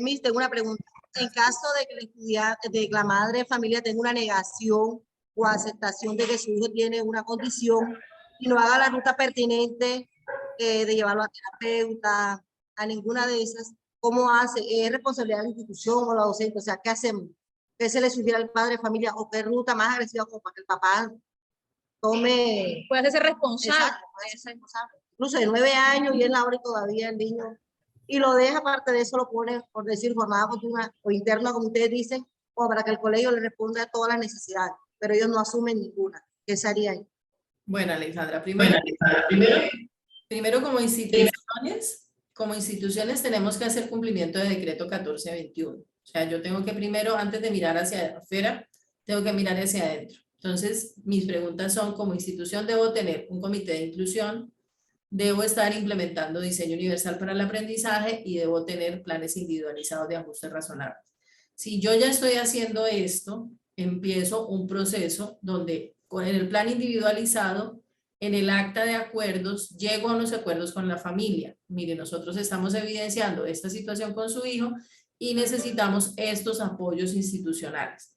Miss, tengo una pregunta. En caso de que el estudiante, de que la madre de familia tenga una negación o aceptación de que su hijo tiene una condición y no haga la ruta pertinente de llevarlo a terapeuta, a ninguna de esas, ¿cómo hace? ¿Es responsabilidad de la institución o la docente? O sea, ¿qué hacemos? ¿Qué se le sugiere al padre de familia o qué ruta más agresiva como para que el papá tome... Puede ser responsable. Exacto, puede ser responsable. Incluso de 9 años y en la hora y todavía el niño... Y lo deja, aparte de eso, lo pone, por decir, jornada continua o interna, como ustedes dicen, o para que el colegio le responda a todas las necesidades, pero ellos no asumen ninguna. ¿Qué se haría ahí? Bueno, Alexandra, primero como instituciones tenemos que hacer cumplimiento de decreto 1421. O sea, yo tengo que primero, antes de mirar hacia afuera, tengo que mirar hacia adentro. Entonces, mis preguntas son, como institución debo tener un comité de inclusión, debo estar implementando diseño universal para el aprendizaje y debo tener planes individualizados de ajustes razonables. Si yo ya estoy haciendo esto, empiezo un proceso donde en el plan individualizado, en el acta de acuerdos, llego a unos acuerdos con la familia. Mire, nosotros estamos evidenciando esta situación con su hijo y necesitamos estos apoyos institucionales.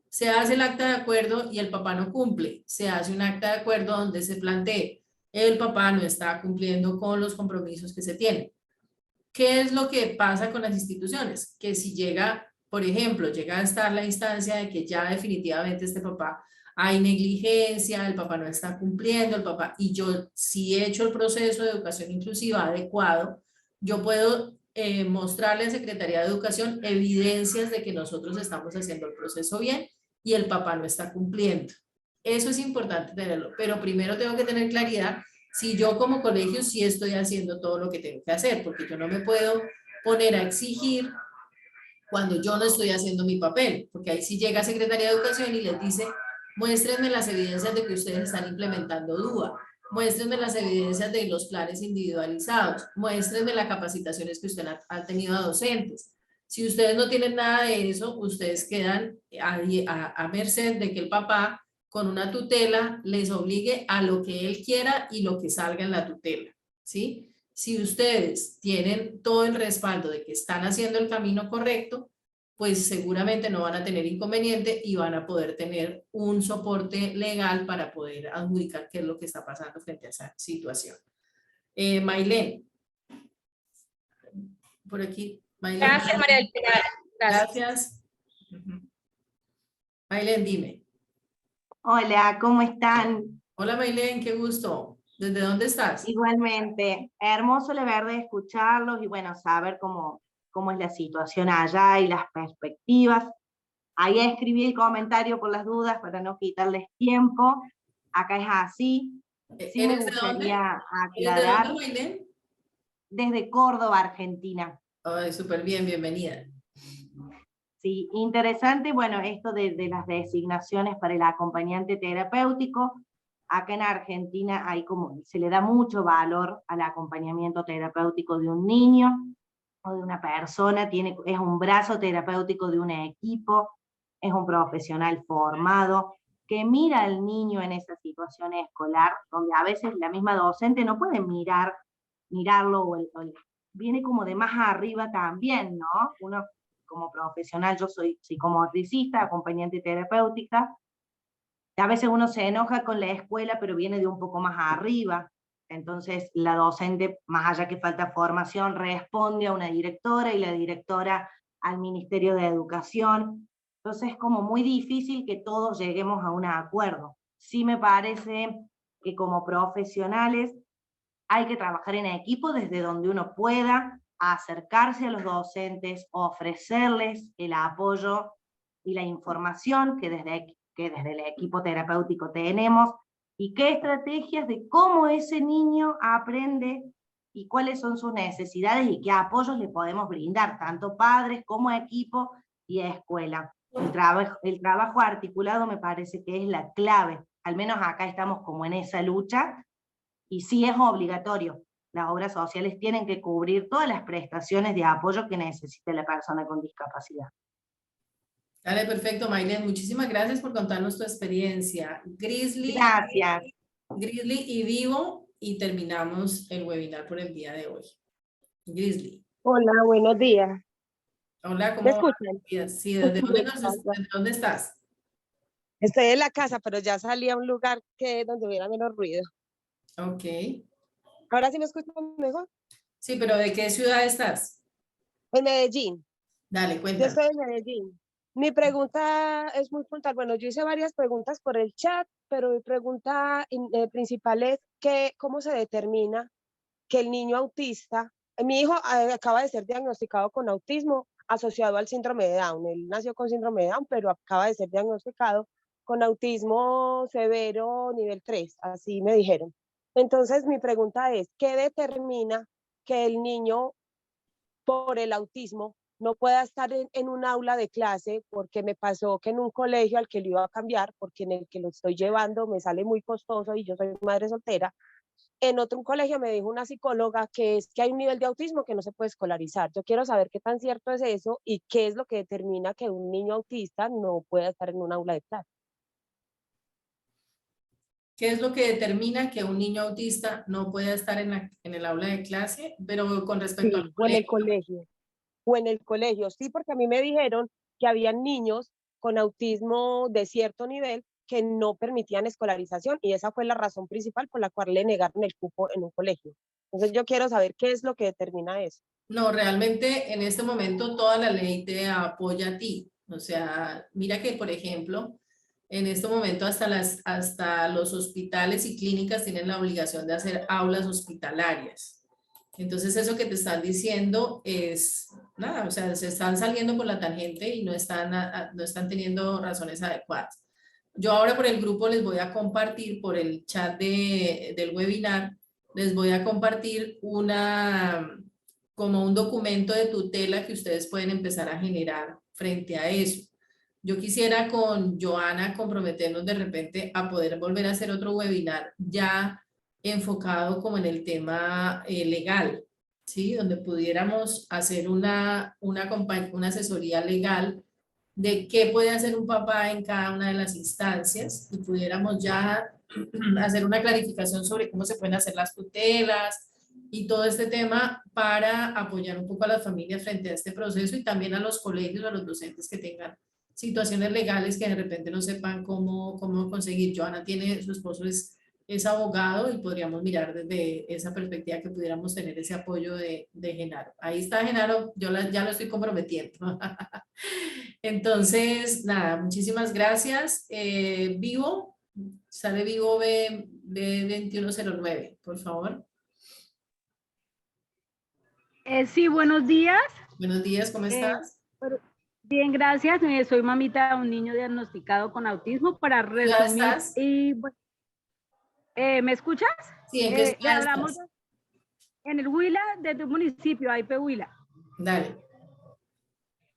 Se hace el acta de acuerdo y el papá no cumple. Se hace un acta de acuerdo donde se plantee el papá no está cumpliendo con los compromisos que se tienen. ¿Qué es lo que pasa con las instituciones? Que si llega, por ejemplo, llega a estar la instancia de que ya definitivamente este papá hay negligencia, el papá no está cumpliendo, el papá, y yo si he hecho el proceso de educación inclusiva adecuado, yo puedo mostrarle a Secretaría de Educación evidencias de que nosotros estamos haciendo el proceso bien y el papá no está cumpliendo. Eso es importante tenerlo, pero primero tengo que tener claridad si yo como colegio sí estoy haciendo todo lo que tengo que hacer, porque yo no me puedo poner a exigir cuando yo no estoy haciendo mi papel, porque ahí sí llega Secretaría de Educación y les dice, muéstrenme las evidencias de que ustedes están implementando DUA, muéstrenme las evidencias de los planes individualizados, muéstrenme las capacitaciones que ustedes han tenido a docentes. Si ustedes no tienen nada de eso, ustedes quedan a merced de que el papá con una tutela les obligue a lo que él quiera y lo que salga en la tutela, ¿sí? Si ustedes tienen todo el respaldo de que están haciendo el camino correcto, pues seguramente no van a tener inconveniente y van a poder tener un soporte legal para poder adjudicar qué es lo que está pasando frente a esa situación. Maylén, por aquí. Maylén. Gracias, María del Pilar. Gracias. Maylén, dime. Hola, ¿cómo están? Hola Maylén, qué gusto. ¿Desde dónde estás? Igualmente, hermoso la verdad escucharlos y bueno, saber cómo es la situación allá y las perspectivas. Ahí escribí el comentario por las dudas para no quitarles tiempo. Acá es así. Sí me gustaría aclarar. ¿De dónde, Maylén? Desde Córdoba, Argentina. Ay, súper bien, bienvenida. Sí, interesante, bueno, esto de las designaciones para el acompañante terapéutico. Acá en Argentina hay como, se le da mucho valor al acompañamiento terapéutico de un niño o de una persona, es un brazo terapéutico de un equipo, es un profesional formado que mira al niño en esa situación escolar, donde a veces la misma docente no puede mirarlo, viene como de más arriba también, ¿no? Uno como profesional, yo soy psicomotricista, acompañante terapéutica, y a veces uno se enoja con la escuela, pero viene de un poco más arriba. Entonces la docente, más allá que falta formación, responde a una directora y la directora al Ministerio de Educación. Entonces es como muy difícil que todos lleguemos a un acuerdo. Sí me parece que como profesionales hay que trabajar en equipo desde donde uno pueda, acercarse a los docentes, ofrecerles el apoyo y la información que desde el equipo terapéutico tenemos, y qué estrategias de cómo ese niño aprende y cuáles son sus necesidades y qué apoyos le podemos brindar, tanto padres como equipo y escuela. El trabajo articulado me parece que es la clave, al menos acá estamos como en esa lucha, y sí es obligatorio. Las obras sociales tienen que cubrir todas las prestaciones de apoyo que necesite la persona con discapacidad. Dale, perfecto, Maylen. Muchísimas gracias por contarnos tu experiencia. Grizzly. Gracias. Grizzly y Vivo, y terminamos el webinar por el día de hoy. Grizzly. Hola, buenos días. Hola, ¿cómo ¿Me va? escuchan? Sí, ¿desde dónde estás? Estoy en la casa, pero ya salí a un lugar donde hubiera menos ruido. Ok. ¿Ahora sí me escuchan mejor? Sí, pero ¿de qué ciudad estás? En Medellín. Dale, Yo cuéntame. estoy en Medellín. Mi pregunta es muy puntual. Bueno, yo hice varias preguntas por el chat, pero mi pregunta principal es ¿cómo se determina que el niño autista, mi hijo acaba de ser diagnosticado con autismo asociado al síndrome de Down? Él nació con síndrome de Down, pero acaba de ser diagnosticado con autismo severo nivel 3, así me dijeron. Entonces, mi pregunta es, ¿qué determina que el niño, por el autismo, no pueda estar en un aula de clase? Porque me pasó que en un colegio al que lo iba a cambiar, porque en el que lo estoy llevando me sale muy costoso y yo soy madre soltera, en otro colegio me dijo una psicóloga que es que hay un nivel de autismo que no se puede escolarizar. Yo quiero saber qué tan cierto es eso y qué es lo que determina que un niño autista no pueda estar en un aula de clase. ¿Qué es lo que determina que un niño autista no pueda estar en el aula de clase? Pero con respecto al O en el colegio. O en el colegio, sí, porque a mí me dijeron que habían niños con autismo de cierto nivel que no permitían escolarización, y esa fue la razón principal por la cual le negaron el cupo en un colegio. Entonces yo quiero saber qué es lo que determina eso. No, realmente en este momento toda la ley te apoya a ti. O sea, mira que, por ejemplo, en este momento hasta los hospitales y clínicas tienen la obligación de hacer aulas hospitalarias. Entonces eso que te están diciendo es nada, o sea, se están saliendo por la tangente y no están teniendo razones adecuadas. Yo ahora por el grupo les voy a compartir, por el chat del webinar, les voy a compartir como un documento de tutela que ustedes pueden empezar a generar frente a eso. Yo quisiera con Joana comprometernos de repente a poder volver a hacer otro webinar ya enfocado como en el tema legal, ¿sí? Donde pudiéramos hacer una asesoría legal de qué puede hacer un papá en cada una de las instancias, y pudiéramos ya hacer una clarificación sobre cómo se pueden hacer las tutelas y todo este tema para apoyar un poco a las familias frente a este proceso, y también a los colegios, a los docentes que tengan situaciones legales que de repente no sepan cómo conseguir. Joana tiene, su esposo es abogado, y podríamos mirar desde esa perspectiva que pudiéramos tener ese apoyo de Genaro. Ahí está Genaro, ya lo estoy comprometiendo. Entonces, nada, muchísimas gracias. Vivo, sale Vivo B2109, por favor. Sí, buenos días. Buenos días, ¿cómo estás? Bien, gracias. Soy mamita de un niño diagnosticado con autismo. Para resumir, estás? ¿Me escuchas? Sí, ¿en qué ciudad hablamos estás? En el Huila, desde un municipio, AIP Huila. Dale.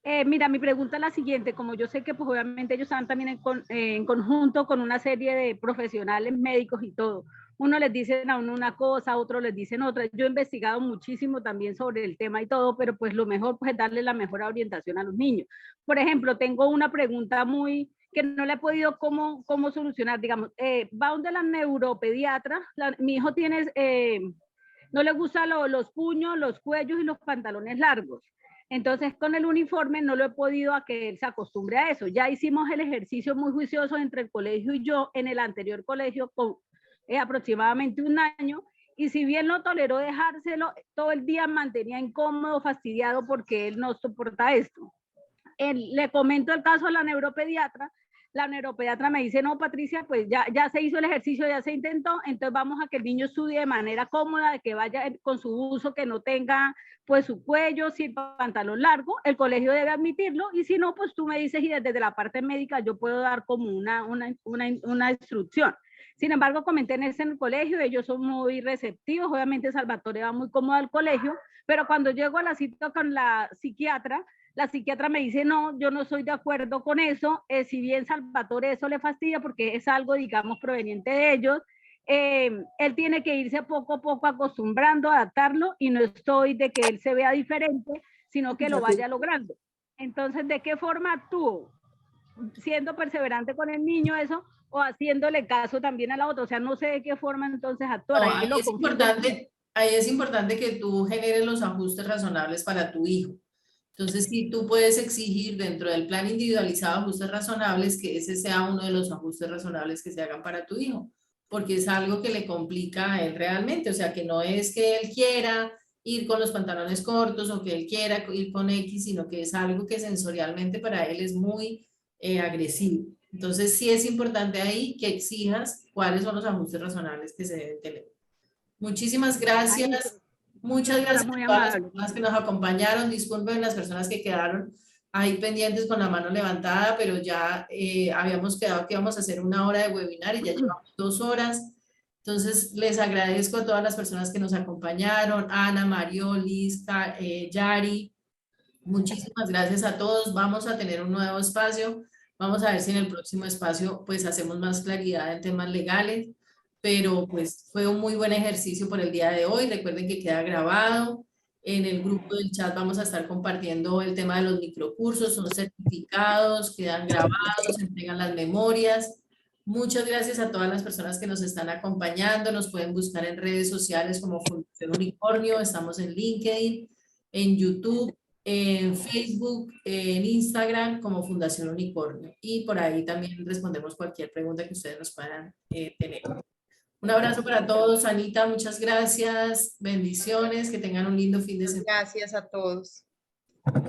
Mira, mi pregunta es la siguiente, como yo sé que pues obviamente ellos están también en conjunto con una serie de profesionales médicos y todo, uno les dicen a uno una cosa, a otros les dicen otra. Yo he investigado muchísimo también sobre el tema y todo, pero pues lo mejor pues es darle la mejor orientación a los niños. Por ejemplo, tengo una pregunta que no le he podido cómo solucionar, digamos, va donde la neuropediatra, mi hijo tiene, no le gustan los puños, los cuellos y los pantalones largos. Entonces, con el uniforme no lo he podido a que él se acostumbre a eso. Ya hicimos el ejercicio muy juicioso entre el colegio y yo en el anterior colegio con aproximadamente 1 año, y si bien no toleró dejárselo, todo el día mantenía incómodo, fastidiado porque él no soporta esto. Le comento el caso a la neuropediatra me dice, no, Patricia, pues ya se hizo el ejercicio, ya se intentó, entonces vamos a que el niño estudie de manera cómoda, de que vaya con su uso, que no tenga pues su cuello, sin pantalón largo, el colegio debe admitirlo, y si no, pues tú me dices y desde la parte médica yo puedo dar como una instrucción. Sin embargo, comenté en el colegio, ellos son muy receptivos, obviamente Salvatore va muy cómodo al colegio, pero cuando llego a la cita con la psiquiatra me dice, no, yo no estoy de acuerdo con eso, si bien Salvatore eso le fastidia porque es algo, digamos, proveniente de ellos, él tiene que irse poco a poco acostumbrando, adaptarlo, y no estoy de que él se vea diferente, sino que lo vaya logrando. Entonces, ¿de qué forma actúo? ¿Siendo perseverante con el niño eso o haciéndole caso también a la otra? O sea, no sé de qué forma entonces actuar. No, ahí es importante que tú generes los ajustes razonables para tu hijo. Entonces, si tú puedes exigir dentro del plan individualizado ajustes razonables, que ese sea uno de los ajustes razonables que se hagan para tu hijo, porque es algo que le complica a él realmente. O sea, que no es que él quiera ir con los pantalones cortos o que él quiera ir con X, sino que es algo que sensorialmente para él es muy agresivo. Entonces, sí es importante ahí que exijas cuáles son los ajustes razonables que se deben tener. Muchísimas gracias. Muchas gracias a todas las personas que nos acompañaron. Disculpen las personas que quedaron ahí pendientes con la mano levantada, pero ya habíamos quedado que íbamos a hacer 1 hora de webinar y ya llevamos 2 horas. Entonces, les agradezco a todas las personas que nos acompañaron, Ana, Mariolis, Yari. Muchísimas gracias a todos. Vamos a tener un nuevo espacio. Vamos a ver si en el próximo espacio pues hacemos más claridad en temas legales. Pero pues fue un muy buen ejercicio por el día de hoy. Recuerden que queda grabado. En el grupo del chat vamos a estar compartiendo el tema de los microcursos, son certificados, quedan grabados, se entregan las memorias. Muchas gracias a todas las personas que nos están acompañando. Nos pueden buscar en redes sociales como Fundación Unicornio, estamos en LinkedIn, en YouTube, en Facebook, en Instagram como Fundación Unicornio. Y por ahí también respondemos cualquier pregunta que ustedes nos puedan tener. Un abrazo para todos. Anita, muchas gracias. Bendiciones. Que tengan un lindo fin de semana. Gracias a todos.